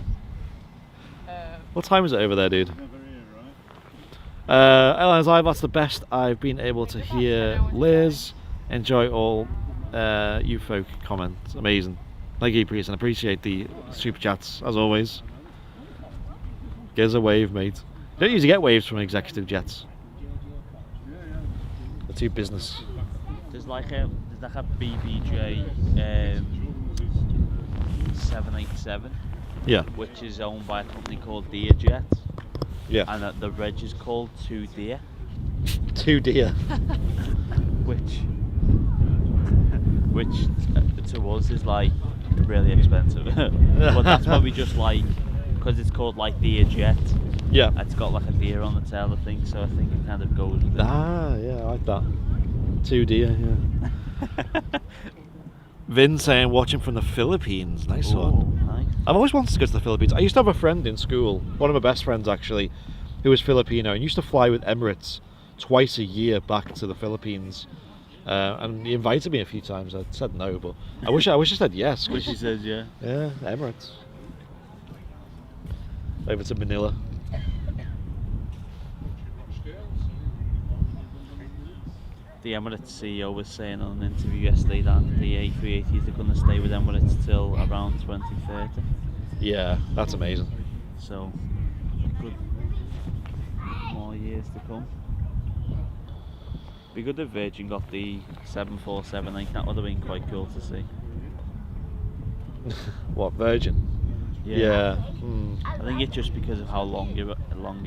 Speaker 1: What time is it over there, dude? Airlines Live, that's the best I've been able to hear. Liz, enjoy all you folk comments. Amazing. Thank you, Priest, and appreciate the super chats, as always. Give us a wave, mate. You don't usually get waves from executive jets. They're too business.
Speaker 2: There's like a BBJ 787,
Speaker 1: Yeah.
Speaker 2: which is owned by a company called Deer Jet,
Speaker 1: Yeah.
Speaker 2: and the reg is called 2 Deer,
Speaker 1: 2 deer.
Speaker 2: which to us is like really expensive. But that's probably just like because it's called like Deer Jet.
Speaker 1: Yeah.
Speaker 2: It's got like a deer on the tail, I think, so I think it kind of goes with it.
Speaker 1: Ah, yeah, I like that. 2 deer, yeah. Vin saying watching from the Philippines. Nice one.
Speaker 2: Ooh, nice.
Speaker 1: I've always wanted to go to the Philippines. I used to have a friend in school, one of my best friends actually, who was Filipino and used to fly with Emirates twice a year back to the Philippines. And he invited me a few times. I said no, but I wish I said yes.
Speaker 2: Which he says, yeah.
Speaker 1: Yeah, Emirates. Over to Manila.
Speaker 2: The Emirates CEO was saying on an interview yesterday that the A380s are going to stay with Emirates till around 2030.
Speaker 1: Yeah, that's amazing.
Speaker 2: So, good more years to come. Be good if Virgin got the 747. That would have been quite cool to see.
Speaker 1: What, Virgin? Yeah.
Speaker 2: I think it's just because of how long it is. They wouldn't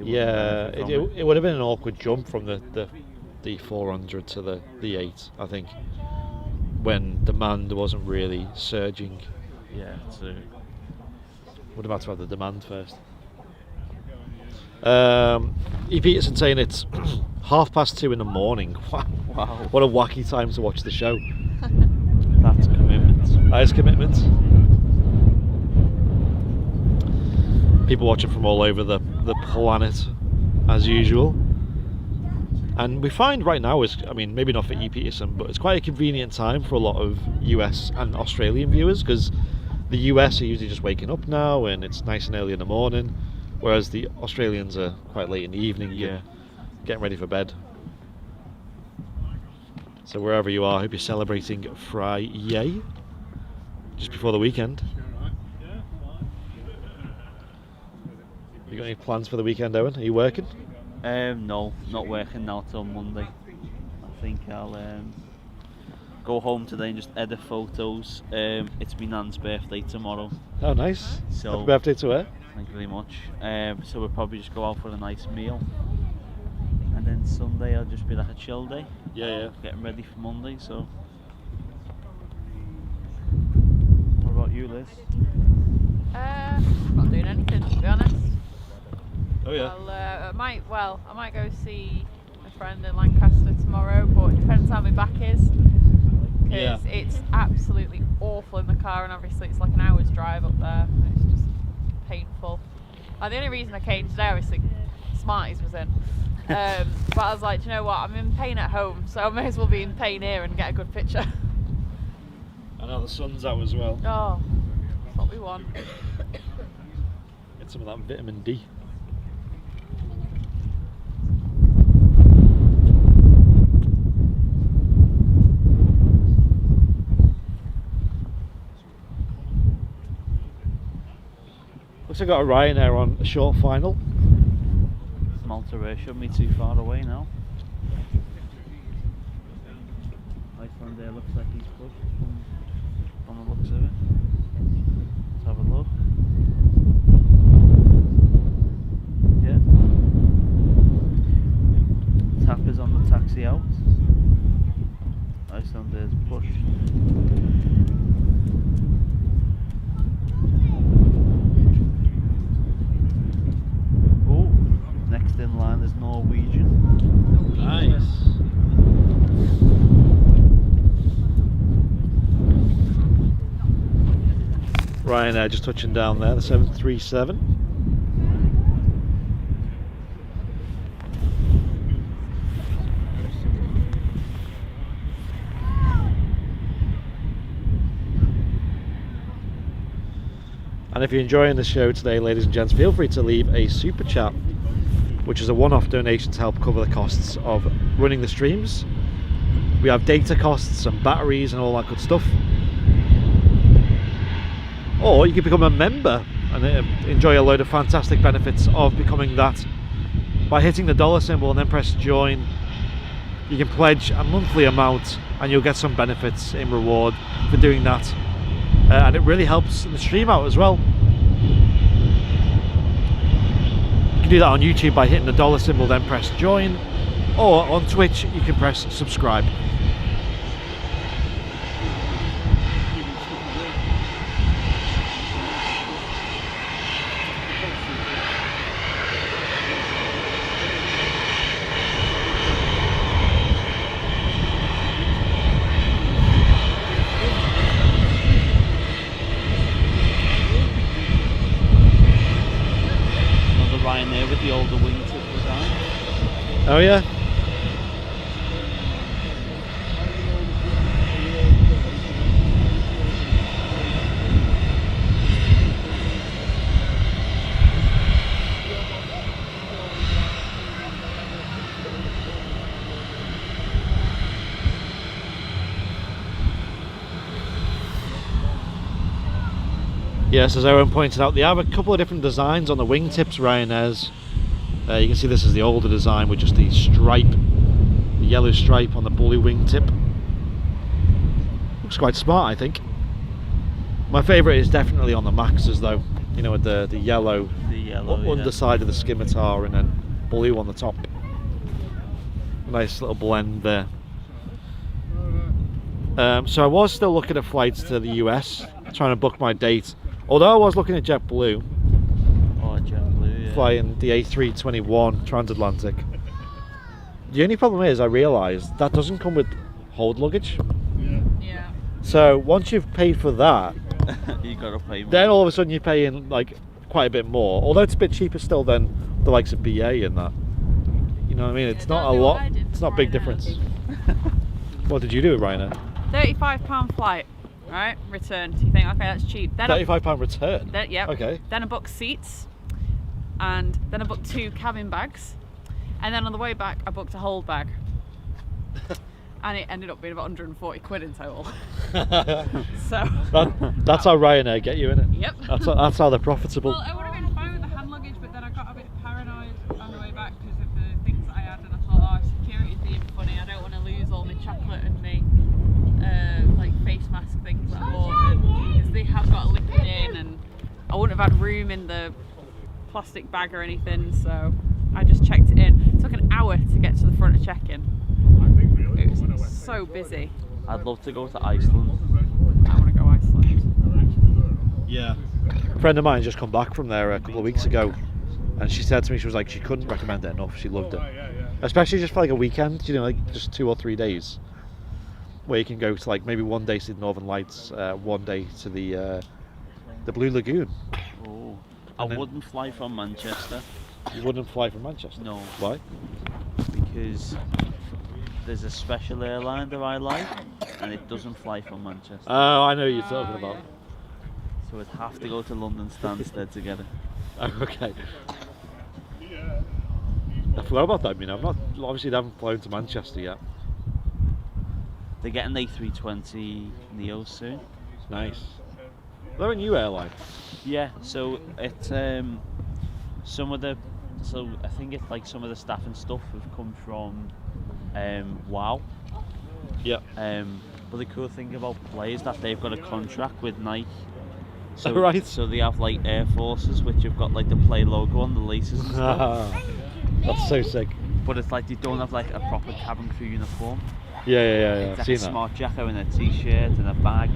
Speaker 1: Yeah,
Speaker 2: benefit from
Speaker 1: it would have been an awkward jump from the 400 to the 8, I think, when demand wasn't really surging.
Speaker 2: Yeah, so
Speaker 1: Would have had to have the demand first. E. Peterson saying it's 2:30 in the morning. Wow.
Speaker 2: wow,
Speaker 1: What a wacky time to watch the show.
Speaker 2: that's commitment.
Speaker 1: That is commitment. People watching from all over the planet, as usual. And we find right now is, I mean, maybe not for E. Peterson, but it's quite a convenient time for a lot of US and Australian viewers, because the US are usually just waking up now and it's nice and early in the morning, whereas the Australians are quite late in the evening,
Speaker 2: Yeah.
Speaker 1: and getting ready for bed. So wherever you are, I hope you're celebrating Friyay just before the weekend. You got any plans for the weekend, Owen? Are you working?
Speaker 2: No, not working now till Monday. I think I'll go home today and just edit photos. It's my nan's birthday tomorrow.
Speaker 1: Oh, nice.
Speaker 2: So,
Speaker 1: Happy birthday to her.
Speaker 2: Thank you very much. So we'll probably just go out for a nice meal. And then Sunday I'll just be like a chill day.
Speaker 1: Yeah.
Speaker 2: Getting ready for Monday, so. What about you, Liz?
Speaker 4: Not doing anything, to be honest.
Speaker 1: Oh yeah.
Speaker 4: I might go see a friend in Lancaster tomorrow, but it depends how my back is. Because it's absolutely awful in the car, and obviously it's like an hour's drive up there, and it's just painful. And the only reason I came today, obviously, Smarties was in. But I was like, do you know what? I'm in pain at home, so I may as well be in pain here and get a good picture.
Speaker 1: I know the sun's out as well.
Speaker 4: Oh, that's what we want.
Speaker 1: Get some of that vitamin D. Looks like I got a Ryanair on a short final.
Speaker 2: Malta Air shouldn't be too far away now. Iceland there looks like he's pushed from the looks of it. Let's have a look. Yeah. Tap is on the taxi out. Iceland there's pushed. Next in line is Norwegian.
Speaker 1: Nice. Ryanair just touching down there, the 737. And if you're enjoying the show today, ladies and gents, feel free to leave a super chat, which is a one-off donation to help cover the costs of running the streams. We have data costs and batteries and all that good stuff. Or you can become a member and enjoy a load of fantastic benefits of becoming that by hitting the dollar symbol and then press join. You can pledge a monthly amount and you'll get some benefits in reward for doing that. And it really helps the stream out as well. You can do that on YouTube by hitting the dollar symbol, then press join, or on Twitch you can press subscribe.
Speaker 2: Ryanair with the older wingtip design.
Speaker 1: Oh yeah. Yes, as Owen pointed out, they have a couple of different designs on the wingtips, Ryanair's. You can see this is the older design with just the stripe, the yellow stripe on the bully wingtip. Looks quite smart, I think. My favourite is definitely on the Maxes though, you know, with the yellow, underside of the scimitar and then blue on the top. Nice little blend there. So I was still looking at flights to the US, trying to book my date. Although I was looking at JetBlue, flying the A321 transatlantic. The only problem is, I realised that doesn't come with hold luggage.
Speaker 4: Yeah.
Speaker 1: So once you've paid for that,
Speaker 2: you gotta pay more.
Speaker 1: Then all of a sudden you're paying like quite a bit more. Although it's a bit cheaper still than the likes of BA and that. You know what I mean? It's not a lot. It's not a big difference. What did you do with Ryanair?
Speaker 4: £35 flight. Right, return. So you think, okay, that's cheap. Then
Speaker 1: £35 return?
Speaker 4: Yep.
Speaker 1: Okay.
Speaker 4: Then I booked seats, and then I booked 2 cabin bags, and then on the way back I booked a hold bag. and it ended up being about 140 quid in total. So
Speaker 1: that's how Ryanair get you, innit?
Speaker 4: Yep.
Speaker 1: That's how they're profitable.
Speaker 4: Well, I would have been fine with the hand luggage, but then I got a bit paranoid on the way back because of the things that I had, and I thought, oh, security's being funny. I don't want to lose all my chocolate and my like face mask things that I bought, because they have got a liquid in, and I wouldn't have had room in the plastic bag or anything, so I just checked it in. It took an hour to get to the front of check-in. It was so busy.
Speaker 2: I'd love to go to Iceland.
Speaker 4: I want to go Iceland.
Speaker 1: Yeah. A friend of mine just come back from there a couple of weeks ago, and she said to me, she was like, she couldn't recommend it enough. She loved it, especially just for like a weekend. You know, like just 2 or 3 days, where you can go to like maybe one day to the Northern Lights, one day to the Blue Lagoon.
Speaker 2: Oh, I wouldn't fly from Manchester.
Speaker 1: You wouldn't fly from Manchester?
Speaker 2: No.
Speaker 1: Why?
Speaker 2: Because there's a special airline that I like, and it doesn't fly from Manchester.
Speaker 1: Oh, I know what you're talking about.
Speaker 2: So we'd have to go to London Stansted together.
Speaker 1: Oh, okay. I forgot about that. I mean, obviously they haven't flown to Manchester yet.
Speaker 2: They're getting A320 Neos soon.
Speaker 1: Nice. They're a new airline.
Speaker 2: Yeah, so it's I think it's like some of the staff and stuff have come from WOW.
Speaker 1: Yeah.
Speaker 2: But the cool thing about Play is that they've got a contract with Nike. So,
Speaker 1: right.
Speaker 2: So they have like Air Forces, which have got like the Play logo on the laces and stuff.
Speaker 1: That's so sick.
Speaker 2: But it's like they don't have like a proper cabin crew uniform.
Speaker 1: Yeah.
Speaker 2: It's like
Speaker 1: Seen
Speaker 2: a
Speaker 1: that.
Speaker 2: smart jacket and a t-shirt and a bag.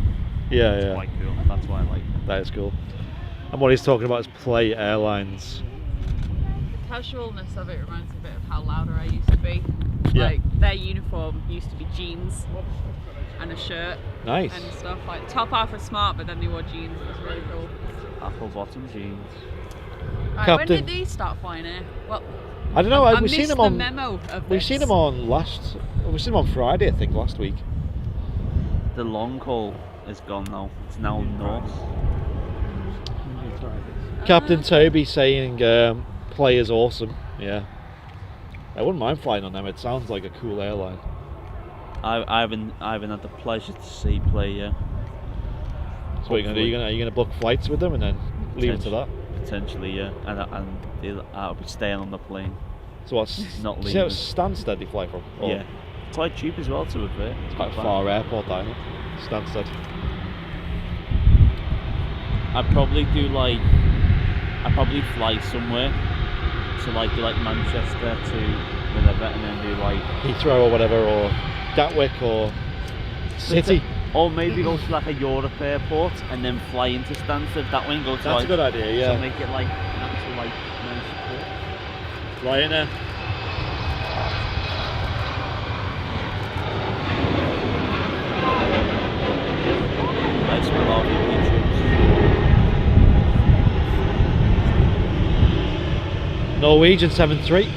Speaker 1: Yeah,
Speaker 2: It's quite cool. That's why I like it.
Speaker 1: That is cool. And what he's talking about is Play Airlines.
Speaker 4: The casualness of it reminds me a bit of how Louder I used to be.
Speaker 1: Yeah.
Speaker 4: Like their uniform used to be jeans and a shirt
Speaker 1: Nice.
Speaker 4: and stuff. Like top half was smart, but then they wore jeans. It was really cool.
Speaker 2: Apple bottom jeans.
Speaker 4: Right, when
Speaker 1: Captain.
Speaker 4: did these start flying here? Well,
Speaker 1: I don't know.
Speaker 4: I
Speaker 1: We've seen
Speaker 4: missed
Speaker 1: them
Speaker 4: the
Speaker 1: on.
Speaker 4: memo of
Speaker 1: We've
Speaker 4: this.
Speaker 1: seen them on We've seen them on Friday, I think, last week.
Speaker 2: The long haul is gone now. It's now north.
Speaker 1: Captain Toby saying Play is awesome. Yeah. I wouldn't mind flying on them. It sounds like a cool airline.
Speaker 2: I haven't had the pleasure to see Play yet.
Speaker 1: So what are you gonna do? Are you gonna book flights with them and then leave it to that?
Speaker 2: Potentially, yeah. And I'll be staying on the plane.
Speaker 1: So what's
Speaker 2: Not
Speaker 1: see how
Speaker 2: leaving.
Speaker 1: Stansted they fly from? Or
Speaker 2: Yeah. Quite cheap as well, to be fair.
Speaker 1: It's quite a far airport, that, isn't it? Stansted.
Speaker 2: I'd probably fly somewhere. So like do like Manchester to whatever, and then do like
Speaker 1: Heathrow or whatever, or Gatwick or City.
Speaker 2: or maybe go to like a Europe airport and then fly into Stansted that way and go to
Speaker 1: That's
Speaker 2: like,
Speaker 1: a good idea, yeah.
Speaker 2: So make it like an actual like nice port.
Speaker 1: Ryanair.
Speaker 2: I smell all the beaches.
Speaker 1: Norwegian 7-3.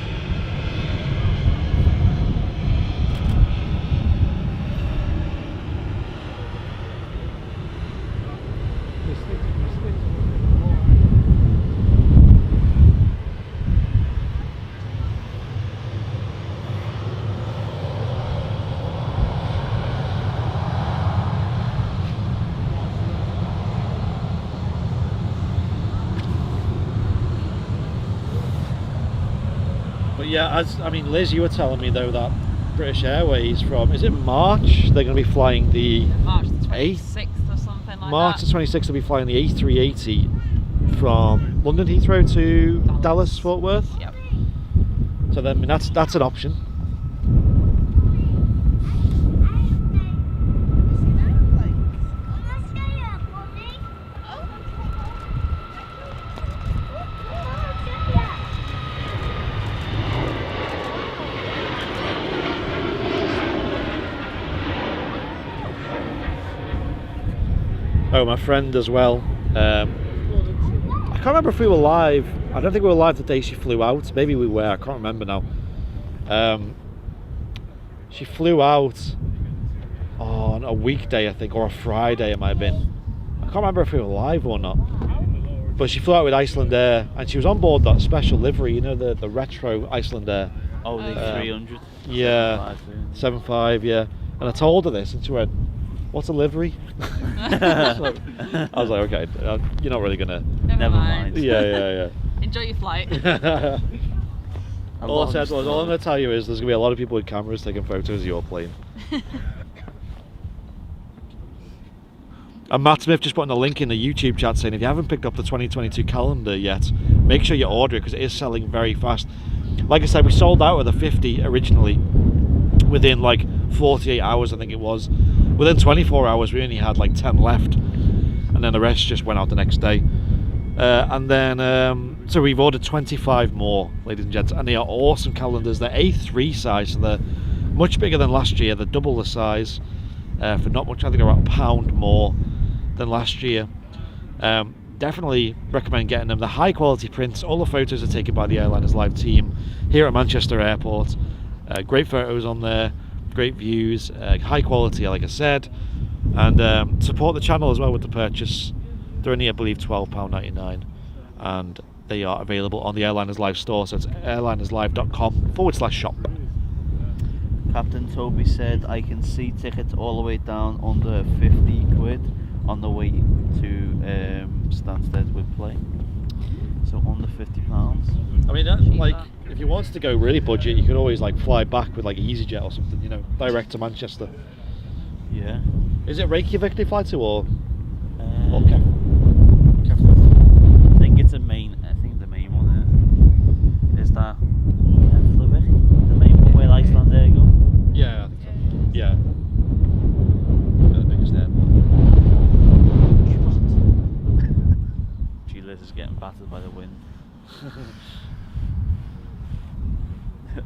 Speaker 1: But yeah, Liz, you were telling me though that British Airways is it March? They're going to be flying the
Speaker 4: March the
Speaker 1: 8th?
Speaker 4: 26th or something like
Speaker 1: March
Speaker 4: that.
Speaker 1: the 26th. They'll be flying the A380 from London Heathrow to Dallas Fort Worth.
Speaker 4: Yep.
Speaker 1: So then, that's an option. Oh, my friend as well. I can't remember if we were live. I don't think we were live the day she flew out. Maybe we were. I can't remember now. She flew out on a weekday, I think, or a Friday it might have been. I can't remember if we were live or not. But she flew out with Iceland Air, and she was on board that special livery, you know, the retro Iceland Air.
Speaker 2: Oh, the 300.
Speaker 1: Yeah, 7.5, yeah. And I told her this, and she went, "What's a livery?" So, I was like, "Okay, you're not really gonna."
Speaker 2: Never mind.
Speaker 1: Yeah.
Speaker 4: Enjoy your flight.
Speaker 1: All I'm gonna tell you is there's gonna be a lot of people with cameras taking photos of your plane. And Matt Smith just put in a link in the YouTube chat saying if you haven't picked up the 2022 calendar yet, make sure you order it because it is selling very fast. Like I said, we sold out of the 50 originally within like 48 hours, I think it was. Within 24 hours, we only had like 10 left, and then the rest just went out the next day. And then, so we've ordered 25 more, ladies and gents, and they are awesome calendars. They're A3 size, so they're much bigger than last year. They're double the size for not much. I think about £1 more than last year. Definitely recommend getting them. The high quality prints. All the photos are taken by the Airliners Live team here at Manchester Airport. Great photos on there, great views, high quality, like I said, and support the channel as well with the purchase. They're only, I believe, £12.99, and they are available on the Airliners Live store. So it's airlinerslive.com/shop.
Speaker 2: Captain Toby said I can see tickets all the way down under 50 quid on the way to Stansted with play. So under £50.
Speaker 1: I mean, like, if you wanted to go really budget, you could always like fly back with like EasyJet or something, you know, direct to Manchester.
Speaker 2: Yeah.
Speaker 1: Is it Reykjavik they fly to, or
Speaker 2: Okay. I think it's a main. I think the main one is that Keflavik, the main one where Icelandair go.
Speaker 1: Yeah, I think so. Yeah. The biggest airport.
Speaker 2: Liz is getting battered by the wind.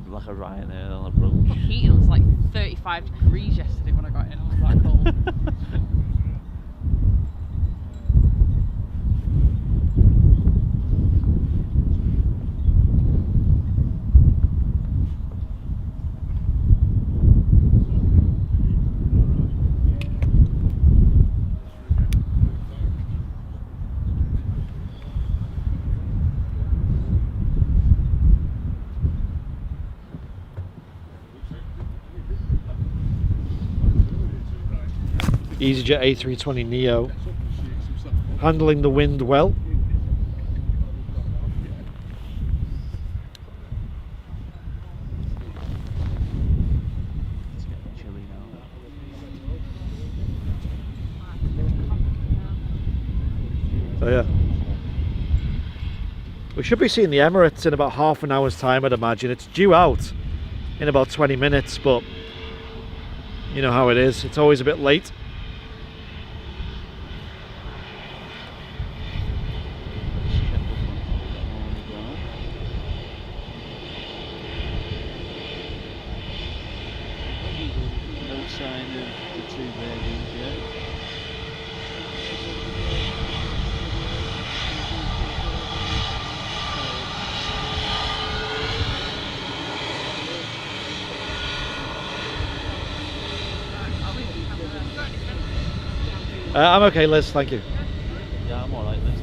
Speaker 2: Like a Ryanair on approach.
Speaker 4: Heat, it was like 35 degrees yesterday when I got in. It was that cold.
Speaker 1: EasyJet A320 Neo, handling the wind well.
Speaker 2: It's getting chilly now.
Speaker 1: So yeah, we should be seeing the Emirates in about half an hour's time, I'd imagine. It's due out in about 20 minutes, but you know how it is, it's always a bit late.
Speaker 2: No sign of the two versions yet.
Speaker 1: I'm okay, Liz, thank you.
Speaker 2: Yeah, I'm alright, Liz.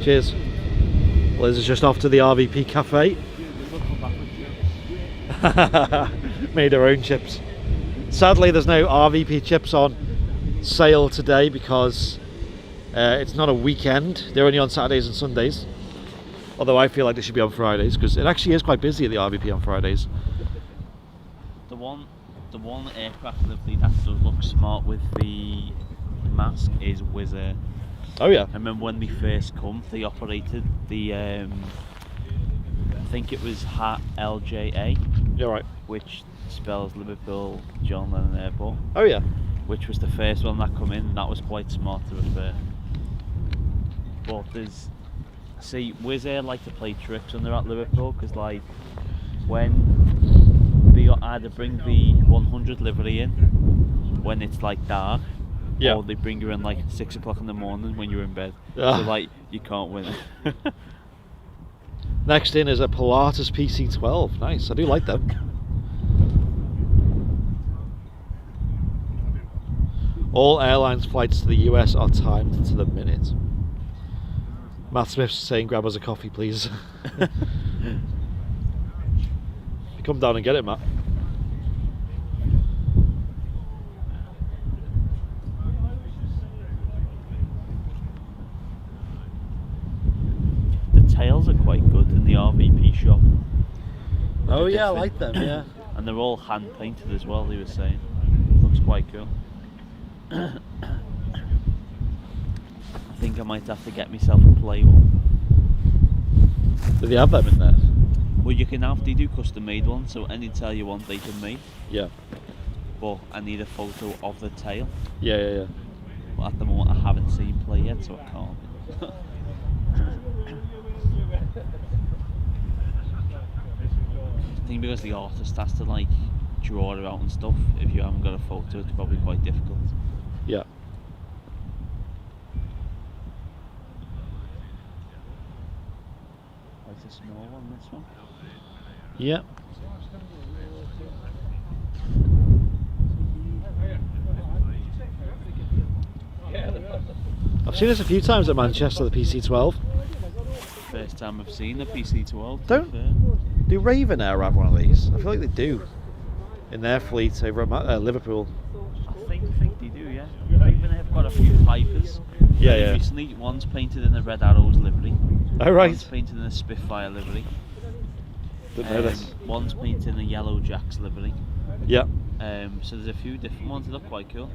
Speaker 1: Cheers. Liz is just off to the RVP cafe.
Speaker 2: We'll come back with you.
Speaker 1: Made her own chips. Sadly, there's no RVP chips on sale today because it's not a weekend. They're only on Saturdays and Sundays. Although I feel like they should be on Fridays because it actually is quite busy at the RVP on Fridays.
Speaker 2: The one aircraft livery that does look smart with the mask is Wizz Air.
Speaker 1: Oh yeah.
Speaker 2: I remember when they first come, they operated the I think it was HAT LJA,
Speaker 1: You're right.
Speaker 2: which spells Liverpool John Lennon Airport,
Speaker 1: Oh yeah.
Speaker 2: which was the first one that come in, and that was quite smart to be fair. But there's, see, Wizz Air like to play tricks when they're at Liverpool, because like when they either bring the 100 livery in when it's like dark,
Speaker 1: Yeah.
Speaker 2: or they bring you in like 6 o'clock in the morning when you're in bed.
Speaker 1: Ah.
Speaker 2: So like you can't win it.
Speaker 1: Next in is a Pilatus PC-12. Nice. I do like them. All airlines flights to the US are timed to the minute. Matt Smith's saying grab us a coffee, please. Come down and get it, Matt.
Speaker 2: RVP shop.
Speaker 1: Oh
Speaker 2: They're
Speaker 1: yeah, I
Speaker 2: different.
Speaker 1: like them. Yeah.
Speaker 2: And they're all hand painted as well. He was saying, looks quite cool. I think I might have to get myself a play one.
Speaker 1: Do they have them in there?
Speaker 2: Well, you can have, they do custom made ones, so any tail you want they can make.
Speaker 1: Yeah.
Speaker 2: But I need a photo of the tail.
Speaker 1: Yeah.
Speaker 2: But at the moment I haven't seen play yet, so I can't. I think because the artist has to like draw it out and stuff, if you haven't got a photo it's probably quite difficult.
Speaker 1: Yeah.
Speaker 2: Quite a small one, this one.
Speaker 1: Yeah. I've seen this a few times at Manchester, the PC-12.
Speaker 2: First time I've seen a PC-12.
Speaker 1: Do Raven Air have one of these? I feel like they do. In their fleet over at Liverpool.
Speaker 2: I think they do, yeah. Even they've got a few Pipers.
Speaker 1: Yeah.
Speaker 2: Recently, one's painted in a Red Arrows livery.
Speaker 1: Oh right.
Speaker 2: One's painted in a Spitfire livery.
Speaker 1: Didn't know this.
Speaker 2: One's painted in a Yellow Jacks livery.
Speaker 1: Yeah.
Speaker 2: So there's a few different ones that look quite cool.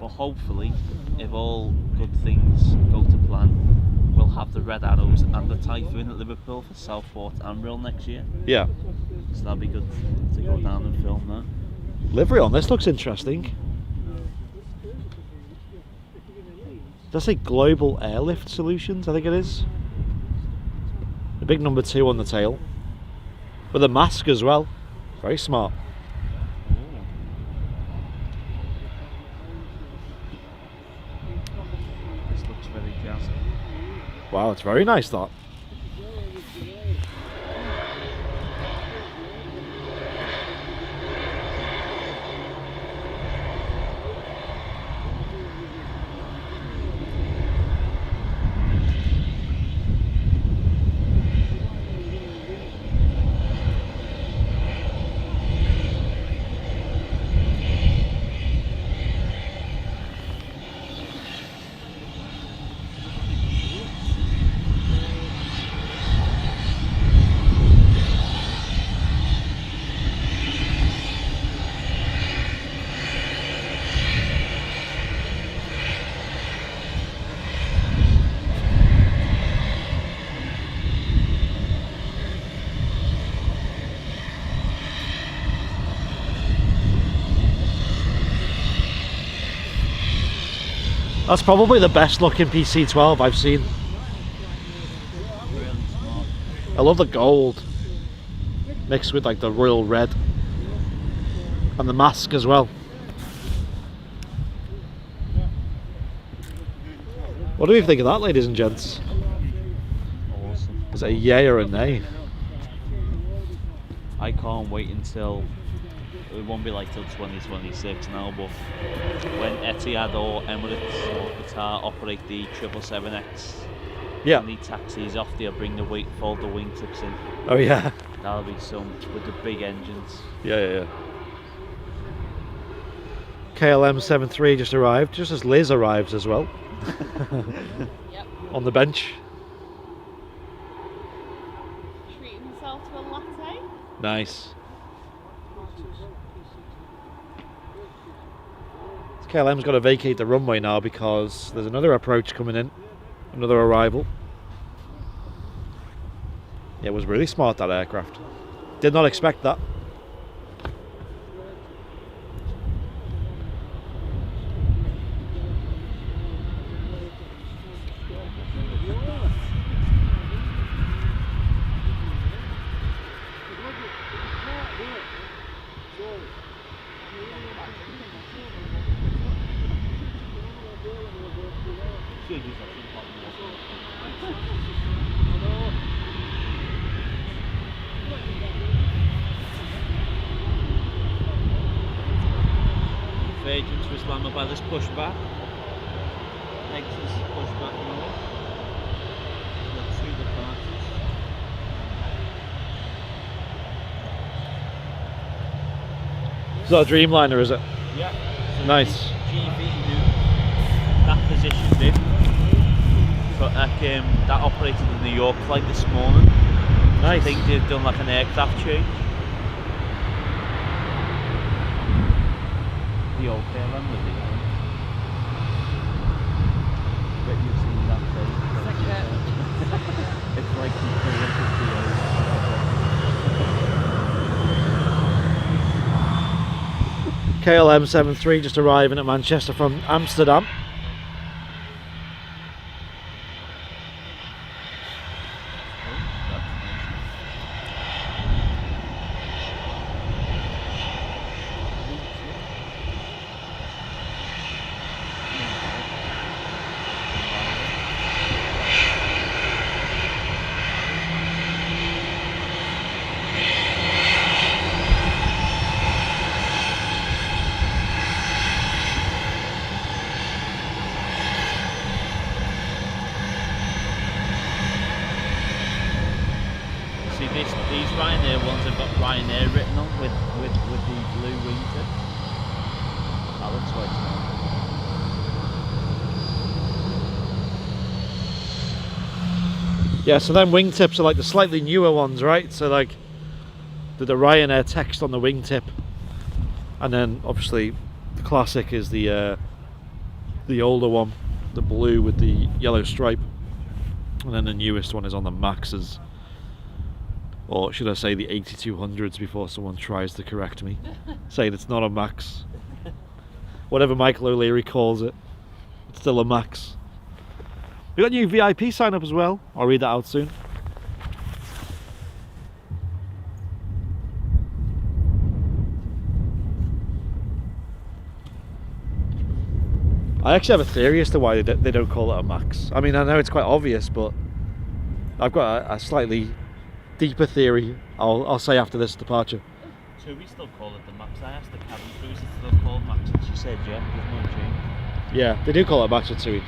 Speaker 2: But hopefully, if all good things go to plan, we'll have the Red Arrows and the Typhoon at Liverpool for Southport and Real next year.
Speaker 1: Yeah.
Speaker 2: So that'll be good to go down and film that.
Speaker 1: Livery on this looks interesting. Does that say Global Airlift Solutions? I think it is. The big number 2 on the tail. With a mask as well. Very smart.
Speaker 2: This looks very jazzy.
Speaker 1: Wow, it's very nice that. That's probably the best looking PC-12 I've seen.
Speaker 2: Really smart.
Speaker 1: I love the gold mixed with like the royal red and the mask as well. What do we think of that, ladies and gents?
Speaker 2: Awesome.
Speaker 1: Is it a yay or a nay?
Speaker 2: I can't wait until, it won't be like till 2026 now, but when Etihad or Emirates or Qatar operate the 777X,
Speaker 1: Yeah.
Speaker 2: and the taxis off, they'll bring the fold the wingtips in.
Speaker 1: Oh yeah.
Speaker 2: That'll be some with the big engines.
Speaker 1: Yeah. KLM 73 just arrived, just as Liz arrives as well.
Speaker 4: Yep.
Speaker 1: On the bench.
Speaker 4: Treating myself to a latte.
Speaker 1: Nice. KLM's got to vacate the runway now because there's another approach coming in, another arrival. Yeah, it was really smart, that aircraft. Did not expect that.
Speaker 2: Agents were slammed by this pushback. Exits pushback now. Got 2 departures.
Speaker 1: Is that a Dreamliner, is it?
Speaker 2: Yeah. So
Speaker 1: Nice.
Speaker 2: GV knew that position did. But that operated the New York flight this morning. I think they've done like an aircraft change. The old KLM with it. Bet you've seen that thing. It's like
Speaker 1: KLM 73 just arriving at Manchester from Amsterdam.
Speaker 2: These Ryanair ones have got Ryanair written on with the blue wingtip. That looks like it.
Speaker 1: Yeah, so then wingtips are like the slightly newer ones, right? So like the Ryanair text on the wingtip, and then obviously the classic is the older one, the blue with the yellow stripe, and then the newest one is on the Maxes. Or should I say the 8200s before someone tries to correct me, saying it's not a Max. Whatever Michael O'Leary calls it, it's still a Max. We got a new VIP sign up as well. I'll read that out soon. I actually have a theory as to why they don't call it a Max. I mean, I know it's quite obvious, but I've got a slightly deeper theory I'll say after this departure.
Speaker 2: So we still call it the Max. I asked the cabin crew, is it still called Max? And she said, yeah, there's no change.
Speaker 1: Yeah, they do call it a Max at TUI.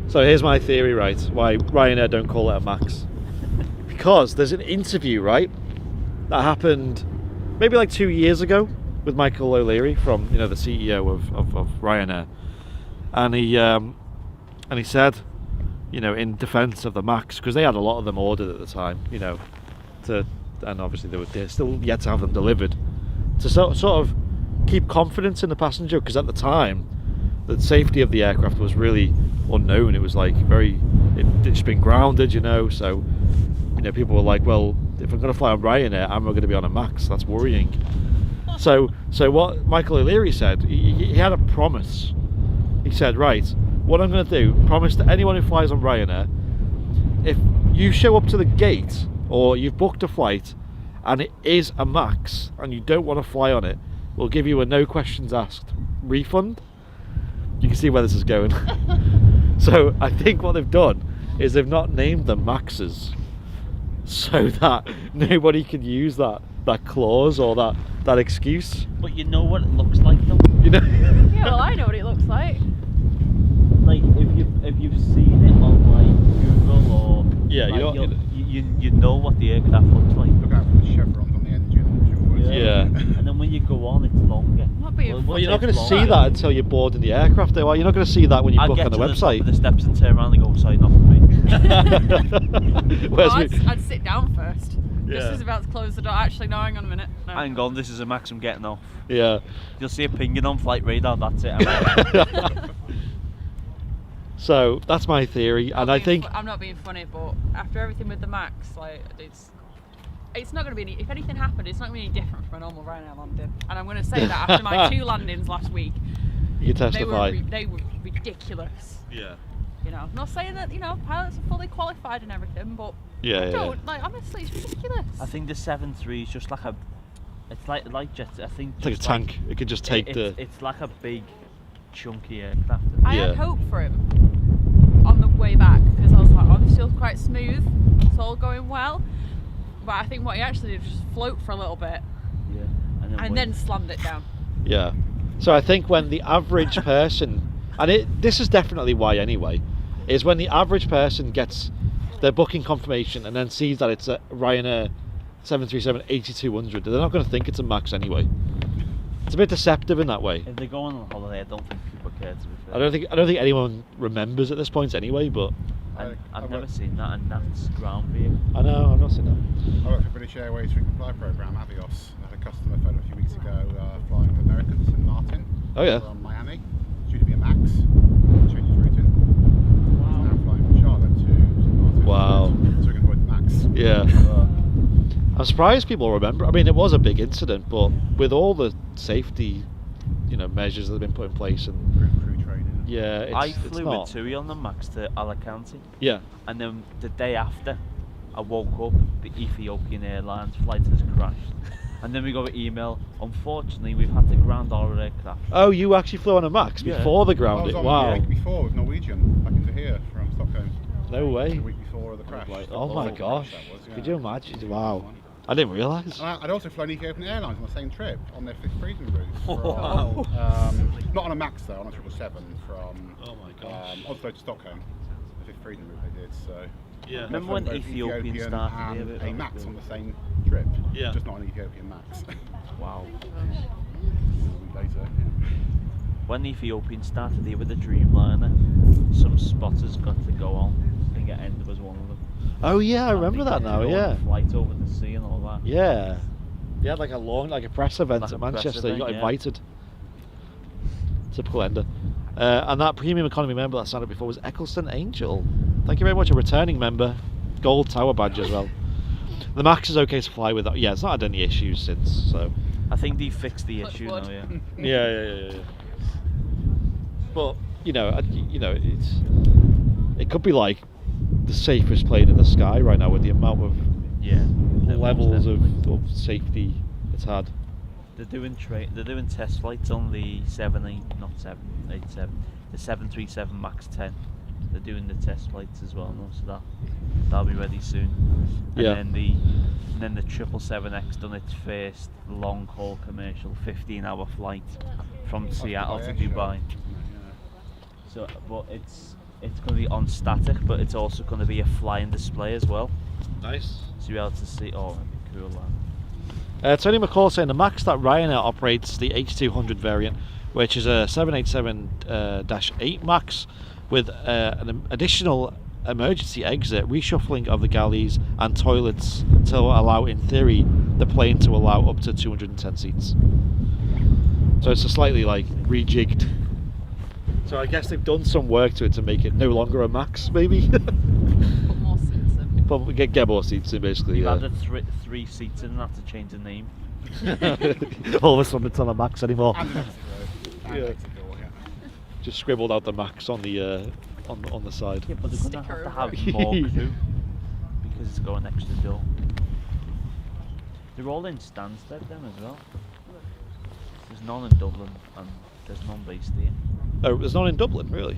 Speaker 1: So here's my theory, right, why Ryanair don't call it a Max. Because there's an interview, right, that happened maybe like 2 years ago with Michael O'Leary from, you know, the CEO of Ryanair. And he said, you know, in defense of the Max, because they had a lot of them ordered at the time, you know, and obviously they're still yet to have them delivered, to sort of keep confidence in the passenger, because at the time the safety of the aircraft was really unknown. It was like it's just been grounded, you know, so, you know, people were like, well, if I'm going to fly on Ryanair, am I going to be on a Max? That's worrying. So what Michael O'Leary said, he had a promise. He said, right, what I'm going to do, promise to anyone who flies on Ryanair, if you show up to the gate or you've booked a flight and it is a Max and you don't want to fly on it, we'll give you a no questions asked refund. You can see where this is going. So I think what they've done is they've not named them Maxes, so that nobody can use that clause or that excuse.
Speaker 2: But you know what it looks like, though.
Speaker 1: You know.
Speaker 4: Yeah, well, I know what it looks like.
Speaker 2: Like if you've seen it on like Google or
Speaker 1: Yeah,
Speaker 2: like, you know what the aircraft looks like.
Speaker 3: Look out for the chevrons on the engine, I'm sure.
Speaker 1: Yeah.
Speaker 2: And then when you go on, it's longer.
Speaker 4: Not being
Speaker 1: Well, you're not going to see that until you're boarding the aircraft, though. You're not going to see that when you
Speaker 2: I'd
Speaker 1: book
Speaker 2: get
Speaker 1: on the
Speaker 2: to
Speaker 1: website.
Speaker 2: The steps and turn around and go, sorry, not for me.
Speaker 1: Whereas
Speaker 4: I'd sit down first.
Speaker 1: Yeah.
Speaker 4: Just as about to close the door. Actually, no, hang on a minute. No.
Speaker 2: Hang on, this is a Max, I'm getting off.
Speaker 1: yeah.
Speaker 2: You'll see a pinging on flight radar, that's it.
Speaker 1: So that's my theory, and I think
Speaker 4: I'm not being funny, but after everything with the Max, like it's not going to be any. If anything happened, it's not going to be any different from a normal Ryanair landing. And I'm going to say that after my 2 landings last week,
Speaker 1: you can testify.
Speaker 4: they were ridiculous.
Speaker 1: Yeah.
Speaker 4: You know, I'm not saying that, you know, pilots are fully qualified and everything, but like, honestly, it's ridiculous.
Speaker 2: I think the 7.3 is just like it's like jets. I think
Speaker 1: It's like a
Speaker 2: just
Speaker 1: tank. It could just take
Speaker 2: it's like a big, chunky aircraft.
Speaker 4: I had hope for him on the way back because I was like, oh, this feels quite smooth. It's all going well. But I think what he actually did was just float for a little bit.
Speaker 2: Yeah.
Speaker 4: And then slammed it down.
Speaker 1: Yeah. So I think when the average person, and this is definitely why anyway, is when the average person gets their booking confirmation and then sees that it's a Ryanair 737-8200, they're not going to think it's a Max anyway. It's a bit deceptive in that way.
Speaker 2: If they go on holiday, I don't think people care, to be fair.
Speaker 1: I don't think anyone remembers at this point anyway, but
Speaker 2: And I've never seen that, and that's ground vehicle.
Speaker 1: I know, I've not seen that.
Speaker 5: I worked for British Airways frequent flyer programme, Avios. I had a customer phone a few weeks ago flying with Americans in Martin.
Speaker 1: Oh yeah.
Speaker 5: From Miami. It's due to be a Max. Changed his routing. Wow. Now flying from Charlotte to St. Martin.
Speaker 1: Wow.
Speaker 5: So we can avoid the Max.
Speaker 1: Yeah. I'm surprised people remember. I mean, it was a big incident, but with all the safety, measures that have been put in place, and
Speaker 5: Crew training.
Speaker 1: yeah,
Speaker 2: I
Speaker 1: it's
Speaker 2: flew
Speaker 1: not.
Speaker 2: with TUI on the Max to Alicante,
Speaker 1: Yeah.
Speaker 2: and then the day after, I woke up, the Ethiopian Airlines flight has crashed. And then we got an email, unfortunately, we've had to ground our aircraft.
Speaker 1: Oh, you actually flew on a Max
Speaker 2: Yeah.
Speaker 1: before the
Speaker 5: I
Speaker 1: grounding?
Speaker 5: was on
Speaker 1: Wow.
Speaker 5: the week before with Norwegian, back into here from Stockholm.
Speaker 1: No way.
Speaker 5: The week before the crash.
Speaker 1: Oh my gosh.
Speaker 5: That was, yeah.
Speaker 1: Could you imagine? Wow. I didn't realise.
Speaker 5: And I'd also flown Ethiopian Airlines on the same trip on their fifth freedom route.
Speaker 1: Wow.
Speaker 5: Not on a Max though, on a 777 from
Speaker 1: Oh my gosh.
Speaker 5: Oslo to Stockholm. The fifth freedom route they did. So
Speaker 1: Yeah.
Speaker 2: Remember when
Speaker 5: both
Speaker 2: Ethiopian started
Speaker 5: and
Speaker 2: here?
Speaker 5: a Max on the same trip.
Speaker 1: Yeah.
Speaker 5: Just not an Ethiopian Max.
Speaker 2: Wow.
Speaker 5: A week later. Yeah.
Speaker 2: When Ethiopian started here with the Dreamliner, some spotters got to go on. I think End was one of them.
Speaker 1: Oh yeah, I
Speaker 2: And
Speaker 1: remember
Speaker 2: they
Speaker 1: that
Speaker 2: got to
Speaker 1: now.
Speaker 2: go on
Speaker 1: Yeah.
Speaker 2: a flight over the sea and all that.
Speaker 1: Yeah. They had like a press event
Speaker 2: Like
Speaker 1: at
Speaker 2: a press
Speaker 1: Manchester. You got
Speaker 2: event, yeah.
Speaker 1: invited. Typical Ender. And that premium economy member that signed up before was Eccleston Angel. Thank you very much, a returning member. Gold Tower badge as well. The Max is okay to fly with. Yeah, it's not had any issues since. So.
Speaker 2: I think they fixed the
Speaker 4: Touch
Speaker 2: issue
Speaker 4: wood.
Speaker 2: now, yeah.
Speaker 1: Yeah. But it could be like the safest plane in the sky right now with the amount of
Speaker 2: Yeah.
Speaker 1: levels
Speaker 2: definitely.
Speaker 1: of safety it's had.
Speaker 2: They're doing test flights on the 787, the 737 Max 10. They're doing the test flights as well now, so that'll be ready soon. And
Speaker 1: Yeah.
Speaker 2: then the 777X done its first long haul commercial 15-hour flight from Seattle to Dubai. So, but it's going to be on static, but it's also going to be a flying display as well.
Speaker 1: Nice.
Speaker 2: So you'll be able to see. Oh, that'd be cool, man.
Speaker 1: Tony McCall saying the Max that Ryanair operates the H200 variant, which is a 787-8 Max with an additional emergency exit, reshuffling of the galleys and toilets to allow, in theory, the plane to allow up to 210 seats. So it's a slightly rejigged. So I guess they've done some work to it to make it no longer a Max, maybe.
Speaker 4: Put more seats in.
Speaker 1: Probably get more seats in, basically.
Speaker 2: You've
Speaker 1: Yeah.
Speaker 2: added three seats in, and have to change the name.
Speaker 1: All of a sudden it's not a Max anymore.
Speaker 5: And an exit road. And
Speaker 1: Yeah.
Speaker 5: exit door, yeah.
Speaker 1: Just scribbled out the Max on the on the side.
Speaker 2: Yeah, but they're going to
Speaker 4: Sticker
Speaker 2: have
Speaker 4: over
Speaker 2: more crew because it's going next to the door. They're all in Stansted then as well. There's none in Dublin and there's none based here.
Speaker 1: Oh, there's none in Dublin, really.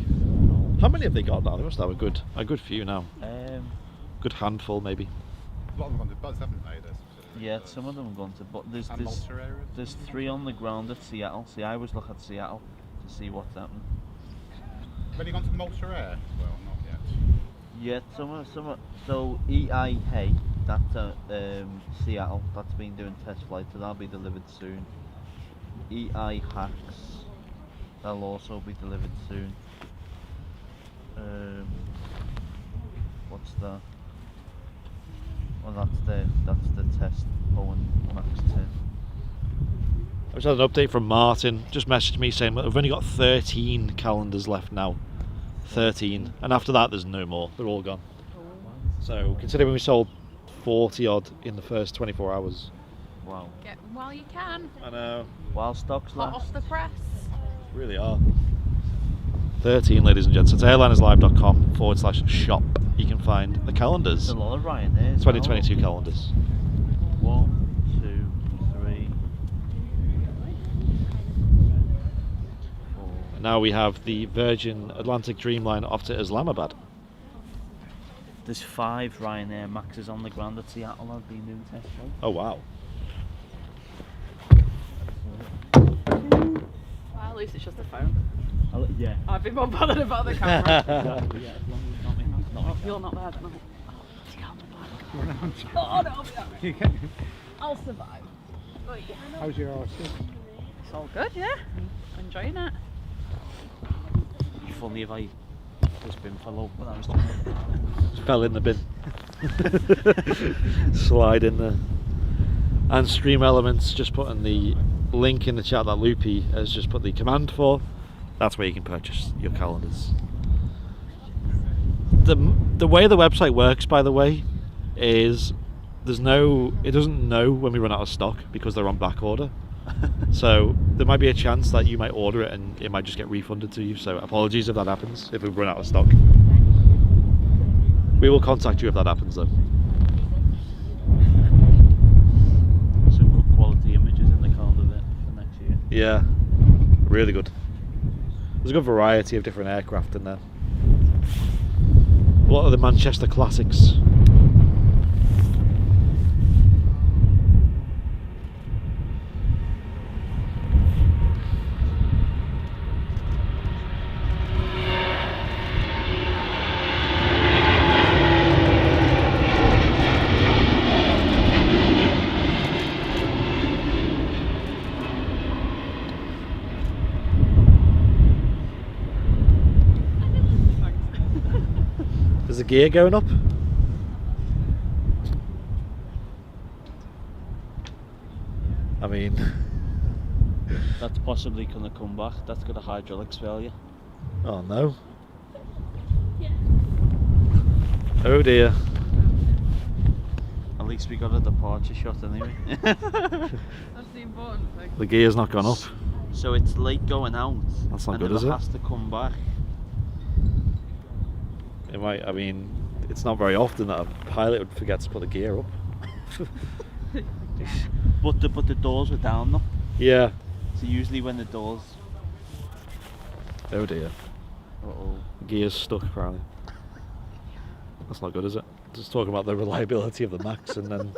Speaker 1: How many have they got now? They must have a good few now. Good handful, maybe.
Speaker 5: A lot of them have gone to Buzz, haven't they?
Speaker 2: Yeah, some of them have gone to, but
Speaker 5: And Malta areas.
Speaker 2: there's 3 on the ground at Seattle. See, I always look at Seattle to see what's happening.
Speaker 5: Have you gone to Malta Air? Well, not yet.
Speaker 2: Yeah, so EI Hay, that's Seattle, that's been doing test flights, so that'll be delivered soon. EI Hacks, that'll also be delivered soon. What's that? Well, that's the test Boeing Max 10.
Speaker 1: I just had an update from Martin. Just messaged me saying we've only got 13 calendars left now. 13, and after that there's no more. They're all gone. So considering we sold 40 odd in the first 24 hours.
Speaker 2: Wow.
Speaker 4: Get them while you can.
Speaker 1: I know.
Speaker 2: While stocks
Speaker 4: Hot
Speaker 2: last.
Speaker 4: off the press.
Speaker 1: Really are. 13, ladies and gents. It's airlinerslive.com/shop. You can find the calendars.
Speaker 2: There's a lot of Ryanair.
Speaker 1: 2022 calendars.
Speaker 2: 1, 2, 3, 4.
Speaker 1: Now we have the Virgin Atlantic Dreamliner off to Islamabad.
Speaker 2: There's 5 Ryanair Maxes on the ground at Seattle as being doing test flight.
Speaker 1: Oh wow.
Speaker 4: Well, at least it's just a phone.
Speaker 2: Yeah.
Speaker 4: I'd be more bothered about the camera.
Speaker 2: Yeah, as long as it's not me. Not me.
Speaker 4: You're not there tonight.
Speaker 3: Run out.
Speaker 4: Oh no, I'll be alright.
Speaker 3: You get-
Speaker 4: I'll survive. Oh yeah.
Speaker 3: How's your horse?
Speaker 4: It's all good, yeah. I'm enjoying it.
Speaker 2: It'd be funny if this bin fell over when I was doing it.
Speaker 1: Just fell in the bin. Slide in there. And Stream Elements, just putting the link in the chat that Loopy has just put the command for. That's where you can purchase your calendars. The way the website works, by the way, is it doesn't know when we run out of stock because they're on back order. So there might be a chance that you might order it and it might just get refunded to you. So apologies if that happens, if we run out of stock. We will contact you if that happens though.
Speaker 2: Some good quality images in the calendar there for next year.
Speaker 1: Yeah, really good. There's a good variety of different aircraft in there. A lot of the Manchester classics. Is the gear going up? I mean,
Speaker 2: That's possibly going to come back. That's got a hydraulics failure.
Speaker 1: oh no. Oh dear.
Speaker 2: At least we got a departure shot anyway.
Speaker 4: That's the important thing.
Speaker 1: The gear's not gone up.
Speaker 2: So it's late going out.
Speaker 1: That's not
Speaker 2: and
Speaker 1: good,
Speaker 2: if
Speaker 1: is
Speaker 2: it
Speaker 1: it?
Speaker 2: has to come back.
Speaker 1: It might, I mean, it's not very often that a pilot would forget to put the gear up.
Speaker 2: But the doors were down though.
Speaker 1: Yeah.
Speaker 2: So usually when the doors.
Speaker 1: Oh dear.
Speaker 2: Uh-oh.
Speaker 1: The gear's stuck apparently. That's not good, is it? Just talking about the reliability of the Max and then...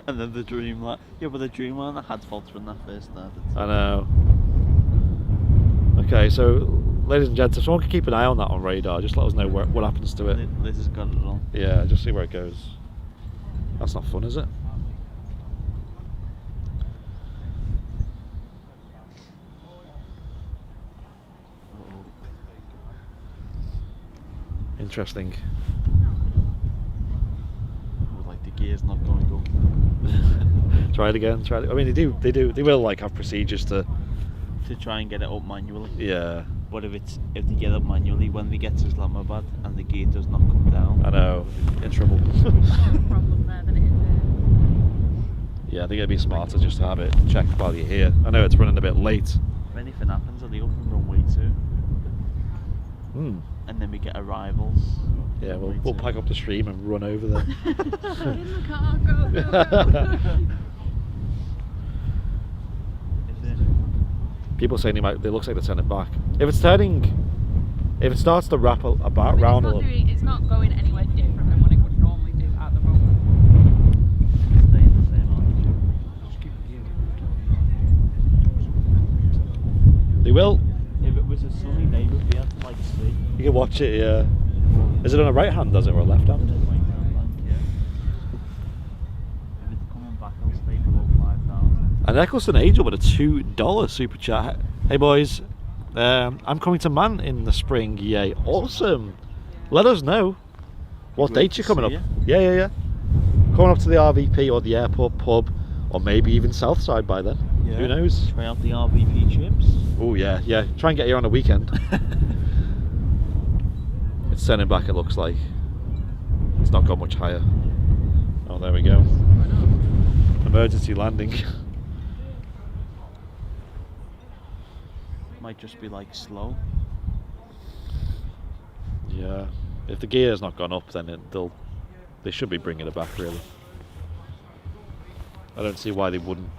Speaker 2: And then the Dreamliner. Yeah, but the Dreamliner had faults when that first started.
Speaker 1: I know. Okay, so ladies and gents, if someone can keep an eye on that on radar, just let us know what happens to it.
Speaker 2: Liz has got it on.
Speaker 1: Yeah, just see where it goes. That's not fun, is it? Interesting.
Speaker 2: Like the gear's not going to go.
Speaker 1: Try it again. Try it. I mean, they will like have procedures to.
Speaker 2: To try and get it up manually.
Speaker 1: Yeah.
Speaker 2: But if they get up manually when we get to Islamabad and the gear does not come down.
Speaker 1: I know. In trouble.
Speaker 4: Problem there than it is
Speaker 1: Yeah, I think it'd be smarter just to have it checked while you're here. I know it's running a bit late.
Speaker 2: If anything happens on the open runway too.
Speaker 1: Hmm.
Speaker 2: And then we get arrivals.
Speaker 1: Yeah, we'll pack up the stream and run over there.
Speaker 4: In the car, go, go, go.
Speaker 1: People saying it looks like they're turning back. If it starts to wrap about round a little.
Speaker 4: It's not going anywhere different than what it would normally do at the moment.
Speaker 2: Stay in the same altitude.
Speaker 3: Just keep it
Speaker 1: They will.
Speaker 2: If it was a sunny day, we'd be able to like see.
Speaker 1: You can watch it. Yeah. Is it on a right hand? Does it or a left hand?
Speaker 2: Yeah. If it's coming back, I'll stay below 5,000.
Speaker 1: And Eccleston Angel with a $2 super chat. Hey boys, I'm coming to Man in the spring. Yay! Awesome. Let us know what
Speaker 2: Great
Speaker 1: dates
Speaker 2: to
Speaker 1: you're coming
Speaker 2: see
Speaker 1: up. Yeah. Coming up to the RVP or the airport pub, or maybe even Southside by then.
Speaker 2: Yeah.
Speaker 1: Who knows?
Speaker 2: Try out the RVP trips.
Speaker 1: Oh yeah. Try and get here on a weekend. It's turning back. It looks like it's not got much higher. Oh, there we go. Emergency landing.
Speaker 2: Might just be like slow.
Speaker 1: Yeah. If the gear's not gone up, then they should be bringing it back. Really. I don't see why they wouldn't.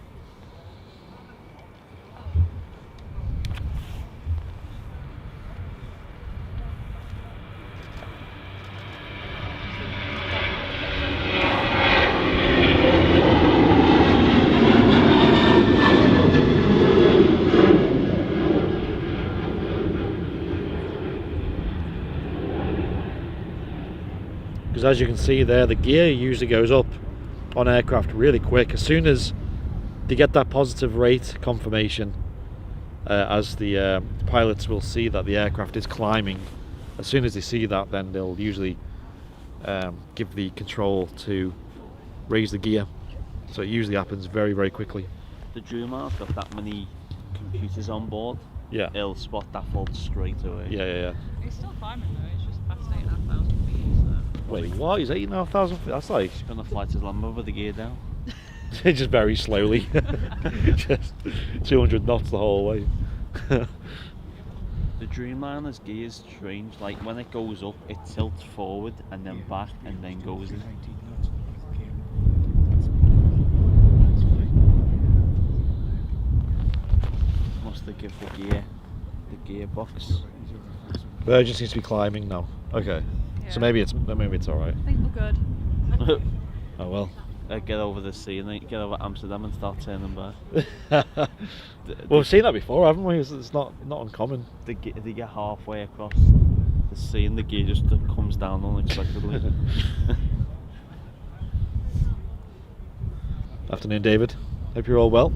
Speaker 1: because as you can see there, the gear usually goes up on aircraft really quick. As soon as they get that positive rate confirmation, as the pilots will see that the aircraft is climbing, as soon as they see that, then they'll usually give the control to raise the gear. So it usually happens very, very quickly.
Speaker 2: The Dreamliner's got that many computers on board.
Speaker 1: Yeah.
Speaker 2: It'll spot that fault straight away.
Speaker 1: Yeah.
Speaker 4: He's still climbing though, he's just past 8,500 feet, so.
Speaker 1: Wait, what? He's 8,500 feet? That's like...
Speaker 2: He's gonna fly to Lambo with the gear down.
Speaker 1: just very slowly. Just 200 knots the whole way.
Speaker 2: The Dreamliner's gear is strange. Like when it goes up, it tilts forward and then back and then goes in. Must have give the gearbox.
Speaker 1: Virgin seems to be climbing now. Okay, so maybe it's alright.
Speaker 4: I think we're good.
Speaker 1: Oh well.
Speaker 2: Get over the sea and then get over Amsterdam and start turning back.
Speaker 1: Well, we've seen that before, haven't we? It's not uncommon.
Speaker 2: They get halfway across the sea and the gear just comes down unexpectedly.
Speaker 1: Afternoon, David. Hope you're all well.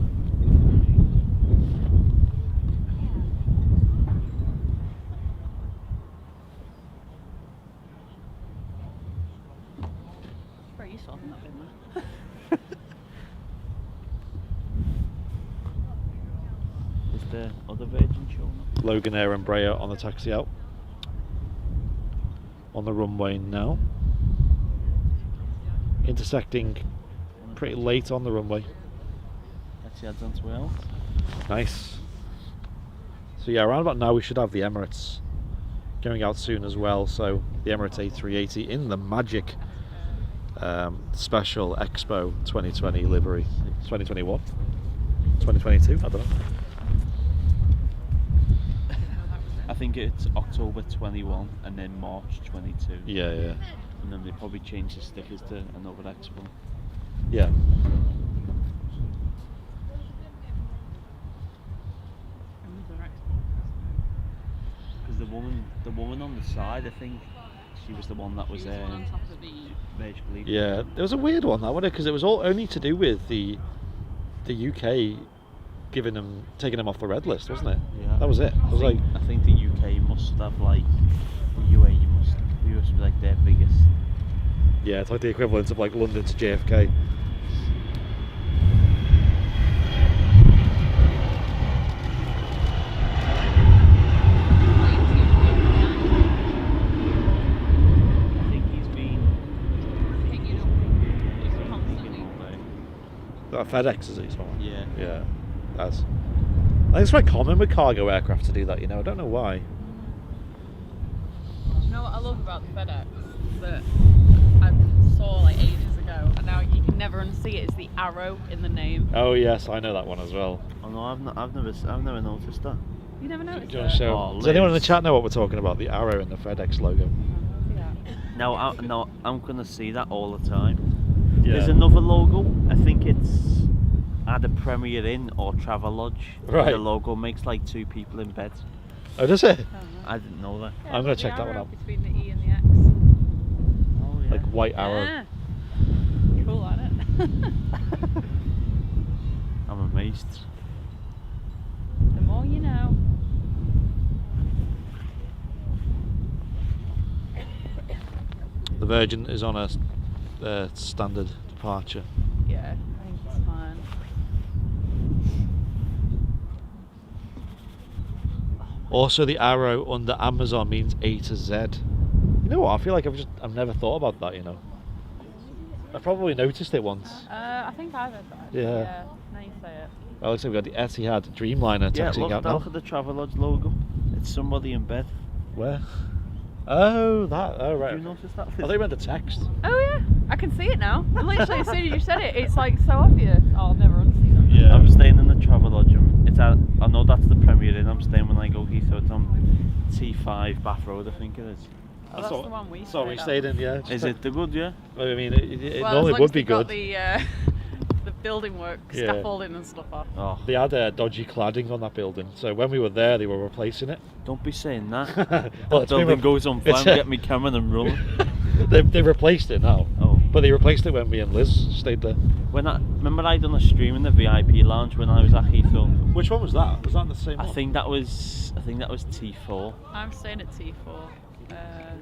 Speaker 4: Very useful, I've not been there.
Speaker 2: Is the other Virgin showing up?
Speaker 1: Logan Air Embraer on the taxi out. On the runway now. Intersecting pretty late on the runway.
Speaker 2: That's the heads on to Wales.
Speaker 1: Nice. So yeah, around about now we should have the Emirates going out soon as well. So the Emirates A380 in the Magic Special Expo 2020 livery. 2021? 2022? I don't know.
Speaker 2: I think it's October 21 and then March 22.
Speaker 1: Yeah.
Speaker 2: And then they probably change the stickers to another expo.
Speaker 1: Yeah.
Speaker 2: Because the woman on the side, I think she was the one that was
Speaker 4: on top of the...
Speaker 2: Beige Bleed.
Speaker 1: Yeah, it was a weird one, that wasn't it? Because it was all only to do with the UK taking them off the red list, wasn't it?
Speaker 2: Yeah.
Speaker 1: That was it.
Speaker 2: I think the UK must have like the UAE must be like their biggest.
Speaker 1: Yeah, it's like the equivalent of like London to JFK.
Speaker 2: I think he's been
Speaker 4: Picking up constantly.
Speaker 1: That FedEx is it? Someone?
Speaker 2: Yeah.
Speaker 1: Yeah, that's. I think it's quite common with cargo aircraft to do that. I don't know why.
Speaker 4: Do you know what I love about the FedEx? That I saw like ages ago, and now you can never unsee it. It's the arrow in the name.
Speaker 1: Oh yes, I know that one as well.
Speaker 2: Oh no, I've never noticed that.
Speaker 4: You never noticed
Speaker 1: Do you want to
Speaker 4: it?
Speaker 1: show?
Speaker 2: Oh,
Speaker 1: Does anyone in the
Speaker 2: Liz.
Speaker 1: chat know what we're talking about? The arrow in the FedEx logo.
Speaker 4: Yeah.
Speaker 2: No, I'm gonna see that all the time. There's another logo. I think it's at a Premier Inn or Travelodge.
Speaker 1: Right.
Speaker 2: The logo makes like two people in bed.
Speaker 1: Oh, does it?
Speaker 2: I didn't know that.
Speaker 4: Yeah,
Speaker 1: I'm gonna
Speaker 4: the
Speaker 1: check that one
Speaker 4: arrow
Speaker 1: out.
Speaker 4: Between the E and the X.
Speaker 2: Oh yeah.
Speaker 1: Like white arrow.
Speaker 4: Yeah. Cool, isn't it?
Speaker 2: I'm amazed.
Speaker 4: The more you know.
Speaker 1: The Virgin is on a standard departure.
Speaker 4: Yeah, I think it's fine.
Speaker 1: Also, the arrow under Amazon means A to Z. You know what? I feel like I've never thought about that. I probably noticed it once.
Speaker 4: I think I've heard that.
Speaker 1: Yeah.
Speaker 4: Now you say it.
Speaker 1: Well, looks like we've got the Etihad Dreamliner
Speaker 2: Yeah,
Speaker 1: taxiing out
Speaker 2: look
Speaker 1: now.
Speaker 2: at the Travelodge logo. It's somebody in bed.
Speaker 1: Where? Oh, that. Oh, right.
Speaker 2: Did you notice that?
Speaker 1: I thought you meant the text.
Speaker 4: Oh yeah, I can see it now. Literally, as soon as you said it, it's like so obvious. Oh, I'll never unsee that.
Speaker 1: Yeah.
Speaker 2: I'm staying in the Travelodge. I know that's the Premier Inn. I'm staying when I go Heathrow. It's on T5 Bath Road, I think it is.
Speaker 4: Oh, that's the one we
Speaker 1: So we
Speaker 4: at.
Speaker 1: stayed in, yeah.
Speaker 2: Is it the good? Yeah.
Speaker 1: I mean, it
Speaker 4: Well,
Speaker 1: normally
Speaker 4: as long
Speaker 1: would
Speaker 4: as
Speaker 1: be
Speaker 4: they've got
Speaker 1: good.
Speaker 4: the building work,
Speaker 1: Yeah.
Speaker 4: scaffolding and stuff off.
Speaker 2: Oh,
Speaker 1: They had dodgy cladding on that building, so when we were there, they were replacing it.
Speaker 2: don't be saying that.
Speaker 1: Well,
Speaker 2: That
Speaker 1: it's been
Speaker 2: building goes on fire.
Speaker 1: it's,
Speaker 2: Get me camera and rolling.
Speaker 1: They've replaced it now.
Speaker 2: Oh.
Speaker 1: But they replaced it when me and Liz stayed there.
Speaker 2: Remember I done a stream in the VIP lounge when I was at Heathrow.
Speaker 1: Which one was that? Was that the same
Speaker 2: I
Speaker 1: one?
Speaker 2: think that was T4.
Speaker 4: I'm staying at T4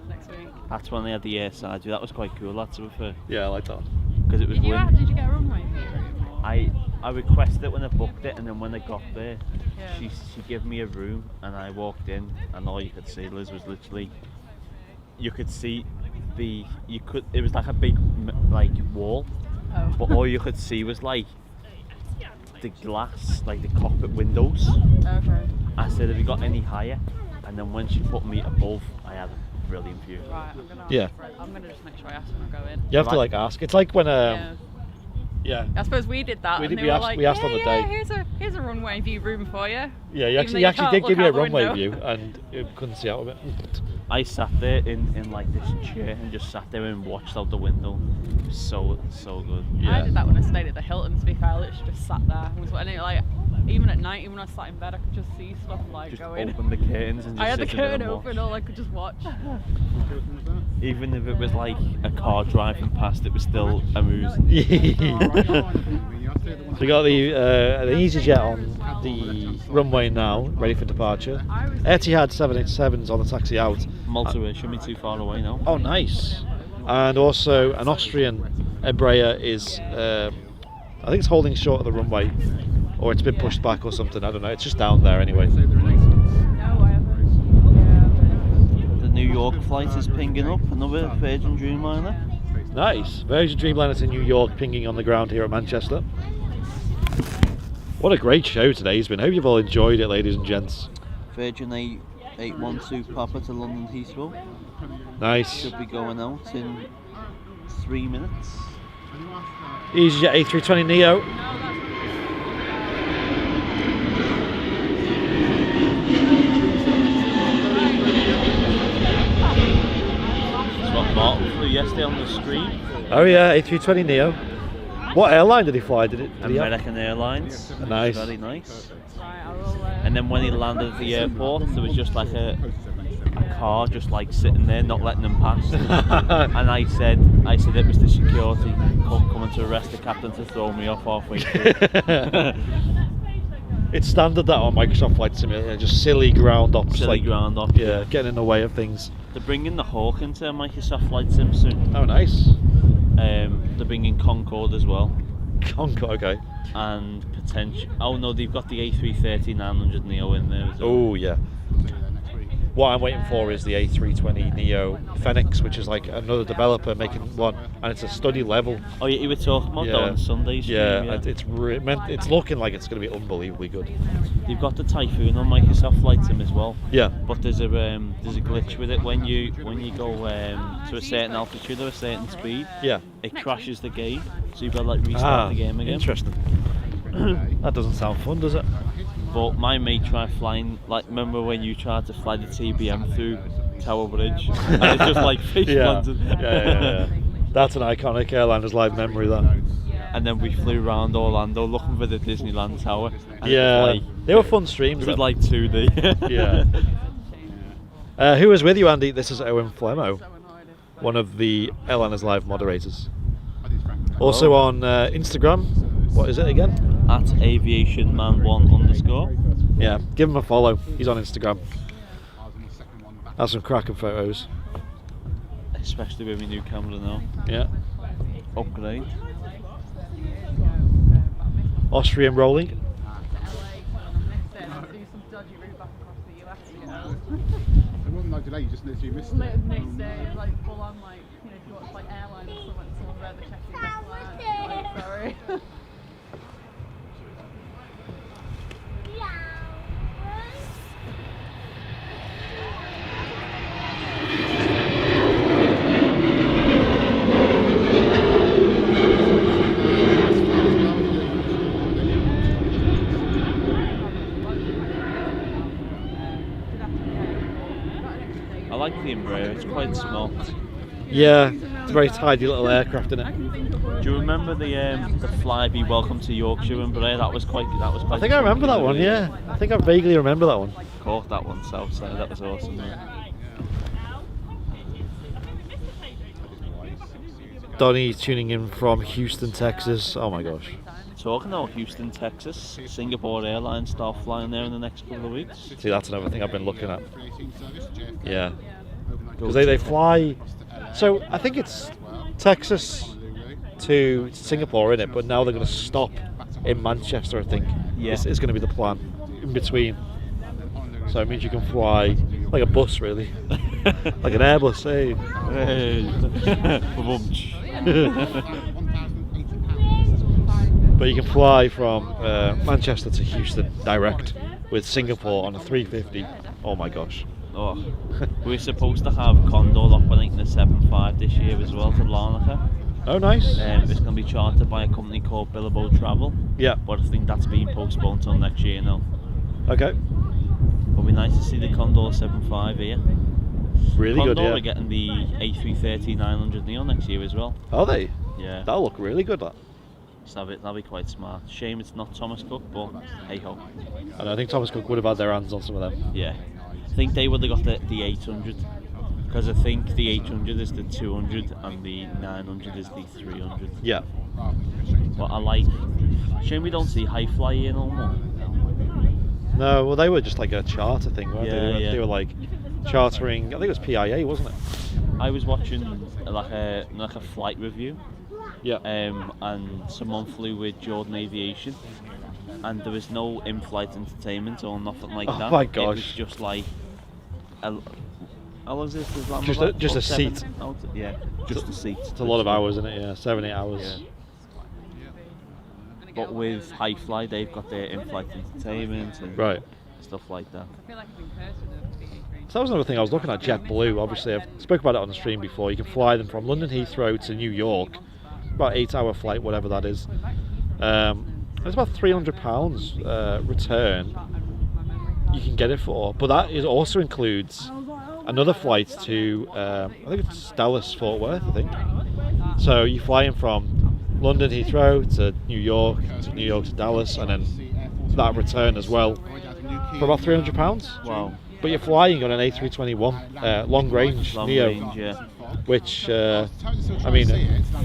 Speaker 4: next week.
Speaker 2: That's when they had the airside view. That was quite cool. That's to be fair,
Speaker 1: Yeah, I like that.
Speaker 2: because it was
Speaker 4: Did you
Speaker 2: wind.
Speaker 4: get a runway view room? Or?
Speaker 2: I requested it when I booked it, and then when I got there,
Speaker 4: Yeah.
Speaker 2: she gave me a room, and I walked in, and all you could see, Liz, was literally, you could see it was like a big like wall,
Speaker 4: Oh.
Speaker 2: but all you could see was like the glass, like the cockpit windows.
Speaker 4: Okay.
Speaker 2: I said, have you got any higher? And then when she put me above, I had a brilliant view.
Speaker 4: Right, I'm gonna.
Speaker 1: Yeah.
Speaker 4: I'm gonna just make sure I ask when I go in.
Speaker 1: You have to like ask. It's like when
Speaker 4: Yeah.
Speaker 1: yeah.
Speaker 4: I suppose we did that.
Speaker 1: We
Speaker 4: and
Speaker 1: did-
Speaker 4: they
Speaker 1: we
Speaker 4: were
Speaker 1: asked-
Speaker 4: like,
Speaker 1: we asked on the
Speaker 4: yeah,
Speaker 1: day.
Speaker 4: Here's a runway view room for you.
Speaker 1: Yeah, you
Speaker 4: Even
Speaker 1: actually,
Speaker 4: though
Speaker 1: you actually
Speaker 4: can't
Speaker 1: did give
Speaker 4: look
Speaker 1: me a
Speaker 4: out the
Speaker 1: runway
Speaker 4: window.
Speaker 1: view, and you couldn't see out of it.
Speaker 2: I sat there in like this chair and just sat there and watched out the window. It was so good.
Speaker 1: Yeah.
Speaker 4: I did that when I stayed at the Hilton. To be fair, I literally just sat there. And it, like, even at night, even when I sat in bed, I could just see stuff like
Speaker 2: Just
Speaker 4: going.
Speaker 2: open the curtains and just
Speaker 4: I had the
Speaker 2: sit in there
Speaker 4: curtain
Speaker 2: and watch.
Speaker 4: open, all I could just watch.
Speaker 2: Even if it was like a car driving past, it was still amusing.
Speaker 1: So we got the EasyJet on the runway now, ready for departure. Etihad 787's on the taxi out.
Speaker 2: Malta shouldn't be too far away now.
Speaker 1: Oh, nice. And also an Austrian Embraer is, I think it's holding short of the runway, or it's been pushed back or something. I don't know. It's just down there anyway.
Speaker 4: No, I haven't.
Speaker 2: The New York flight is pinging up, another Virgin Dreamliner.
Speaker 1: Nice. Virgin Dreamliner to New York, pinging on the ground here at Manchester. What a great show today's been. Hope you've all enjoyed it, ladies and gents.
Speaker 2: Virgin 812 Papa to London Heathrow.
Speaker 1: Nice.
Speaker 2: Should be going out in 3 minutes.
Speaker 1: EasyJet A320 Neo.
Speaker 2: That's what Martin flew yesterday on the screen.
Speaker 1: Oh yeah, A320 Neo. What airline did he fly? Did he have?
Speaker 2: American Airlines.
Speaker 1: Nice.
Speaker 2: Very nice.
Speaker 4: Right, I will.
Speaker 2: And then when he landed at the airport, there was just like a car just like sitting there, not letting them pass. And I said it was the security coming to arrest the captain to throw me off halfway through.
Speaker 1: It's standard that on Microsoft Flight Simulator, just silly ground ops.
Speaker 2: Silly
Speaker 1: like,
Speaker 2: ground up.
Speaker 1: Yeah, getting in the way of things.
Speaker 2: They're bringing the Hawk into Microsoft Flight Sim soon.
Speaker 1: Oh, nice.
Speaker 2: They're bringing Concorde as well.
Speaker 1: Concorde, okay.
Speaker 2: And potential. Oh no, they've got the A330 900 Neo in there as well.
Speaker 1: Oh, yeah. What I'm waiting for is the A320 Neo Phoenix, which is like another developer making one, and it's a study level.
Speaker 2: Oh, yeah, you were talking about that on Sunday stream,
Speaker 1: Yeah, it's looking like it's going to be unbelievably good.
Speaker 2: You've got the Typhoon on Microsoft Flight Sim as well.
Speaker 1: Yeah.
Speaker 2: But there's a glitch with it when you go to a certain altitude or a certain speed.
Speaker 1: Yeah.
Speaker 2: It crashes the game, so you've got to like restart the game again.
Speaker 1: Interesting. That doesn't sound fun, does it?
Speaker 2: But my mate tried flying. Like, remember when you tried to fly the TBM through Tower Bridge, and it's just like face planted.
Speaker 1: Yeah. That's an iconic airliner's live memory, that.
Speaker 2: And then we flew around Orlando looking for the Disneyland Tower. And
Speaker 1: Yeah,
Speaker 2: it was like,
Speaker 1: they were fun streams.
Speaker 2: it was
Speaker 1: though.
Speaker 2: like 2D.
Speaker 1: Yeah. Who was with you, Andy? This is Owen Flemo, one of the Airliners Live moderators. Also on Instagram. What is it again?
Speaker 2: At Aviation Man 1_.
Speaker 1: Yeah, give him a follow. He's on Instagram. Has some cracking photos.
Speaker 2: Especially with my new camera now.
Speaker 1: Yeah.
Speaker 2: Upgrade.
Speaker 1: Austrian rolling.
Speaker 4: do some dodgy route back across the US to get home.
Speaker 5: It wasn't no delay, you just literally missed it.
Speaker 4: Next day, like full on, like, you know, if you watch like airlines or something, someone read the check-in flight. Like, sorry.
Speaker 2: I like the Embraer, it's quite small.
Speaker 1: Yeah, it's a very tidy little aircraft, isn't it?
Speaker 2: Do you remember the Flybe Welcome to Yorkshire Embraer? That was quite.
Speaker 1: I think I remember that one, yeah. I think I vaguely remember that one.
Speaker 2: Caught that one south side, that was awesome. Man.
Speaker 1: Donnie's tuning in from Houston, Texas. Oh my gosh.
Speaker 2: Talking about Houston, Texas, Singapore Airlines start flying there in the next couple of weeks.
Speaker 1: See, that's another thing I've been looking at. Yeah. Because they fly... So, I think it's Texas to Singapore, in it, but now they're going to stop in Manchester, I think.
Speaker 2: Yeah.
Speaker 1: It's going to be the plan in between. So it means you can fly like a bus, really. Like an Airbus, hey. But you can fly from Manchester to Houston direct with Singapore on a 350. Oh my gosh.
Speaker 2: Oh, we're supposed to have Condor operating the 7.5 this year as well to Larnaca.
Speaker 1: Oh, nice.
Speaker 2: It's going to be chartered by a company called Billabong Travel.
Speaker 1: Yeah.
Speaker 2: But I think that's being postponed till next year now.
Speaker 1: Okay.
Speaker 2: It'll be nice to see the Condor 7.5 here.
Speaker 1: Really
Speaker 2: Condor
Speaker 1: good, yeah.
Speaker 2: are getting the A380-900 Neo next year as well.
Speaker 1: Are they?
Speaker 2: Yeah.
Speaker 1: That'll look really good, that.
Speaker 2: So that'll be quite smart. Shame it's not Thomas Cook, but hey ho.
Speaker 1: And I think Thomas Cook would have had their hands on some of them.
Speaker 2: Yeah. I think they would have got the 800. Because I think the 800 is the 200 and the 900 is the 300.
Speaker 1: Yeah.
Speaker 2: But I like... Shame we don't see high fly here no more.
Speaker 1: No, well, they were just like a charter thing, weren't they?
Speaker 2: Yeah.
Speaker 1: They were like chartering, I think it was PIA, wasn't it?
Speaker 2: I was watching like a flight review.
Speaker 1: Yeah.
Speaker 2: And someone flew with Jordan Aviation, and there was no in-flight entertainment or nothing like that.
Speaker 1: Oh my gosh.
Speaker 2: It was just like how long is this?
Speaker 1: Just a seat.
Speaker 2: Yeah, just a seat.
Speaker 1: It's a lot of hours, isn't it? Yeah, 7-8 hours.
Speaker 2: Yeah. But with High Fly, they've got their in-flight entertainment and
Speaker 1: Right.
Speaker 2: stuff like that.
Speaker 4: I feel like I've been cursed with a
Speaker 1: So that was another thing I was looking at. JetBlue, obviously I've spoke about it on the stream before. You can fly them from London Heathrow to New York, about 8-hour flight, whatever that is. It's about £300 return you can get it for, but that also includes another flight to I think it's Dallas Fort Worth, I think. So you're flying from London Heathrow to New York to Dallas, and then that return as well for about £300.
Speaker 2: Wow.
Speaker 1: But you're flying on an A321 long range Neo,
Speaker 2: range, yeah.
Speaker 1: which I mean,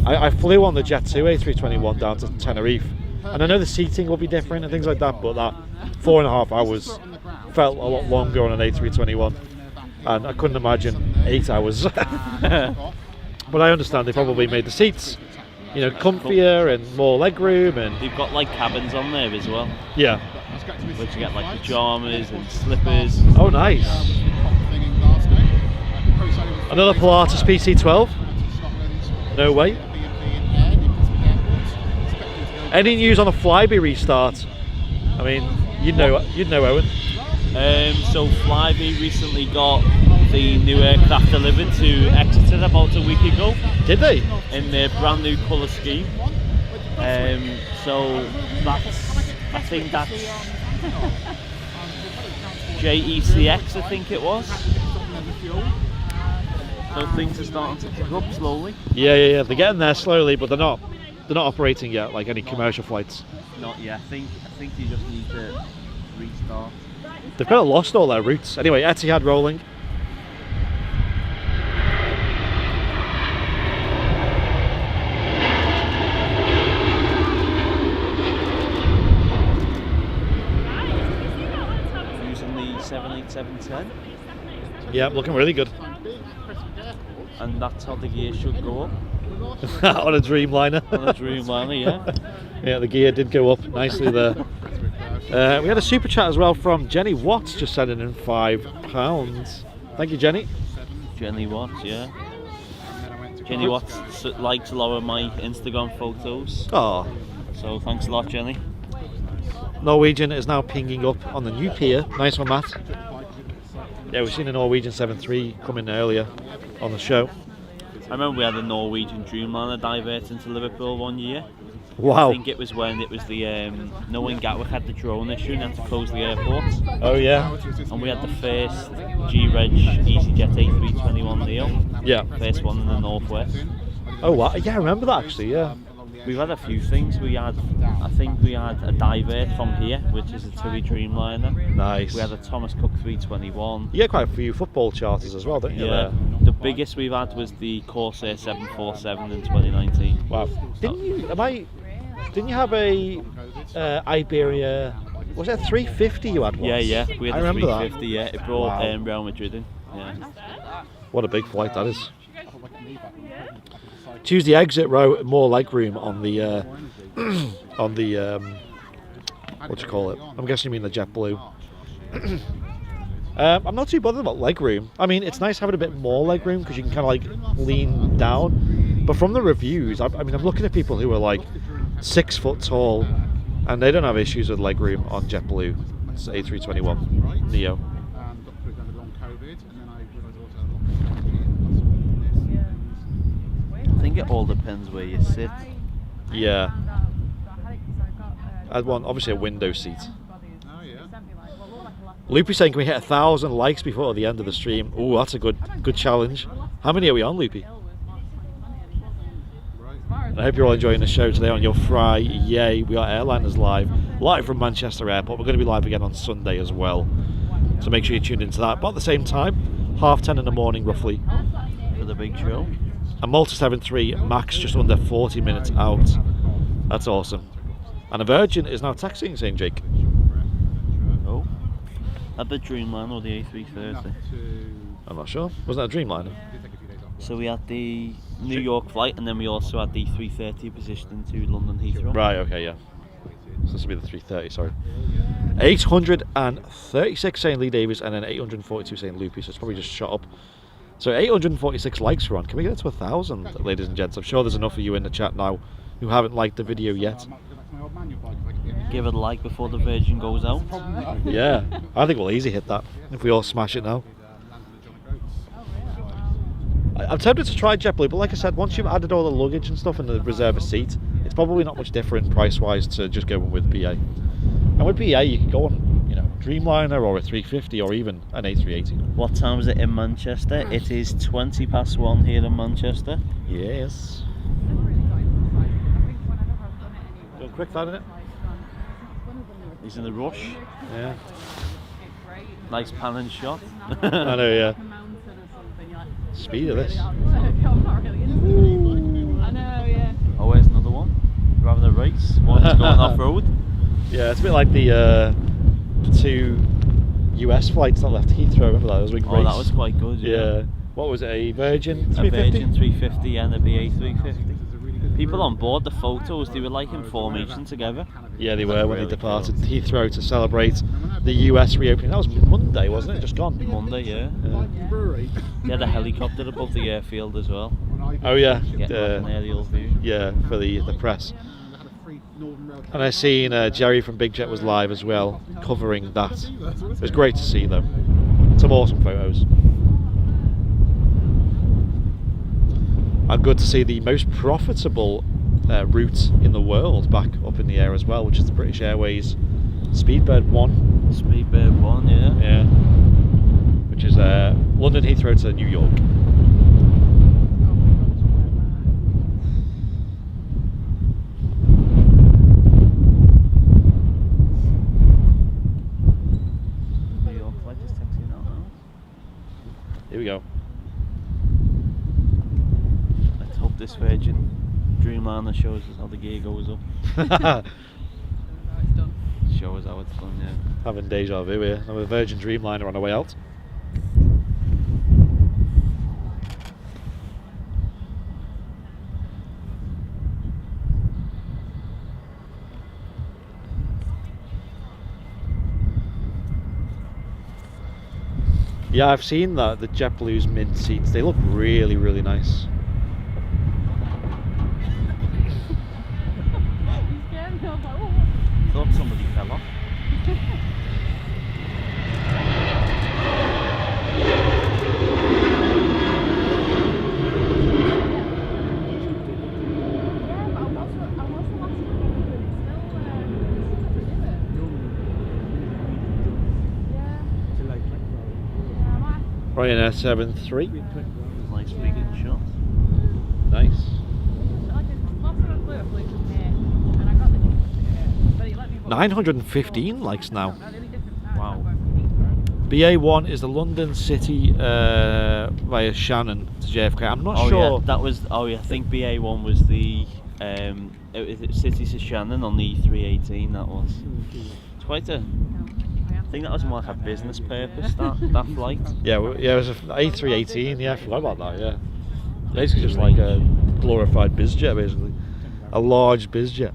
Speaker 1: I flew on the Jet 2 A321 down to Tenerife, and I know the seating will be different and things like that, but that 4.5 hours felt a lot longer on an A321, and I couldn't imagine 8 hours. But I understand they probably made the seats, you know, comfier and more leg room, and
Speaker 2: They've got like cabins on there as well,
Speaker 1: yeah.
Speaker 2: which you get like pyjamas and slippers.
Speaker 1: Oh, nice. Another Pilatus PC-12. No way. Any news on a Flybe restart? I mean, you'd know, Owen.
Speaker 2: So Flybe recently got the new aircraft delivered to Exeter about a week ago.
Speaker 1: Did they?
Speaker 2: In their brand new colour scheme. So I think that's JECX, I think it was. So things are starting to pick up slowly.
Speaker 1: Yeah. They're getting there slowly, but they're not operating yet like any commercial flights.
Speaker 2: Not yet. I think you just need to restart.
Speaker 1: They've kind of lost all their routes. Anyway, Etihad rolling.
Speaker 2: Using the 787-10.
Speaker 1: Yeah, looking really good.
Speaker 2: And that's how the gear should go up.
Speaker 1: On a Dreamliner.
Speaker 2: On a Dreamliner, yeah.
Speaker 1: Yeah, the gear did go up nicely there. We had a super chat as well from Jenny Watts, just sending in £5. Thank you, Jenny.
Speaker 2: Jenny Watts, yeah. Jenny Watts likes a lot of my Instagram photos.
Speaker 1: Oh.
Speaker 2: So thanks a lot, Jenny.
Speaker 1: Norwegian is now pinging up on the new pier. Nice one, Matt. Yeah, we've seen a Norwegian 7.3 come in earlier on the show.
Speaker 2: I remember we had a Norwegian Dreamliner divert into Liverpool one year.
Speaker 1: Wow.
Speaker 2: I think it was when when Gatwick had the drone issue and had to close the airport.
Speaker 1: Oh yeah.
Speaker 2: And we had the first G-Reg EasyJet A321 Neo.
Speaker 1: Yeah.
Speaker 2: First one in the northwest.
Speaker 1: Oh wow. Yeah, I remember that actually. Yeah.
Speaker 2: We've had a few things. I think we had a divert from here, which is a TUI Dreamliner.
Speaker 1: Nice.
Speaker 2: We had a Thomas Cook 321.
Speaker 1: You get quite a few football charters as well, don't you?
Speaker 2: Yeah. The biggest we've had was the Corsair 747 in 2019.
Speaker 1: Wow. Didn't you have a Iberia? Was it a 350 you had once?
Speaker 2: Yeah, we had
Speaker 1: I
Speaker 2: a
Speaker 1: remember that.
Speaker 2: 350. Yeah, it brought
Speaker 1: Wow.
Speaker 2: Real Madrid in. Yeah.
Speaker 1: What a big flight that is. Choose the exit row, more legroom on the on the what do you call it? I'm guessing you mean the JetBlue. I'm not too bothered about legroom. I mean, it's nice having a bit more legroom because you can kind of like lean down. But from the reviews, I mean, I'm looking at people who are like 6 foot tall, and they don't have issues with legroom on JetBlue. It's A321 Neo.
Speaker 2: I think it all depends where you sit.
Speaker 1: Yeah. I'd want obviously a window seat. Loopy saying, can we hit 1,000 likes before the end of the stream? Oh, that's a good challenge. How many are we on, Loopy? I hope you're all enjoying the show today on your Friyay. We are Airliners live from Manchester Airport. We're going to be live again on Sunday as well. So make sure you're tuned into that. But at the same time, 10:30 in the morning roughly.
Speaker 2: For the big show.
Speaker 1: A Malta 73 Max just under 40 minutes out. That's awesome. And a Virgin is now taxiing, saying Jake.
Speaker 2: Oh. At the Dreamliner or the A330?
Speaker 1: I'm not sure. Wasn't that a Dreamliner?
Speaker 2: So we had the New York flight, and then we also had the 330 positioned into London Heathrow.
Speaker 1: Right, okay, yeah. So this will be the 330, sorry. 836 saying Lee Davies, and then 842 saying Loopy, so it's probably just shot up. So 846 likes we're on. Can we get it to 1,000, ladies and gents? I'm sure there's enough of you in the chat now who haven't liked the video yet.
Speaker 2: Give it a like before the Virgin goes out.
Speaker 1: Yeah, I think we'll easily hit that if we all smash it now. I'm tempted to try JetBlue, but like I said, once you've added all the luggage and stuff and the reserve a seat, it's probably not much different price-wise to just going with BA. And with BA, you can go on, you know, Dreamliner or a 350 or even an A380.
Speaker 2: What time is it in Manchester? It is 1:20 here in Manchester.
Speaker 1: Yes. Go quick, that, innit?
Speaker 2: He's in a rush.
Speaker 1: Yeah.
Speaker 2: Nice pan and shot.
Speaker 1: I know, yeah. Speed of this.
Speaker 4: I know, yeah.
Speaker 2: Oh, where's another one? We're having a race. One's going off road.
Speaker 1: Yeah, it's a bit like the 2 US flights that left Heathrow. Remember that? It was a big race.
Speaker 2: Oh, that was quite good.
Speaker 1: Yeah. What was it? A Virgin 350?
Speaker 2: A Virgin 350 and a BA 350. People on board, the photos, they were like in formation together.
Speaker 1: Yeah, they were when they departed Heathrow to celebrate the US reopening. That was Monday, wasn't it? Just gone.
Speaker 2: Monday, yeah. They had a helicopter above the airfield as well.
Speaker 1: Oh yeah.
Speaker 2: Getting an aerial view.
Speaker 1: Yeah, for the press. And I seen Jerry from Big Jet was live as well, covering that. It was great to see them. Some awesome photos. And good to see the most profitable route in the world back up in the air as well, which is the British Airways Speedbird 1.
Speaker 2: Speedbird 1, yeah.
Speaker 1: Yeah. Which is London Heathrow to New York.
Speaker 2: New York flight is taxiing out now.
Speaker 1: Here we go.
Speaker 2: Let's hope this Virgin Dreamliner shows us how the gear goes up. Show us how it's done, yeah.
Speaker 1: Having deja vu here. I'm a Virgin Dreamliner on our way out. Yeah, I've seen that, the JetBlue's mint seats, they look really, really nice.
Speaker 2: Thought somebody fell off.
Speaker 1: Ryanair 7-3.
Speaker 2: Nice big shot.
Speaker 1: Nice. 915 likes now.
Speaker 2: Wow.
Speaker 1: BA1 is the London City via Shannon to JFK. I'm not sure.
Speaker 2: Yeah, that was. Oh yeah, I think BA1 was the City to Shannon on the A380. That was. It's quite a. I think that was more like a business purpose. That flight.
Speaker 1: Yeah, it was an A380. Yeah, I forgot about that. Yeah, basically just like a glorified bizjet, basically, a large bizjet.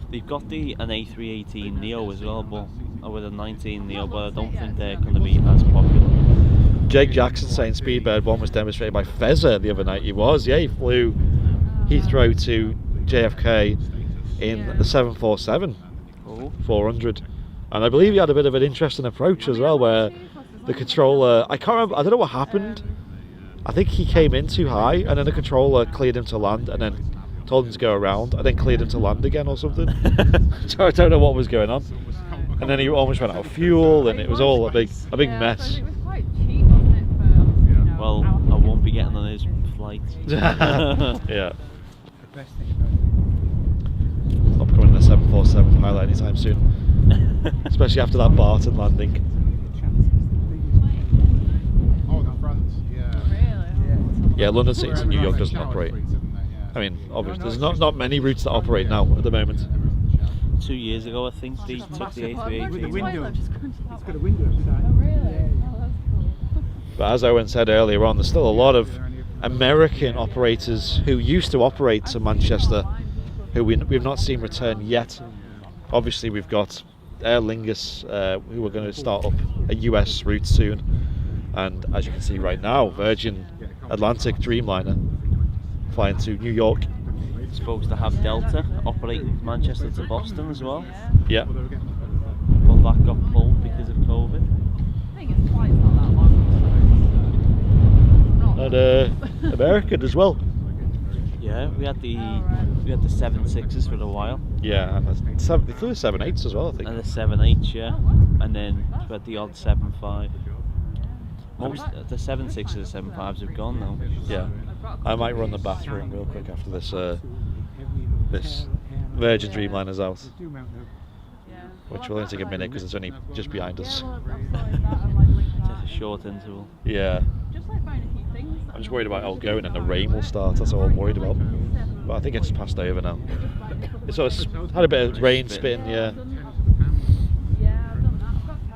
Speaker 2: They've got an A380 Neo as well, but with a 19 Neo, but I don't think they're going to be as popular.
Speaker 1: Jake Jackson saying Speedbird 1 was demonstrated by Fezzer the other night. He was, yeah, he flew Heathrow to JFK in the 747 400, and I believe he had a bit of an interesting approach as well, where the controller, I can't remember, I don't know what happened. I think he came in too high, and then the controller cleared him to land, and then told him to go around, and then cleared him to land again or something. So I don't know what was going on. And then he almost ran out of fuel, and it was all a big mess.
Speaker 4: It was quite cheap, wasn't it? For,
Speaker 2: well, I won't be getting on his flight.
Speaker 1: Yeah. Not becoming a 747 pilot anytime soon. Especially after that Barton landing.
Speaker 5: Oh, the front, yeah.
Speaker 4: really?
Speaker 1: Yeah, London City to New York doesn't operate. I mean, obviously, there's not many routes that operate now at the moment.
Speaker 2: 2 years ago, I think they took the A380.
Speaker 3: With the window.
Speaker 4: It's
Speaker 3: It's got a window inside.
Speaker 4: Oh really? Oh, that's cool.
Speaker 1: But as Owen said earlier on, there's still a lot of American operators who used to operate to Manchester who we've not seen return yet. Obviously, we've got Aer Lingus who are going to start up a US route soon. And as you can see right now, Virgin Atlantic Dreamliner flying to New York.
Speaker 2: Supposed to have Delta operating Manchester to Boston as well.
Speaker 1: Yeah.
Speaker 2: But that got pulled because of COVID.
Speaker 4: I think his flight's not that long.
Speaker 1: And American as well.
Speaker 2: Yeah, we had the 7.6s for a while.
Speaker 1: Yeah, and they flew the 7.8s as well, I think.
Speaker 2: And the 7.8, yeah. And then we had the odd 7.5. Most the 7.6s and the 7.5s have gone now.
Speaker 1: Yeah. I might run the bathroom real quick after this this Virgin Dreamliner's out, which will only take a minute because it's only just behind us.
Speaker 2: Just a short interval.
Speaker 1: Yeah. I'm just worried about outgoing and the rain will start. That's all I'm worried about. But I think it's passed over now. It's sort of had a bit of rain spitting, yeah.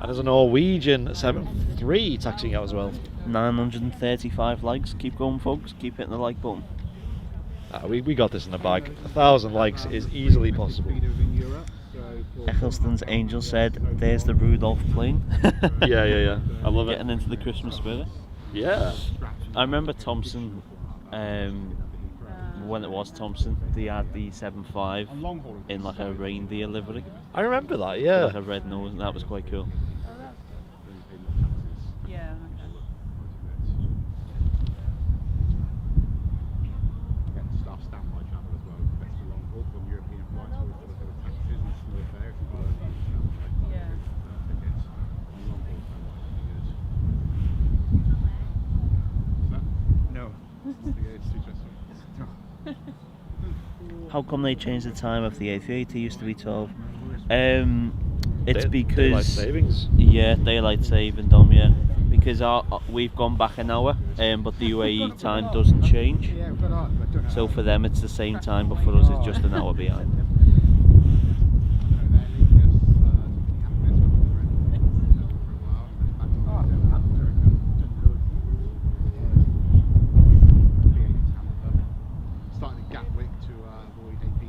Speaker 1: And there's a Norwegian 7.3 taxiing out as well.
Speaker 2: 935 likes. Keep going, folks. Keep hitting the like button.
Speaker 1: We got this in the bag. 1,000 likes is easily possible.
Speaker 2: Eccleston's Angel said, "There's the Rudolph plane."
Speaker 1: Yeah. I love it.
Speaker 2: Getting into the Christmas spirit.
Speaker 1: Yeah.
Speaker 2: I remember Thompson, when it was Thompson, they had the 7.5 in like a reindeer livery.
Speaker 1: I remember that, yeah.
Speaker 2: Like a red nose, and that was quite cool.
Speaker 4: Yeah.
Speaker 5: Staff standby travel as well, best for long haul from European flights, where we've got a bit of taxes and small fares, we've got a
Speaker 4: Yeah.
Speaker 5: tickets on long haul standby.
Speaker 3: No.
Speaker 5: It's too stressful.
Speaker 2: How come they changed the time of the A380? Used to be 12. It's because
Speaker 1: daylight savings.
Speaker 2: Yeah, daylight saving them. Yeah, because we've gone back an hour, but the UAE time doesn't change. So for them it's the same time, but for us it's just an hour behind.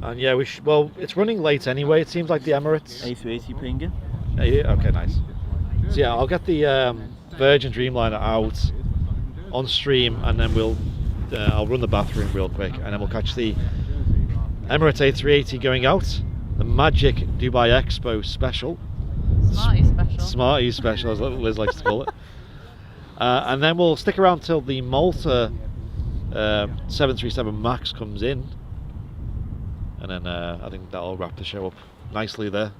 Speaker 1: And yeah, well, it's running late anyway. It seems like the Emirates.
Speaker 2: A380 pinging.
Speaker 1: Yeah, okay, nice. So yeah, I'll get the Virgin Dreamliner out on stream, and then I'll run the bathroom real quick, and then we'll catch the Emirates A380 going out. The Magic Dubai Expo special.
Speaker 4: Smarties special.
Speaker 1: Smarties special, as Liz likes to call it. And then we'll stick around till the Malta 737 MAX comes in. And then I think that'll wrap the show up nicely there.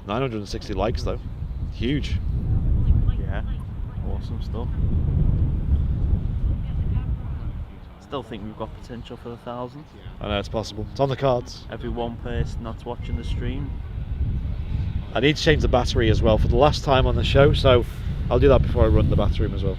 Speaker 1: 960 likes though. Huge.
Speaker 2: Yeah, awesome stuff. Still think we've got potential for 1,000.
Speaker 1: I know it's possible. It's on the cards.
Speaker 2: Every one person that's watching the stream
Speaker 1: I need to change the battery as well for the last time on the show, so I'll do that before I run the bathroom as well.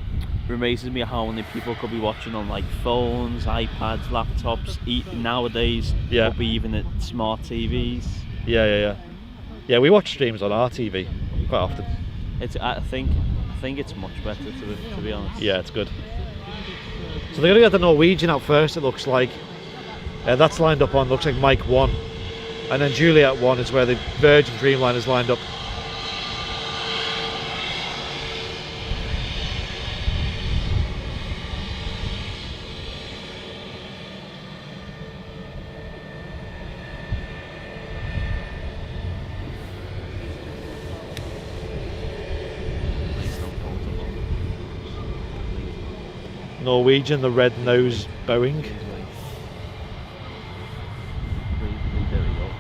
Speaker 2: It amazes me how many people could be watching on like phones, iPads, laptops, nowadays.
Speaker 1: Yeah.
Speaker 2: Could be even at smart TVs.
Speaker 1: Yeah, we watch streams on our TV quite often.
Speaker 2: I think it's much better to be honest.
Speaker 1: Yeah, it's good. So they're going to get the Norwegian out first, it looks like. That's lined up on, looks like Mike 1. And then Juliet 1 is where the Virgin Dreamliner is lined up. Norwegian, the red nose Boeing.
Speaker 2: There we go.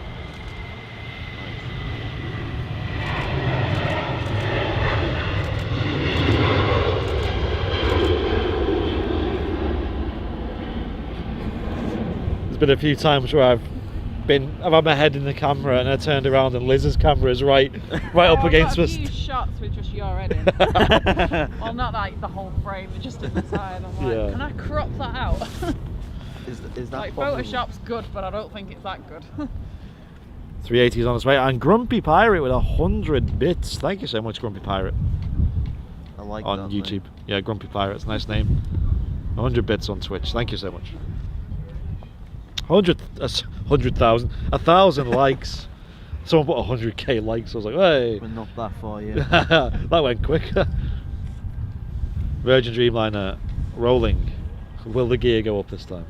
Speaker 1: There's been a few times where I've had my head in the camera and I turned around and Liz's camera is right up against us.
Speaker 4: I've got a few shots with just your head in. Well, not like the whole frame, but just at the side. I'm like,
Speaker 1: Yeah.
Speaker 4: can I crop that out?
Speaker 2: Is that
Speaker 4: Like
Speaker 2: possible?
Speaker 4: Photoshop's good, but I don't think it's that good.
Speaker 1: 380 is on its way, and Grumpy Pirate with 100 bits. Thank you so much, Grumpy Pirate,
Speaker 2: I like
Speaker 1: on
Speaker 2: that
Speaker 1: YouTube.
Speaker 2: name.
Speaker 1: Yeah, Grumpy Pirate, it's a nice name. 100 bits on Twitch. Thank you so much. 100,000, 1,000 likes. Someone put 100k likes. I was like, hey,
Speaker 2: We're not that far yet.
Speaker 1: that went quick. Virgin Dreamliner rolling. Will the gear go up this time?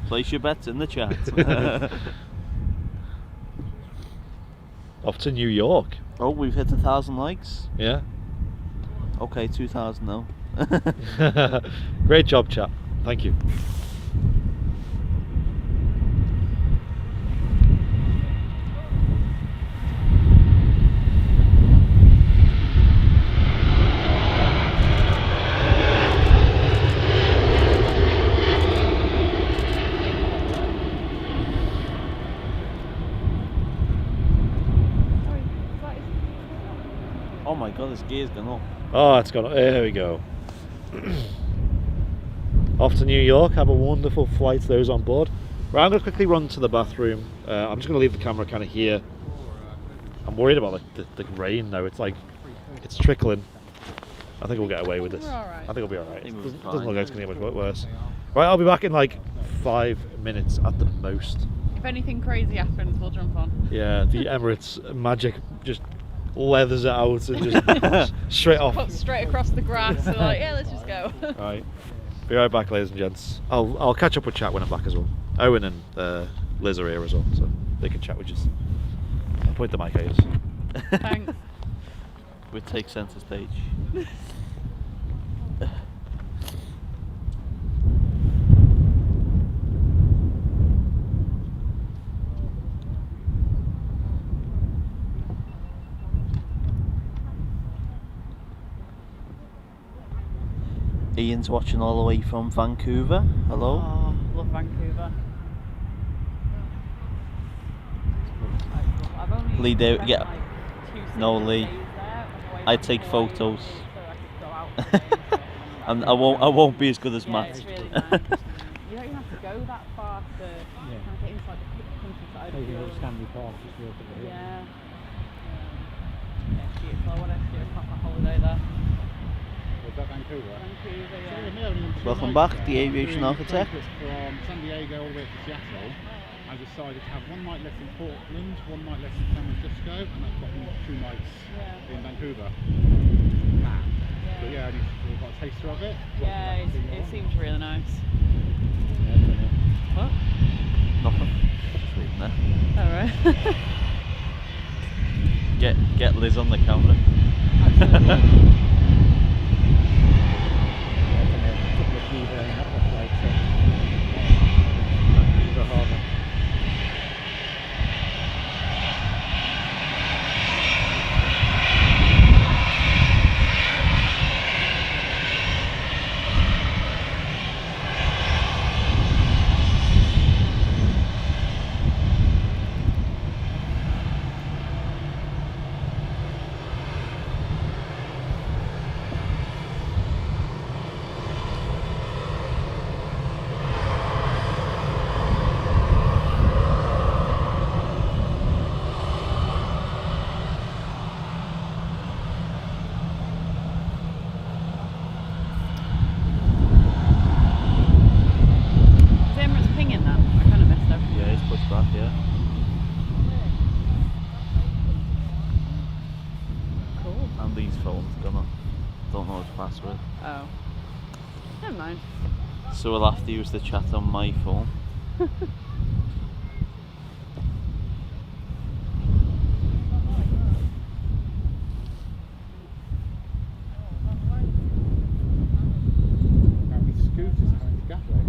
Speaker 2: Place your bets in the chat.
Speaker 1: Off to New York.
Speaker 2: Oh, we've hit 1,000 likes.
Speaker 1: Yeah.
Speaker 2: Okay, 2,000 now.
Speaker 1: Great job, chat. Thank you.
Speaker 2: Oh my god, this gear's gone up.
Speaker 1: Oh, it's gone. There we go. Off to New York. Have a wonderful flight to those on board. Right, I'm going to quickly run to the bathroom. I'm just going to leave the camera kind of here. I'm worried about the rain though. It's trickling. I think we'll get away with this.
Speaker 4: We're all right.
Speaker 1: I think we'll be alright.
Speaker 2: I think
Speaker 1: It
Speaker 2: we'll be
Speaker 1: doesn't look
Speaker 2: fine.
Speaker 1: like it's going to get much worse. Right, I'll be back in like 5 minutes at the most.
Speaker 4: If anything crazy happens, we'll jump on.
Speaker 1: Yeah, the Emirates magic just leathers it out and just straight off.
Speaker 4: Put straight across the grass. So like, yeah, let's just go.
Speaker 1: Right. Be right back, ladies and gents. I'll catch up with chat when I'm back as well. Owen and Liz are here as well, so they can chat with us. I'll point the mic at us.
Speaker 4: Thanks.
Speaker 2: We take centre stage. Ian's watching all the way from Vancouver. Hello.
Speaker 4: Oh, love Vancouver. I've only
Speaker 2: Lee, there-
Speaker 4: spent,
Speaker 2: yeah.
Speaker 4: like, 2
Speaker 2: No,
Speaker 4: days
Speaker 2: Lee.
Speaker 4: there, otherwise
Speaker 2: I
Speaker 4: I'd
Speaker 2: take
Speaker 4: be away
Speaker 2: photos.
Speaker 4: so I could go out for days, so
Speaker 2: And I won't be as good as
Speaker 4: yeah,
Speaker 2: Matt.
Speaker 4: it's really nice. You don't even have to go that far to kind of get into like the countryside.
Speaker 3: Maybe
Speaker 4: feel.
Speaker 3: at Stanley Park, just walk up the hill.
Speaker 4: Yeah. Yeah, it's beautiful. I want to do a proper holiday there.
Speaker 3: Was that Vancouver?
Speaker 4: Vancouver,
Speaker 3: So
Speaker 4: yeah.
Speaker 3: we're only on 2
Speaker 2: Welcome
Speaker 3: nights
Speaker 2: back,
Speaker 3: there.
Speaker 2: the aviation
Speaker 3: Doing
Speaker 2: architect.
Speaker 3: focus from San Diego all the way to Seattle. I decided to have 1 night left in Portland, 1 night left in San Francisco, and I've got 2 nights
Speaker 4: Yeah.
Speaker 3: in Vancouver. Nah. But
Speaker 4: Yeah.
Speaker 3: yeah, we've got a taster of it.
Speaker 4: Yeah, it seems really nice. What?
Speaker 2: Nothing. Just reading there.
Speaker 4: Alright.
Speaker 2: Get Liz on the camera.
Speaker 4: Never mind.
Speaker 2: So we'll have to use the chat on my phone.
Speaker 3: Apparently Scoot is coming to Gatwick.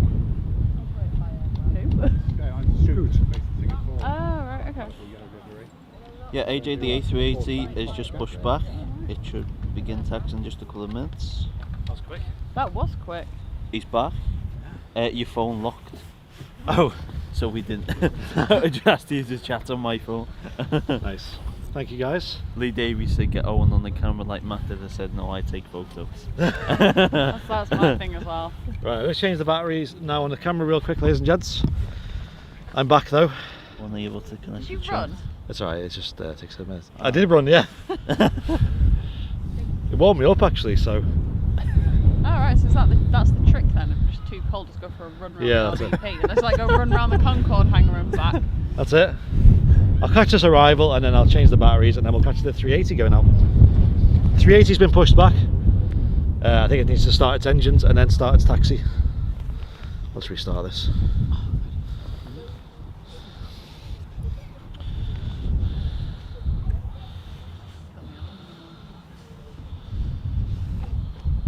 Speaker 4: Who?
Speaker 3: Yeah, I'm Scoot, based in Singapore.
Speaker 4: Oh, right, okay.
Speaker 3: That's the yellow livery.
Speaker 2: Yeah, AJ, the A380 is just pushed back. It should begin taxing in just a couple of minutes.
Speaker 1: That's quick.
Speaker 4: That was quick.
Speaker 2: He's back. Your phone locked,
Speaker 1: Oh,
Speaker 2: so we didn't. I just used the chat on my phone.
Speaker 1: nice. Thank you guys.
Speaker 2: Lee Davies said get Owen on the camera like Matt did. I said no, I take photos.
Speaker 4: That's my thing as well.
Speaker 1: Right, let's change the batteries now on the camera real quick, ladies and gents. I'm back though.
Speaker 2: Unable to connect.
Speaker 4: Did you
Speaker 2: the chat.
Speaker 4: run?
Speaker 1: It's alright, it just takes a minute. I did run, yeah. It warmed me up actually, so.
Speaker 4: Alright, so is that's the trick then? If it's just too cold, just go for a run around
Speaker 1: Yeah,
Speaker 4: the
Speaker 1: that's
Speaker 4: RDP. And it's like a run around the Concorde hangar and back.
Speaker 1: That's it. I'll catch this arrival and then I'll change the batteries and then we'll catch the 380 going out. 380's been pushed back. I think it needs to start its engines and then start its taxi. Let's restart this.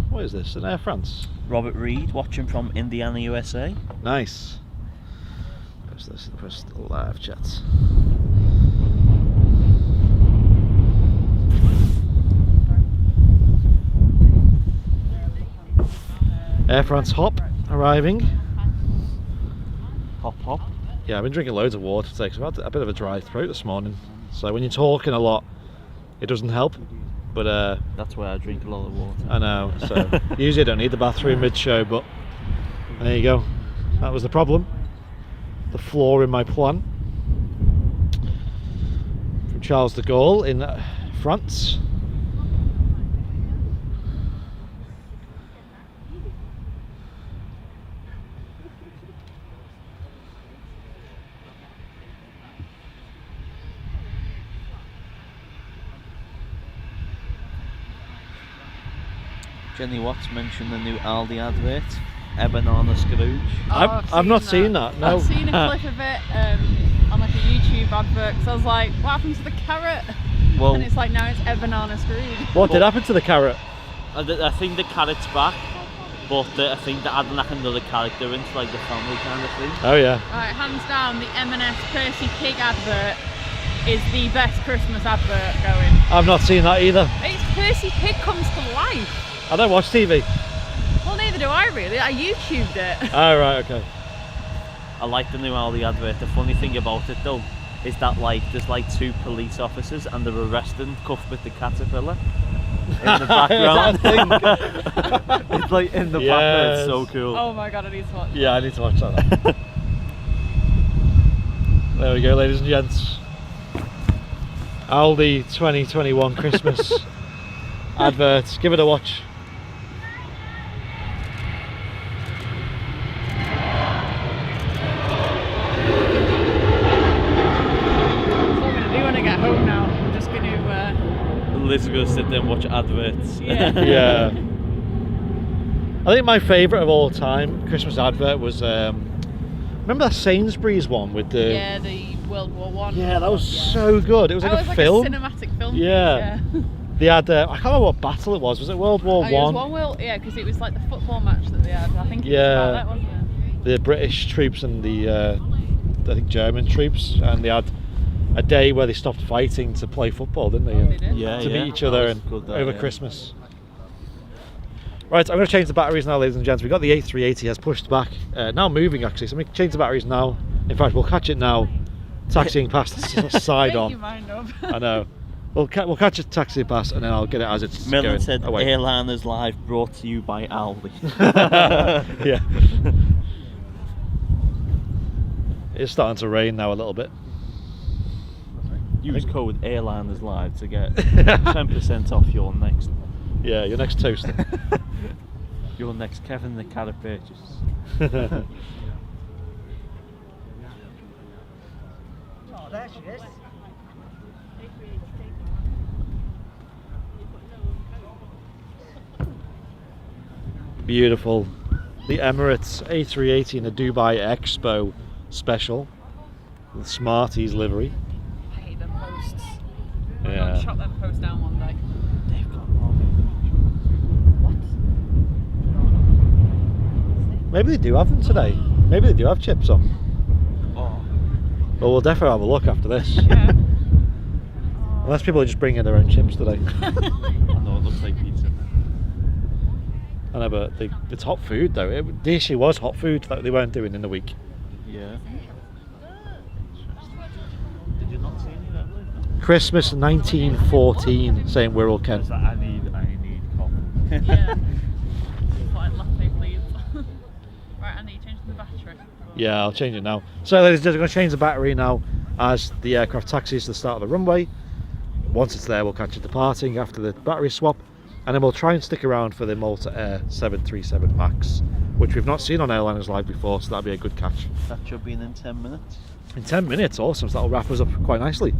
Speaker 1: What is this? An Air France?
Speaker 2: Robert Reed watching from Indiana, USA.
Speaker 1: Nice. Press the live chat. Air France hop arriving.
Speaker 2: Hop hop.
Speaker 1: Yeah, I've been drinking loads of water today because I've had a bit of a dry throat this morning. So when you're talking a lot, it doesn't help. But
Speaker 2: That's why I drink a lot of water.
Speaker 1: I know. So usually I don't need the bathroom mid-show, but there you go. That was the problem. The flaw in my plan. From Charles de Gaulle in France.
Speaker 2: Jenny Watts mentioned the new Aldi advert, A Banana Scrooge.
Speaker 1: I've not seen that. No.
Speaker 4: I've seen a clip of it on like a YouTube advert. So I was like, what happened to the carrot?
Speaker 2: Well,
Speaker 4: And it's like now it's A Banana Scrooge.
Speaker 1: What did happen to the carrot?
Speaker 2: I think the carrot's back, but I think they're adding like another character into like the family kind of thing.
Speaker 1: Oh yeah.
Speaker 4: Right, hands down, the M&S Percy Pig advert is the best Christmas advert going.
Speaker 1: I've not seen that either.
Speaker 4: It's Percy Pig comes to life.
Speaker 1: I don't watch TV.
Speaker 4: Well, neither do I really. I YouTubed it.
Speaker 1: Oh right, okay.
Speaker 2: I like the new Aldi advert. The funny thing about it though is that like there's like two police officers and they're arresting Cuthbert the caterpillar in the background. It's like in the background. It's so cool.
Speaker 4: Oh my god, I need to watch.
Speaker 1: Yeah, I need to watch that. There we go, ladies and gents. Aldi 2021 Christmas adverts. Give it a watch.
Speaker 2: Liz is going to sit there and watch adverts.
Speaker 4: Yeah.
Speaker 1: Yeah. I think my favourite of all time Christmas advert was remember that Sainsbury's one with the
Speaker 4: Yeah, the World War One.
Speaker 1: Yeah, that was so good. It was like a film.
Speaker 4: A cinematic film.
Speaker 1: Yeah. They had I can't remember what battle it was. Was it World War
Speaker 4: It
Speaker 1: One?
Speaker 4: was World, yeah, because it was like the football match that they had. I think it was
Speaker 1: Yeah.
Speaker 4: about that, wasn't it?
Speaker 1: The British troops and the I think German troops, and they had a day where they stopped fighting to play football, didn't they?
Speaker 4: Oh, they did?
Speaker 2: Yeah,
Speaker 1: to
Speaker 2: yeah.
Speaker 1: meet each other
Speaker 2: That was
Speaker 1: and
Speaker 2: good, that,
Speaker 1: over
Speaker 2: yeah.
Speaker 1: Christmas. Right, I'm going to change the batteries now, ladies and gents. We've got the A380 has pushed back, now moving actually, so we can change the batteries now. In fact, we'll catch it now, taxiing past the side
Speaker 4: Make
Speaker 1: on.
Speaker 4: your mind up.
Speaker 1: I know. We'll catch a taxi pass and then I'll get it as it's
Speaker 2: Millen
Speaker 1: going
Speaker 2: said
Speaker 1: away.
Speaker 2: Airliners Live brought to you by Aldi.
Speaker 1: Yeah. It's starting to rain now a little bit.
Speaker 2: Use code Airliners Live to get 10% off your next
Speaker 1: Yeah, your next toast.
Speaker 2: Kevin the Carrot purchase.
Speaker 6: Oh, there she is.
Speaker 1: Beautiful. the Emirates A380 in the Dubai Expo special. The Smarties livery.
Speaker 4: I hate them posts. I'm
Speaker 1: Yeah.
Speaker 4: going to chop them posts down one day.
Speaker 2: They've got more.
Speaker 4: What?
Speaker 1: Maybe they do have them today. Maybe they do have chips on.
Speaker 2: Oh.
Speaker 1: Well, we'll definitely have a look after this.
Speaker 4: Yeah.
Speaker 1: Unless people are just bringing their own chips today.
Speaker 2: I know it looks like pizza.
Speaker 1: I know, but it's hot food though. The issue was hot food that they weren't doing in the week.
Speaker 2: Yeah. Did you not see any of that?
Speaker 1: Christmas 1914, saying Wirral Ken.
Speaker 2: It's like, I need coffee.
Speaker 4: Yeah. Like latte, please. Right, Andy, change the battery.
Speaker 1: Yeah, I'll change it now. So ladies and gentlemen, I'm going to change the battery now as the aircraft taxis to the start of the runway. Once it's there, we'll catch it departing after the battery swap, and then we'll try and stick around for the Malta Air 737 MAX, which we've not seen on Airliners Live before, so that'll be a good catch.
Speaker 2: That should be in 10 minutes.
Speaker 1: In 10 minutes, awesome, so that'll wrap us up quite nicely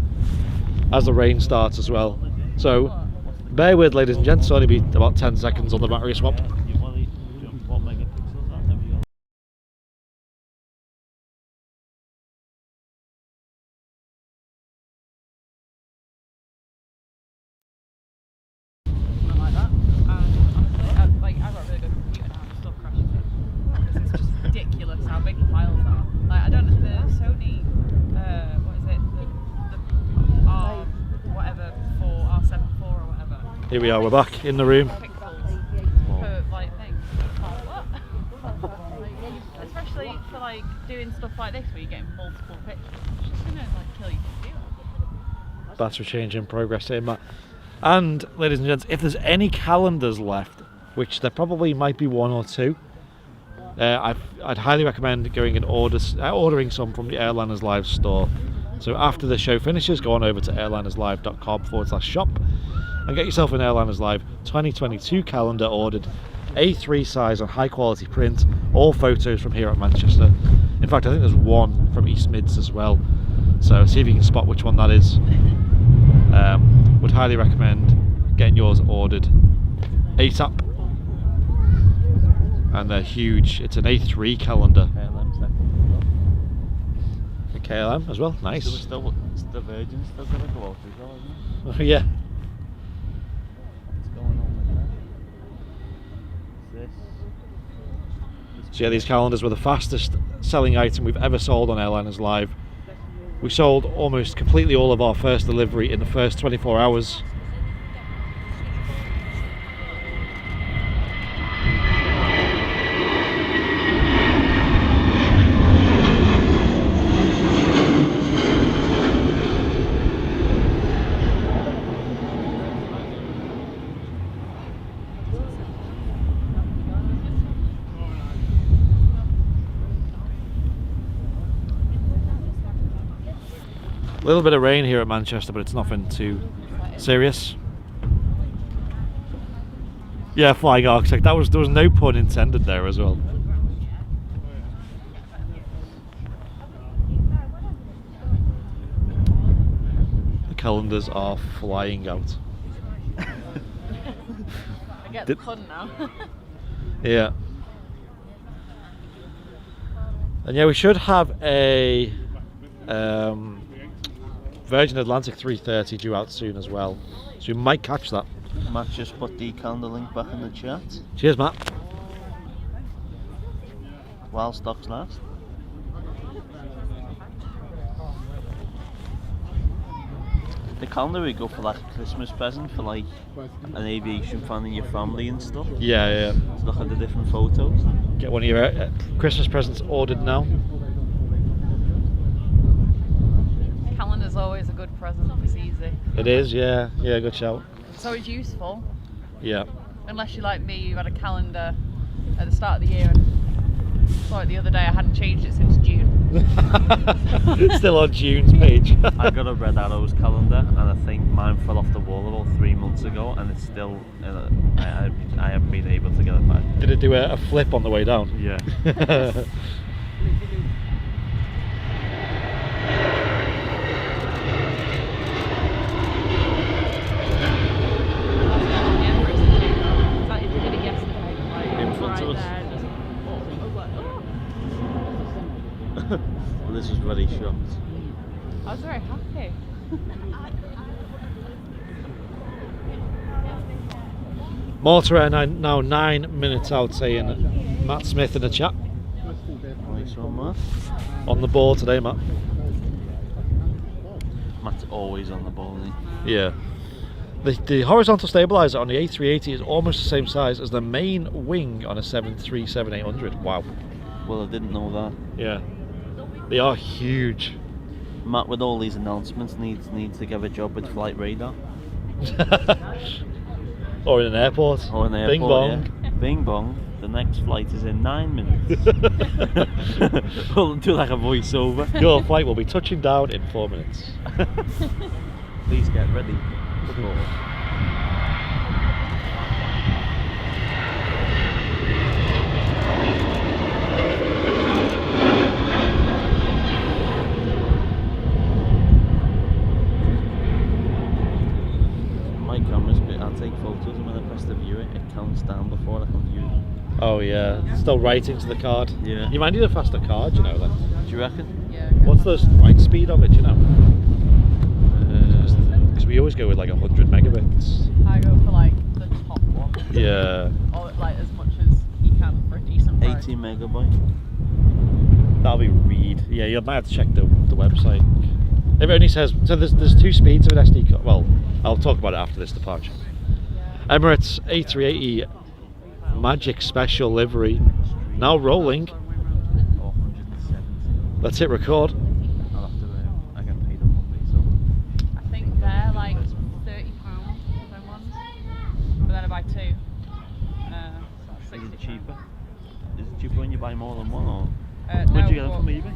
Speaker 1: as the rain starts as well. So bear with, ladies and gents, it'll only be about 10 seconds on the battery swap.
Speaker 2: What megapixels are there?
Speaker 4: Something like that. And honestly, I've got a really good computer now, it still crashes it. Because it's just ridiculous how big the files are. Like, I don't know, the Sony, what is it? The R, whatever, 4, R7 4 or whatever.
Speaker 1: Here we are, we're back in the room.
Speaker 4: Pixels per, like, thing. What? Like, especially for, like, doing stuff like this where you're getting multiple pictures. It's just gonna, like, kill your computer.
Speaker 1: Battery change in progress here, Matt. And ladies and gents, if there's any calendars left, which there probably might be one or two, I'd highly recommend going and ordering some from the Airliners Live store. So after the show finishes, go on over to airlinerslive.com/shop and get yourself an Airliners Live 2022 calendar ordered, A3 size on high quality print, all photos from here at Manchester. In fact, I think there's one from East Mids as well, so see if you can spot which one that is. Would highly recommend getting yours ordered ASAP. And they're huge. It's an A3 calendar. A KLM as well, nice.
Speaker 2: So the Virgin's still going to go out as well, isn't it?
Speaker 1: Yeah.
Speaker 2: What's going on with that? This.
Speaker 1: So yeah, these calendars were the fastest selling item we've ever sold on Airliners Live. We sold almost completely all of our first delivery in the first 24 hours. A little bit of rain here at Manchester, but it's nothing too serious. Yeah, flying architect. There was no pun intended there as well. The calendars are flying out.
Speaker 4: I get the pun now.
Speaker 1: Yeah. And yeah, we should have a Virgin Atlantic 330 due out soon as well, so we might catch that.
Speaker 2: Matt just put the calendar link back in the chat.
Speaker 1: Cheers, Matt.
Speaker 2: While stocks last. The calendar would go for like a Christmas present for like an aviation fan in your family and stuff.
Speaker 1: Yeah, yeah.
Speaker 2: To look at the different photos.
Speaker 1: Get one of your Christmas presents ordered now.
Speaker 4: Calendar's always a good present, it's easy.
Speaker 1: It is, yeah. Yeah, good shout.
Speaker 4: It's always useful,
Speaker 1: Yeah.
Speaker 4: unless you're like me, you had a calendar at the start of the year and saw it the other day, I hadn't changed it since June.
Speaker 1: Still on June's page.
Speaker 2: I got a Red Arrows calendar and I think mine fell off the wall about 3 months ago and it's still, I haven't been able to get it back.
Speaker 1: Did it do a flip on the way down?
Speaker 2: Yeah. Liz was very shocked.
Speaker 4: I was very happy.
Speaker 1: Mortar Air now 9 minutes out, saying Matt Smith in the chat.
Speaker 2: Nice one, Matt.
Speaker 1: On the ball today, Matt.
Speaker 2: Matt's always on the ball, isn't he?
Speaker 1: Yeah. The horizontal stabilizer on the A380 is almost the same size as the main wing on a 737-800. Wow.
Speaker 2: Well, I didn't know that.
Speaker 1: Yeah. They are huge.
Speaker 2: Matt, with all these announcements, needs to get a job with flight radar.
Speaker 1: Or in an airport.
Speaker 2: Or an airport,
Speaker 1: Bing bong.
Speaker 2: Yeah. Bing bong. The next flight is in 9 minutes. We'll do like a voiceover.
Speaker 1: Your flight will be touching down in 4 minutes.
Speaker 2: Please get ready for board. My camera's bit. I'll take photos, and when I press the view, it counts down before I can view them.
Speaker 1: Oh yeah, still writing to the card.
Speaker 2: Yeah.
Speaker 1: You might need a faster card, you know then.
Speaker 2: Do you reckon?
Speaker 4: Yeah.
Speaker 1: What's the write speed of it, you know? Because we always go with like 100 megabits.
Speaker 4: I go for like the top one.
Speaker 1: Yeah.
Speaker 4: Or like as much as you can for a decent price.
Speaker 2: 80 megabyte.
Speaker 1: That'll be read. Yeah, you might have to check the website. If it only says, so there's two speeds of an SD card. Well, I'll talk about it after this departure.
Speaker 4: Yeah.
Speaker 1: Emirates A380 Magic Special livery now rolling.
Speaker 2: Or 170.
Speaker 1: Let's hit record.
Speaker 2: I'll have to. I get paid on Monday, so.
Speaker 4: I think they're like £30 those ones. But then I buy two. So
Speaker 2: Is
Speaker 4: £60.
Speaker 2: it cheaper? Is it cheaper when you buy more than one, or
Speaker 4: No,
Speaker 2: where'd you get them
Speaker 4: but-
Speaker 2: from eBay?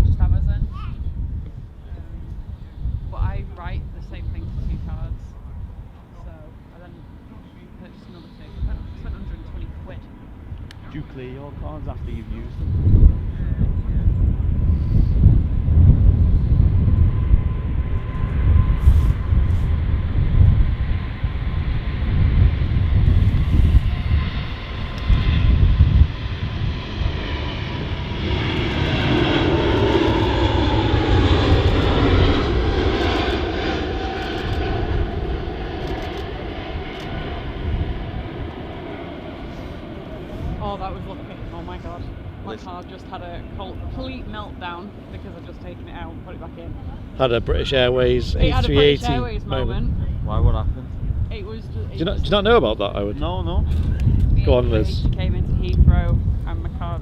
Speaker 4: Just Amazon. But I write the same thing to two cards. So I then purchased another two. I spent 120 quid.
Speaker 2: Do you clear your cards after you've used them?
Speaker 4: Oh, that was lucky. Oh my god. My
Speaker 2: Listen.
Speaker 4: card just had a complete meltdown because I've just taken it out and put it back in.
Speaker 1: Had a British Airways
Speaker 4: It had a British
Speaker 1: A380
Speaker 4: Airways moment.
Speaker 2: Why? What happened?
Speaker 4: It was just.
Speaker 1: Do you not know about that? I would.
Speaker 2: No.
Speaker 1: Go on, Liz.
Speaker 4: Came into Heathrow and my card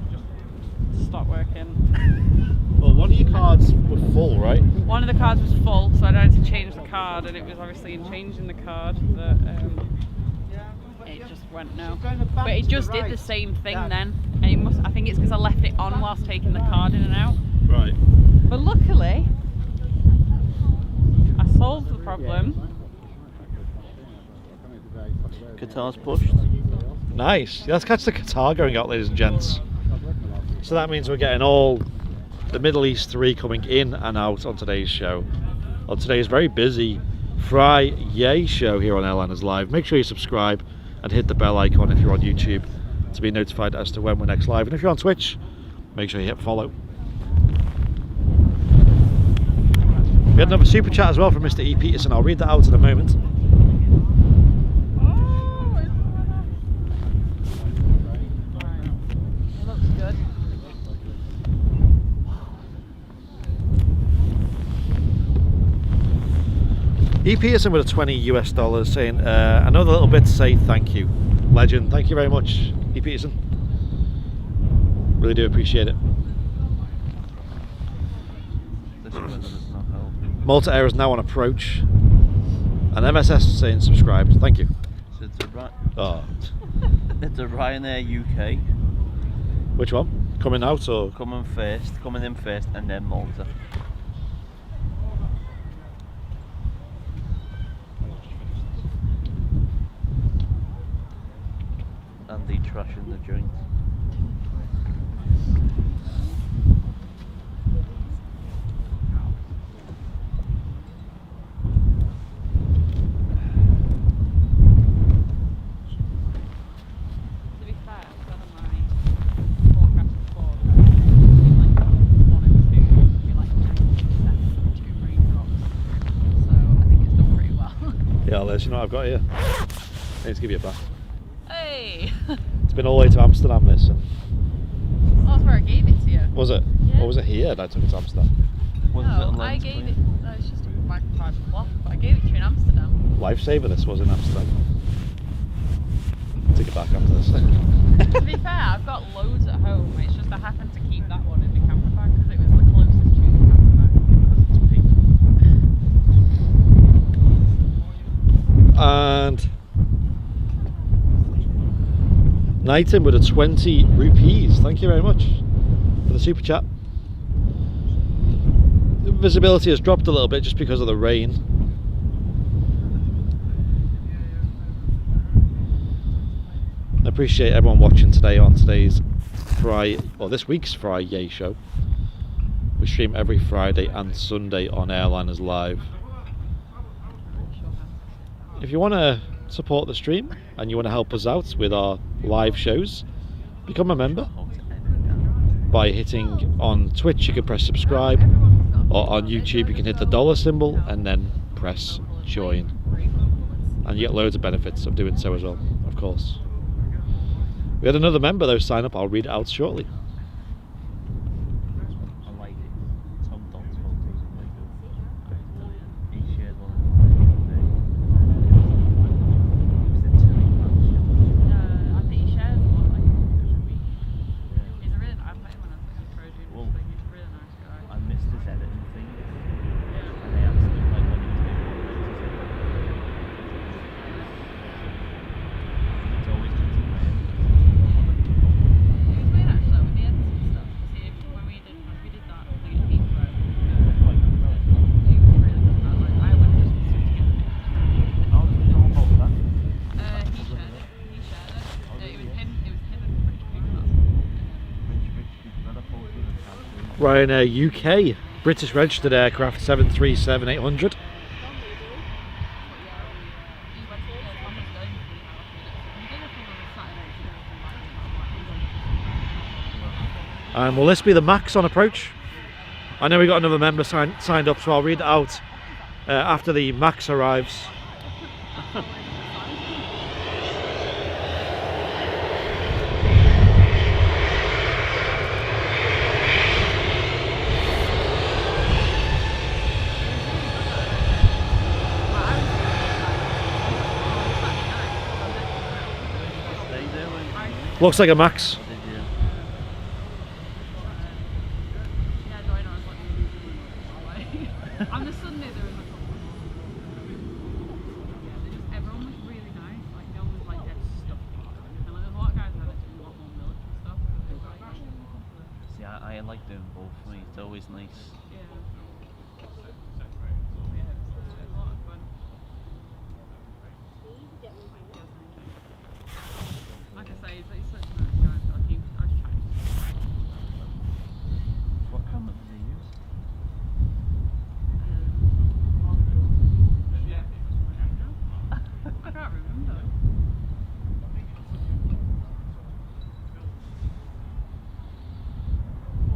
Speaker 4: just stopped working.
Speaker 1: Well, one of your cards were full, right?
Speaker 4: One of the cards was full, so I had to change the card, and it was obviously in changing the card that it just went no. But it just did the same thing then, and it must. I think it's because I left it on whilst taking the card in and out.
Speaker 1: Right.
Speaker 4: But luckily, I solved the problem.
Speaker 2: Qatar's pushed.
Speaker 1: Nice. Let's catch the Qatar going out, ladies and gents. So that means we're getting all the Middle East 3 coming in and out on today's show. On today's very busy Friyay show here on Airliners Live. Make sure you subscribe and hit the bell icon if you're on YouTube to be notified as to when we're next live. And if you're on Twitch, make sure you hit follow. We had another super chat as well from Mr. E. Peterson. I'll read that out in a moment.
Speaker 4: It looks good.
Speaker 1: E. Peterson with a $20 US saying, another little bit to say thank you. Legend. Thank you very much, E. Peterson. Really do appreciate it.
Speaker 2: This weather does not help.
Speaker 1: Malta Air is now on approach. And MSS saying subscribed. Thank you.
Speaker 2: So it's a
Speaker 1: Oh,
Speaker 2: it's a Ryanair UK
Speaker 1: which one? Coming out or?
Speaker 2: coming in first, and then Malta. And the trash in the joint.
Speaker 4: To be fair, one of my
Speaker 1: Liz. You know what I've got here? I need to give you it back.
Speaker 4: Hey!
Speaker 1: It's been all the way to Amsterdam, this. And
Speaker 4: Oh, that's where I gave it to you.
Speaker 1: was it?
Speaker 4: Yeah.
Speaker 1: Or was it here that I took it to Amsterdam?
Speaker 2: Was it a
Speaker 4: No, I
Speaker 2: lens
Speaker 4: gave
Speaker 2: plate?
Speaker 4: it. No, it's just a microfiber cloth, but I gave it to you in Amsterdam.
Speaker 1: Lifesaver, this was in Amsterdam. Take it back after this.
Speaker 4: To be fair, I've got loads at home. It's just I happened to keep that one in the camper bag because it was the closest to the camper bag.
Speaker 2: Because it's pink.
Speaker 1: And Knighton with a 20 rupees. Thank you very much for the super chat. The visibility has dropped a little bit just because of the rain. I appreciate everyone watching today on today's this week's Friyay show. We stream every Friday and Sunday on Airliners Live. If you want to support the stream and you want to help us out with our live shows, become a member by hitting on Twitch. You can press subscribe, or on YouTube you can hit the dollar symbol and then press join, and you get loads of benefits of doing so as well, of course. We had another member though sign up. I'll read it out shortly.
Speaker 2: I like it. Tom Dodd's photos are quite good. He shared one
Speaker 4: I think he shares a lot. Like, he's a really nice. I met him when I was in Trojan.
Speaker 2: Well,
Speaker 4: He's a really nice guy.
Speaker 2: I missed his editing thing.
Speaker 4: Yeah.
Speaker 2: And they asked him like when he was doing it. It's always good to wear.
Speaker 4: It was weird actually with the editing stuff. See, when we did that thing at Heathrow, he was really good at that. Like, I wouldn't just put it together.
Speaker 2: How did you know about that?
Speaker 4: He shared it. He shared it. It was him. It was him and Rich Cooper.
Speaker 2: Rich Cooper, a photo of the cat.
Speaker 1: Ryanair UK, British registered aircraft 737-800. And will this be the max on approach? I know we got another member signed up, so I'll read it out after the max arrives.
Speaker 2: Stay there when
Speaker 1: Looks like a max.
Speaker 2: did you?
Speaker 4: On the Sunday there was a couple more. Yeah, everyone was really nice. Like no one was like dead stuck. And like, there's a lot of guys that are doing a lot more military stuff. It was like,
Speaker 2: See, I like doing both for me. It's always nice.
Speaker 4: yeah. Yeah, it was a lot of fun. Like I say, he's such a nice guy. So I was trying to.
Speaker 2: What camera did they use?
Speaker 4: I can't remember.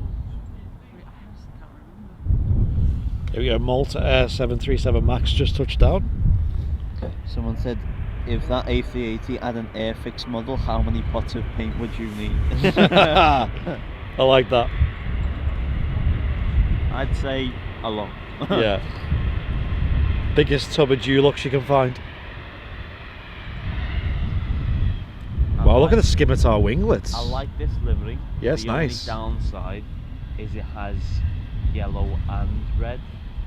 Speaker 4: I honestly can't remember.
Speaker 1: Here we go, Malta Air 737 MAX just touched down.
Speaker 2: Someone said, if that A380 had an Airfix model, how many pots of paint would you need?
Speaker 1: I like that.
Speaker 2: I'd say a lot.
Speaker 1: Yeah. Biggest tub of Dulux you can find. Wow, look at the Scimitar winglets.
Speaker 2: I like this livery.
Speaker 1: Yeah, it's
Speaker 2: the
Speaker 1: nice.
Speaker 2: only downside is it has yellow and red.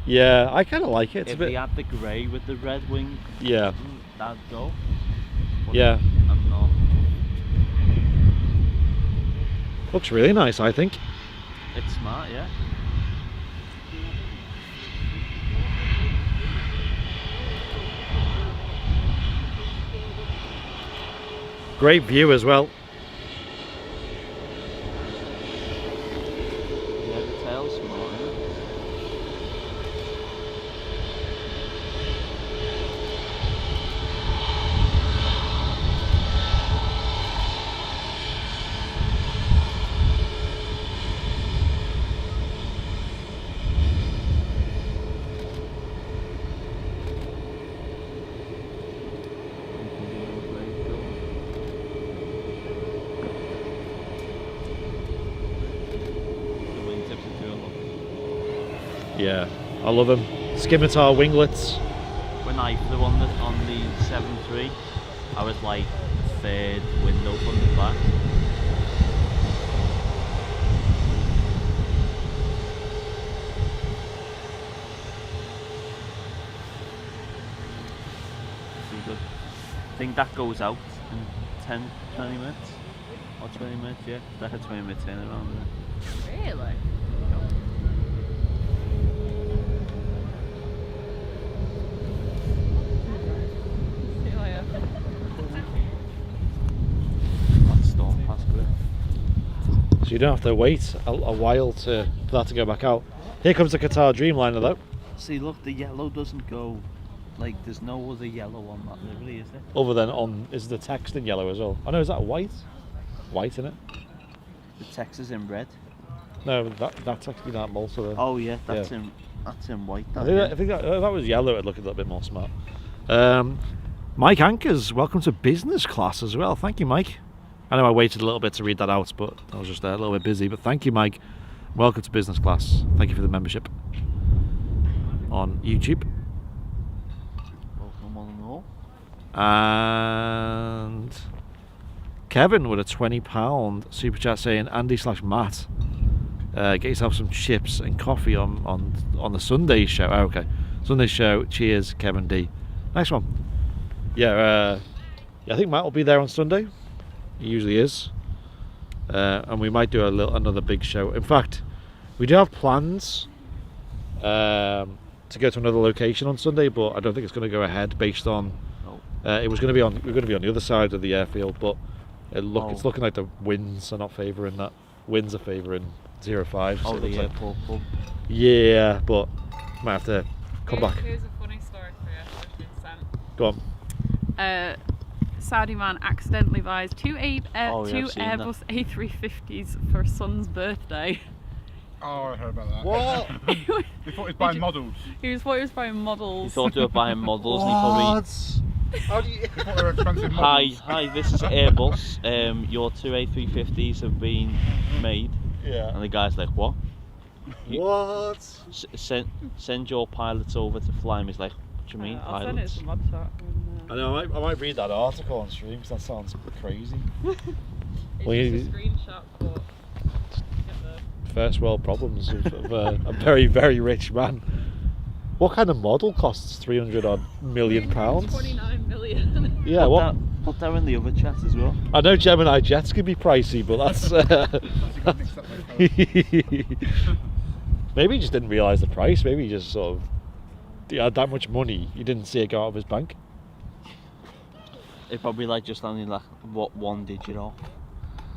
Speaker 1: Yeah, I kind of like it. It's
Speaker 2: If
Speaker 1: a bit.
Speaker 2: they had the grey with the red wing,
Speaker 1: Yeah.
Speaker 2: that'd go. But
Speaker 1: Yeah.
Speaker 2: I'm not.
Speaker 1: Looks really nice, I think.
Speaker 2: It's smart, yeah.
Speaker 1: Great view as well.
Speaker 2: Yeah, the tail's smart, isn't it?
Speaker 1: Yeah, I love them. Scimitar winglets.
Speaker 2: When I flew on the 7.3, I was like third window from the back. Pretty good. I think that goes out in 10, 20 minutes. Or 20 minutes, yeah. That's a 20-minute turnaround, isn't it?
Speaker 4: Really? See you later.
Speaker 2: That storm passed good.
Speaker 1: So you don't have to wait a while for that to go back out. Here comes the Qatar Dreamliner though.
Speaker 2: See, look, the yellow doesn't go. Like, there's no other yellow on that livery, is there?
Speaker 1: Other than is the text in yellow as well? I know, is that white? White in it?
Speaker 2: The text is in red.
Speaker 1: No, that's actually that Malta there.
Speaker 2: Oh yeah, that's
Speaker 1: Yeah.
Speaker 2: in white.
Speaker 1: I
Speaker 2: That,
Speaker 1: think that, if that was yellow, it'd look a little bit more smart. Mike Anchors, welcome to business class as well. Thank you, Mike. I know I waited a little bit to read that out, but I was just a little bit busy. But thank you, Mike. Welcome to business class. Thank you for the membership on YouTube.
Speaker 2: welcome on and all.
Speaker 1: And Kevin with a £20 super chat saying, Andy/Matt, get yourself some chips and coffee on the Sunday show. Oh, okay, Sunday show. Cheers, Kevin D. Nice one. Yeah, I think Matt will be there on Sunday. He usually is. And we might do another big show. In fact, we do have plans to go to another location on Sunday, but I don't think it's going to go ahead based on. It was going to be on. We're going to be on the other side of the airfield, but it's looking like the winds are not favouring that. Winds are favouring 05.
Speaker 2: Oh, the airport pub.
Speaker 1: Yeah, but might have to come back.
Speaker 4: Here's a funny story for you. That's been sent.
Speaker 1: Go on.
Speaker 4: Saudi man accidentally buys two
Speaker 2: I've seen
Speaker 4: Airbus A350s for son's birthday.
Speaker 5: Oh, I heard about that.
Speaker 1: What?
Speaker 5: They thought he was buying models.
Speaker 4: He thought he was buying models.
Speaker 2: He thought they were buying models, and he probably.
Speaker 1: How do you?
Speaker 5: They thought they were expensive
Speaker 2: Hi,
Speaker 5: models.
Speaker 2: this is Airbus. Your two A350s have been made,
Speaker 1: Yeah.
Speaker 2: and the guy's like, what?
Speaker 1: What?
Speaker 2: Send your pilots over to fly him. He's like, what do you mean,
Speaker 4: I'll send it
Speaker 2: pilots?
Speaker 4: to Mod Chat.
Speaker 1: I know. I might read that article on stream because that sounds crazy.
Speaker 4: It's
Speaker 1: Well,
Speaker 4: just
Speaker 1: you-
Speaker 4: a screenshot, but get the
Speaker 1: First world problems of a very, very rich man. What kind of model costs £300 odd million?
Speaker 4: 29 million.
Speaker 1: Yeah, what?
Speaker 2: Put that in the other chat as well.
Speaker 1: I know Gemini jets can be pricey, but that's. Maybe he just didn't realise the price. Maybe he just sort of. He had that much money, he didn't see it go out of his bank.
Speaker 2: It probably like just only like what one digit off.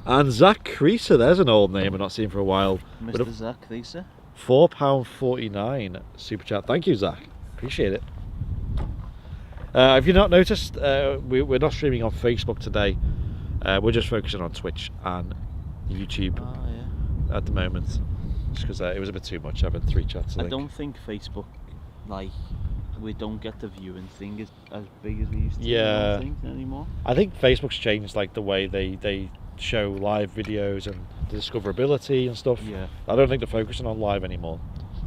Speaker 1: And Zach Creaser, there's an old name I've not seen for a while. With
Speaker 2: Mr.
Speaker 1: a
Speaker 2: Zach Lisa.
Speaker 1: £4.49 super chat. Thank you, Zach. Appreciate it. If you've not noticed, we're not streaming on Facebook today. We're just focusing on Twitch and YouTube
Speaker 2: Oh yeah.
Speaker 1: at the moment. Just because it was a bit too much having 3 chats.
Speaker 2: I don't think Facebook, like, we don't get the viewing thing as big as we used to.
Speaker 1: Yeah.
Speaker 2: I don't think anymore.
Speaker 1: I think Facebook's changed like the way they show live videos and the discoverability and stuff.
Speaker 2: Yeah.
Speaker 1: I don't think they're focusing on live anymore.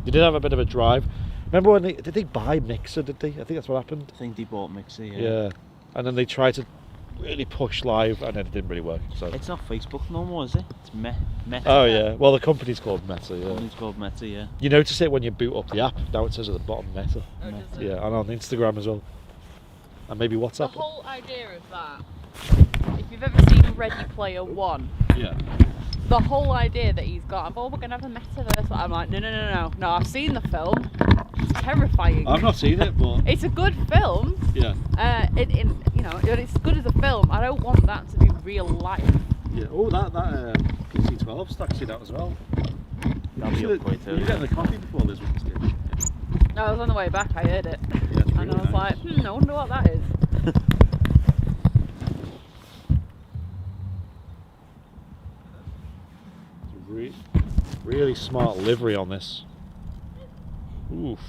Speaker 1: They did have a bit of a drive. Remember when did they buy Mixer? Did they? I think that's what happened.
Speaker 2: I think they bought Mixer.
Speaker 1: Yeah. And then they tried to really push live, and it didn't really work. So.
Speaker 2: It's not Facebook no more, is it? It's Meta.
Speaker 1: Oh yeah. Well, the company's called Meta. Yeah.
Speaker 2: It's called Meta, yeah.
Speaker 1: You notice it when you boot up the app. Now it says at the bottom Meta.
Speaker 4: Oh, does it?
Speaker 1: Yeah, and on Instagram as well. And maybe
Speaker 4: The
Speaker 1: WhatsApp.
Speaker 4: whole idea of that, if you've ever seen Ready Player One,
Speaker 1: Yeah.
Speaker 4: the whole idea that he's got, oh, we're gonna have a metaverse. I'm like, no. I've seen the film. It's terrifying.
Speaker 1: I've not seen it, but
Speaker 4: It's a good film.
Speaker 1: yeah.
Speaker 4: It's good as a film. I don't want that to be real life.
Speaker 1: Yeah. Oh, that PC12 stacks you that as well.
Speaker 2: That'll be up quite
Speaker 1: You
Speaker 2: early.
Speaker 1: getting the coffee before this was good.
Speaker 4: I was on the way back. I heard it,
Speaker 1: Yeah, it's
Speaker 4: and
Speaker 1: really
Speaker 4: I was
Speaker 1: nice.
Speaker 4: like, I wonder what that is.
Speaker 1: Really smart livery on this. Oof.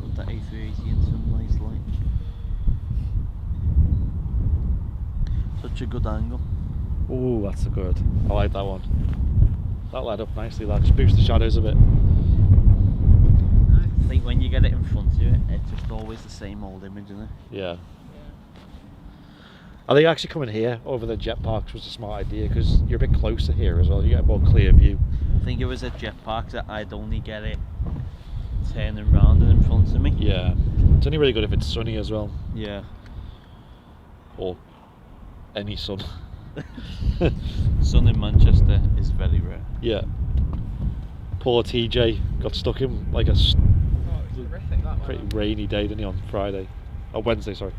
Speaker 2: Got that A380 in some nice light. Such a good angle.
Speaker 1: Ooh, that's a good. I like that one. That led up nicely, that just boosts the shadows a bit.
Speaker 2: I think when you get it in front of you, it's just always the same old image, isn't it?
Speaker 1: Yeah. I think actually coming here over the jet parks was a smart idea because you're a bit closer here as well. You get a more clear view.
Speaker 2: I think it was at jet parks that I'd only get it turning round and in front of me.
Speaker 1: Yeah. It's only really good if it's sunny as well.
Speaker 2: Yeah.
Speaker 1: Or any sun.
Speaker 2: Sun in Manchester is very rare.
Speaker 1: Yeah. Poor TJ got stuck in like a
Speaker 4: Oh, it was horrific that
Speaker 1: pretty
Speaker 4: weather.
Speaker 1: rainy day, didn't he, on Friday? Oh, Wednesday, sorry.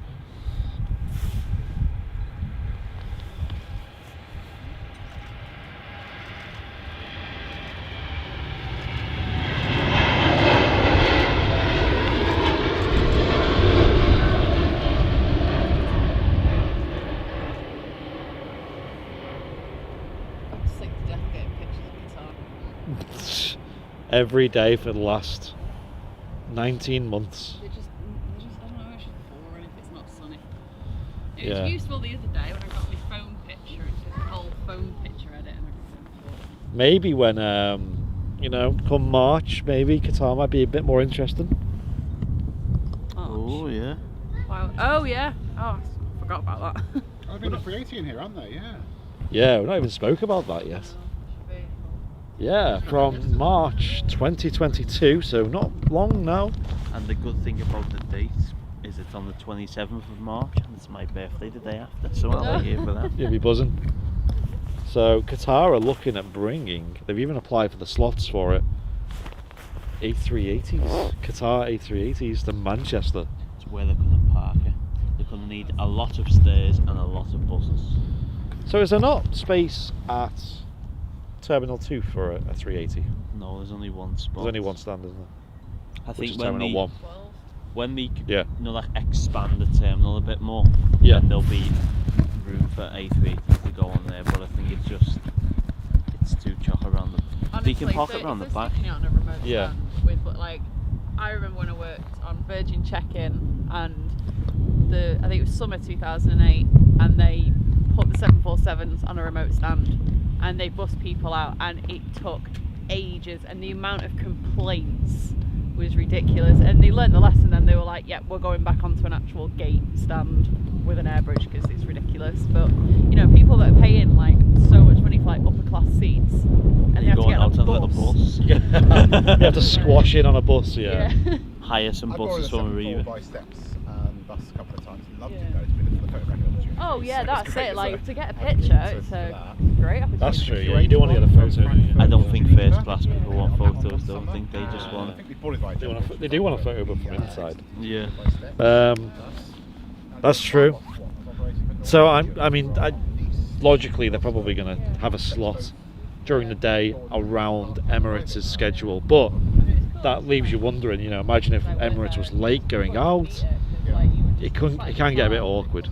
Speaker 4: I'm sick to death getting pictures of guitar.
Speaker 1: Every day for the last 19 months.
Speaker 4: They just, I don't know, it's just boring if it's not sunny. It
Speaker 1: Yeah.
Speaker 4: was useful the other day when I got my phone picture and did the whole phone picture edit and everything.
Speaker 1: Maybe when, you know, come March, maybe Qatar might be a bit more interesting.
Speaker 2: Oh yeah.
Speaker 4: Wow. Oh yeah. Oh, I forgot about that.
Speaker 5: Oh, there've been a Friyay in here, aren't they? Yeah.
Speaker 1: Yeah, we've not even spoke about that yet. Yeah, from March 2022, so not long now.
Speaker 2: And the good thing about the date is it's on the 27th of March and it's my birthday the day after, so I'll be here for that.
Speaker 1: You'll be buzzing. So Qatar are looking at bringing, they've even applied for the slots for it, A380s, Qatar A380s to Manchester.
Speaker 2: It's where they're going to park it. They're going to need a lot of stairs and a lot of buses.
Speaker 1: So is there not space at Terminal 2 for a 380?
Speaker 2: No, there's only one spot.
Speaker 1: There's only one stand, isn't there?
Speaker 2: I
Speaker 1: Which is
Speaker 2: think when
Speaker 1: Terminal
Speaker 2: they,
Speaker 1: 1.
Speaker 2: when they
Speaker 1: Yeah.
Speaker 2: you know, like expand the terminal a bit more,
Speaker 1: Yeah.
Speaker 2: then there'll be room for A380 to go on there, but I think it's too chock around the...
Speaker 4: Honestly,
Speaker 2: you can park
Speaker 4: so
Speaker 2: it around the
Speaker 4: if they're
Speaker 2: back.
Speaker 4: sticking it on a remote
Speaker 1: Yeah.
Speaker 4: stand with, but like, I remember when I worked on Virgin Check-In and I think it was summer 2008, and they put the 747s on a remote stand and they bussed people out, and it took ages, and the amount of complaints was ridiculous. And they learned the lesson, and they were like, "Yeah, we're going back onto an actual gate stand with an air bridge because it's ridiculous." But you know, people that are paying like so much money for like upper class seats, and they
Speaker 2: You're
Speaker 4: have to
Speaker 2: going
Speaker 4: get
Speaker 2: out
Speaker 4: on
Speaker 2: on a little bus.
Speaker 1: You have to squash in on a bus, yeah.
Speaker 2: Hire some
Speaker 5: I've borrowed
Speaker 2: buses
Speaker 5: a
Speaker 2: from
Speaker 5: 747
Speaker 2: Aviva.
Speaker 5: by Steps bus a couple of times. Loved
Speaker 4: Yeah.
Speaker 5: it though. It's been for the photographic opportunity.
Speaker 4: Oh yeah,
Speaker 5: So
Speaker 4: that's
Speaker 5: it's great,
Speaker 4: it. Like
Speaker 5: so
Speaker 4: to get a
Speaker 5: I'd be
Speaker 4: picture,
Speaker 5: interested
Speaker 4: it's
Speaker 5: for
Speaker 4: a
Speaker 5: that.
Speaker 4: great opportunity.
Speaker 1: That's true, yeah. You do want to get a photo, don't you?
Speaker 2: I don't think first class people want photos though, I think they just
Speaker 5: I
Speaker 2: want...
Speaker 5: think we bought it by
Speaker 1: They do want a photo, but from inside.
Speaker 2: Yeah.
Speaker 1: That's true. So logically they're probably going to have a slot during the day around Emirates' schedule, but that leaves you wondering, you know, imagine if Emirates was late going out, it can get a bit awkward.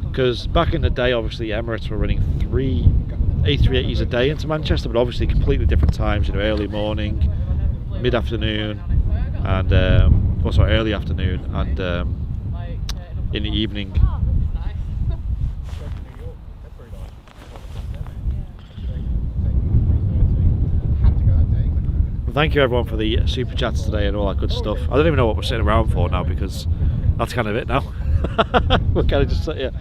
Speaker 1: Because back in the day, obviously Emirates were running 3 A380s a day into Manchester, but obviously completely different times, you know, early morning, mid-afternoon, and also early afternoon, and in the evening. Well, thank you everyone for the super chats today and all that good stuff. I don't even know what we're sitting around for now, because that's kind of it now. We're kind of just yeah.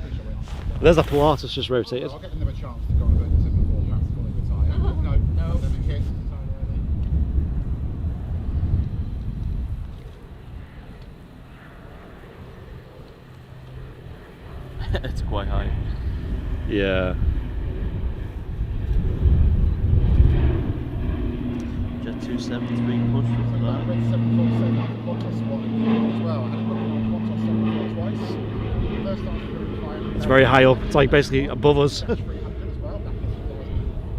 Speaker 1: There's a Pilatus just rotated.
Speaker 5: I'll get another chance to go on a 747, perhaps fully retire. No, never hit.
Speaker 2: It's quite high.
Speaker 1: Yeah.
Speaker 2: Jet 270's being pushed
Speaker 5: I
Speaker 2: for
Speaker 5: went
Speaker 2: that.
Speaker 5: 747 out of Qantas spot as well. I had a booking on Qantas 747 twice. First time we were flying.
Speaker 1: It's very high up. It's like basically above us.
Speaker 5: 300 as well, back in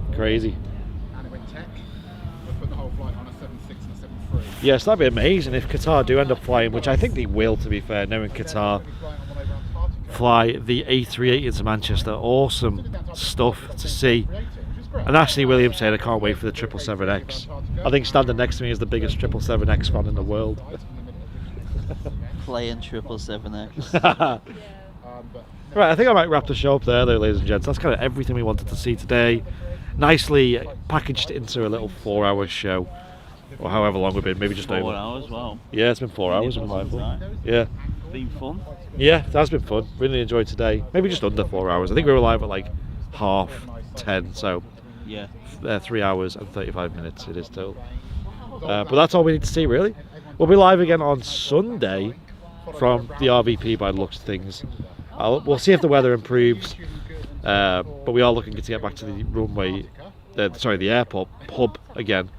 Speaker 5: 2000.
Speaker 1: Crazy.
Speaker 5: And it went tech. We put the whole flight on a 76 and a 73.
Speaker 1: Yes, that'd be amazing if Qatar do end up flying, which I think they will, to be fair, knowing Qatar fly the A380 into Manchester. Awesome stuff to see. And Ashley Williams said, I can't wait for the 777X. I think standing next to me is the biggest 777X fan in the world.
Speaker 2: Playing 777X.
Speaker 5: But
Speaker 1: Right, I think I might wrap the show up there, though, ladies and gents. That's kind of everything we wanted to see today. Nicely packaged into a little 4-hour show, or however long we've been. Maybe just
Speaker 2: 4
Speaker 1: over.
Speaker 2: hours, wow.
Speaker 1: Yeah, it's been 4 hours. Been mindful. Yeah,
Speaker 2: Been fun.
Speaker 1: yeah, it has been fun. Really enjoyed today. Maybe just under 4 hours. I think we were live at like 10:30, so
Speaker 2: Yeah.
Speaker 1: 3 hours and 35 minutes it is total. But that's all we need to see, really. We'll be live again on Sunday from the RVP by the looks of things. We'll see if the weather improves, but we are looking to get back to the runway, the airport pub again,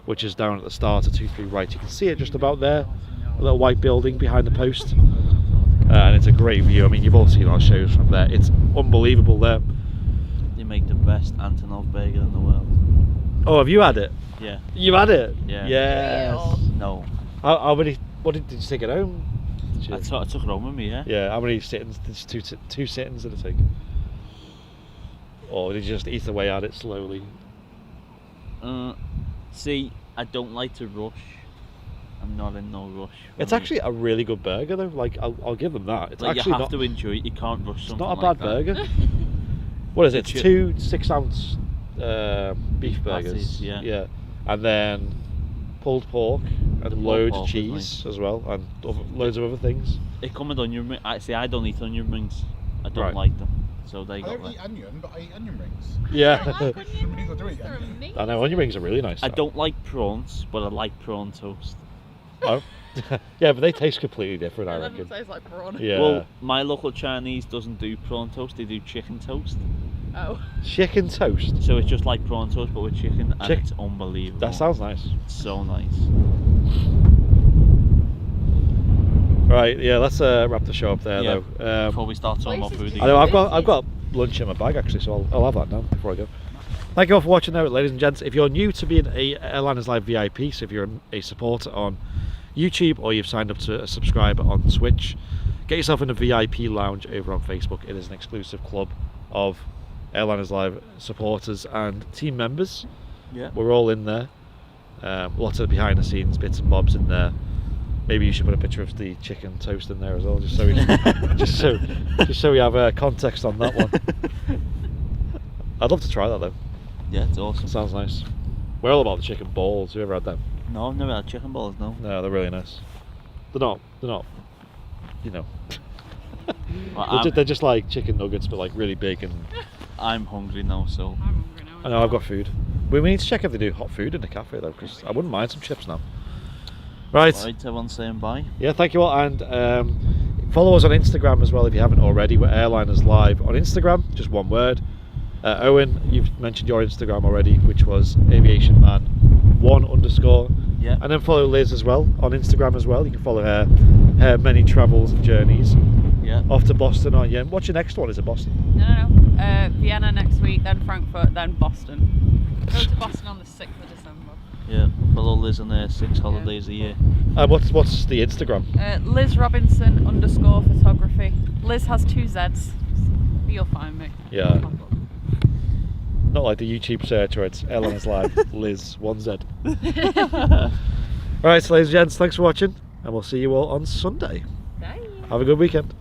Speaker 1: which is down at the start of 23 right. You can see it just about there, a little white building behind the post, and it's a great view. I mean, you've all seen our shows from there. It's unbelievable there.
Speaker 2: They make the best Antonov burger in the world.
Speaker 1: Oh, have you had it?
Speaker 2: Yeah.
Speaker 1: You had it?
Speaker 2: Yeah.
Speaker 1: Yes.
Speaker 2: No.
Speaker 1: How many? What did you take it home?
Speaker 2: I took it home with me, yeah.
Speaker 1: Yeah. How many sittings? Two sittings did it take? Or did you just eat away at it slowly?
Speaker 2: See, I don't like to rush. I'm not in no rush.
Speaker 1: It's actually a really good burger, though. Like, I'll give them that. It's
Speaker 2: like,
Speaker 1: actually
Speaker 2: you have
Speaker 1: not.
Speaker 2: to enjoy it. You can't rush
Speaker 1: It's
Speaker 2: something.
Speaker 1: not a
Speaker 2: like
Speaker 1: bad
Speaker 2: that.
Speaker 1: burger. What is it?
Speaker 2: The
Speaker 1: It's 2 6-ounce beef burgers.
Speaker 2: patties, yeah.
Speaker 1: And then pulled pork and
Speaker 2: pulled
Speaker 1: loads
Speaker 2: pork
Speaker 1: of
Speaker 2: is
Speaker 1: cheese as well, and loads of other things.
Speaker 2: It come with onion rings. Actually, I don't eat onion rings. I don't
Speaker 1: Right.
Speaker 2: like them. So they
Speaker 5: I
Speaker 2: got
Speaker 5: don't
Speaker 2: that.
Speaker 5: eat onion, but I eat onion rings.
Speaker 1: Yeah.
Speaker 4: I like onion rings.
Speaker 5: People do eat
Speaker 4: They're
Speaker 5: onion.
Speaker 4: amazing.
Speaker 1: I know onion rings are really nice.
Speaker 2: I
Speaker 1: though.
Speaker 2: don't like prawns, but I like prawn toast.
Speaker 1: Oh. Yeah, but they taste completely different, I
Speaker 4: None of
Speaker 1: reckon.
Speaker 4: them taste like prawn.
Speaker 1: Yeah.
Speaker 2: Well, my local Chinese doesn't do prawn toast. They do chicken toast.
Speaker 4: Oh.
Speaker 1: Chicken toast.
Speaker 2: So it's just like prawn toast, but with chicken, and
Speaker 1: Chick-
Speaker 2: it's unbelievable.
Speaker 1: That sounds nice.
Speaker 2: It's so nice.
Speaker 1: Right. Yeah. Let's wrap the show up there,
Speaker 2: Yeah.
Speaker 1: though.
Speaker 2: Before we start talking about
Speaker 4: Places
Speaker 2: food
Speaker 4: to
Speaker 1: I know
Speaker 2: again.
Speaker 1: I've got lunch in my bag actually, so I'll have that now before I go. Thank you all for watching, though, ladies and gents. If you're new to being a Airliners Live VIP, so if you're a supporter on YouTube or you've signed up to a subscriber on Twitch, get yourself in a VIP lounge over on Facebook. It is an exclusive club of Airliners Live supporters and team members.
Speaker 2: Yeah.
Speaker 1: We're all in there. Lots of behind the scenes bits and bobs in there. Maybe you should put a picture of the chicken toast in there as well, just so we just so we have context on that one. I'd love to try that though.
Speaker 2: Yeah, it's awesome.
Speaker 1: Sounds nice. We're all about the chicken balls. Have you ever had them?
Speaker 2: No, I've never had chicken balls, no.
Speaker 1: No, they're really nice. They're not, you know.
Speaker 2: Well,
Speaker 1: They're just like chicken nuggets, but like really big. And
Speaker 2: I'm hungry now, so.
Speaker 4: I'm hungry now.
Speaker 1: I know I've got food. We need to check if they do hot food in the cafe though, because I wouldn't mind some chips now. Right.
Speaker 2: Right, everyone saying bye.
Speaker 1: Yeah, thank you all, and follow us on Instagram as well if you haven't already. We're Airliners Live on Instagram, just one word. Owen, you've mentioned your Instagram already, which was Aviation Man 1_.
Speaker 2: Yeah.
Speaker 1: And then follow Liz as well on Instagram as well. You can follow her many travels and journeys.
Speaker 2: Yeah.
Speaker 1: Off to Boston, aren't you? What's your next one? Is it Boston?
Speaker 4: No. Vienna next week, then Frankfurt, then Boston. Go to Boston on the 6th of December.
Speaker 2: Yeah. Follow Liz on her 6 holidays a year.
Speaker 1: What's the Instagram?
Speaker 4: Liz Robinson _ photography. Liz has 2 Z's. You'll find me.
Speaker 1: Yeah. Not like the YouTube search where it's Airliners Live, Liz, 1Z. Alright, so ladies and gents, thanks for watching, and we'll see you all on Sunday.
Speaker 4: Bye.
Speaker 1: Have a good weekend.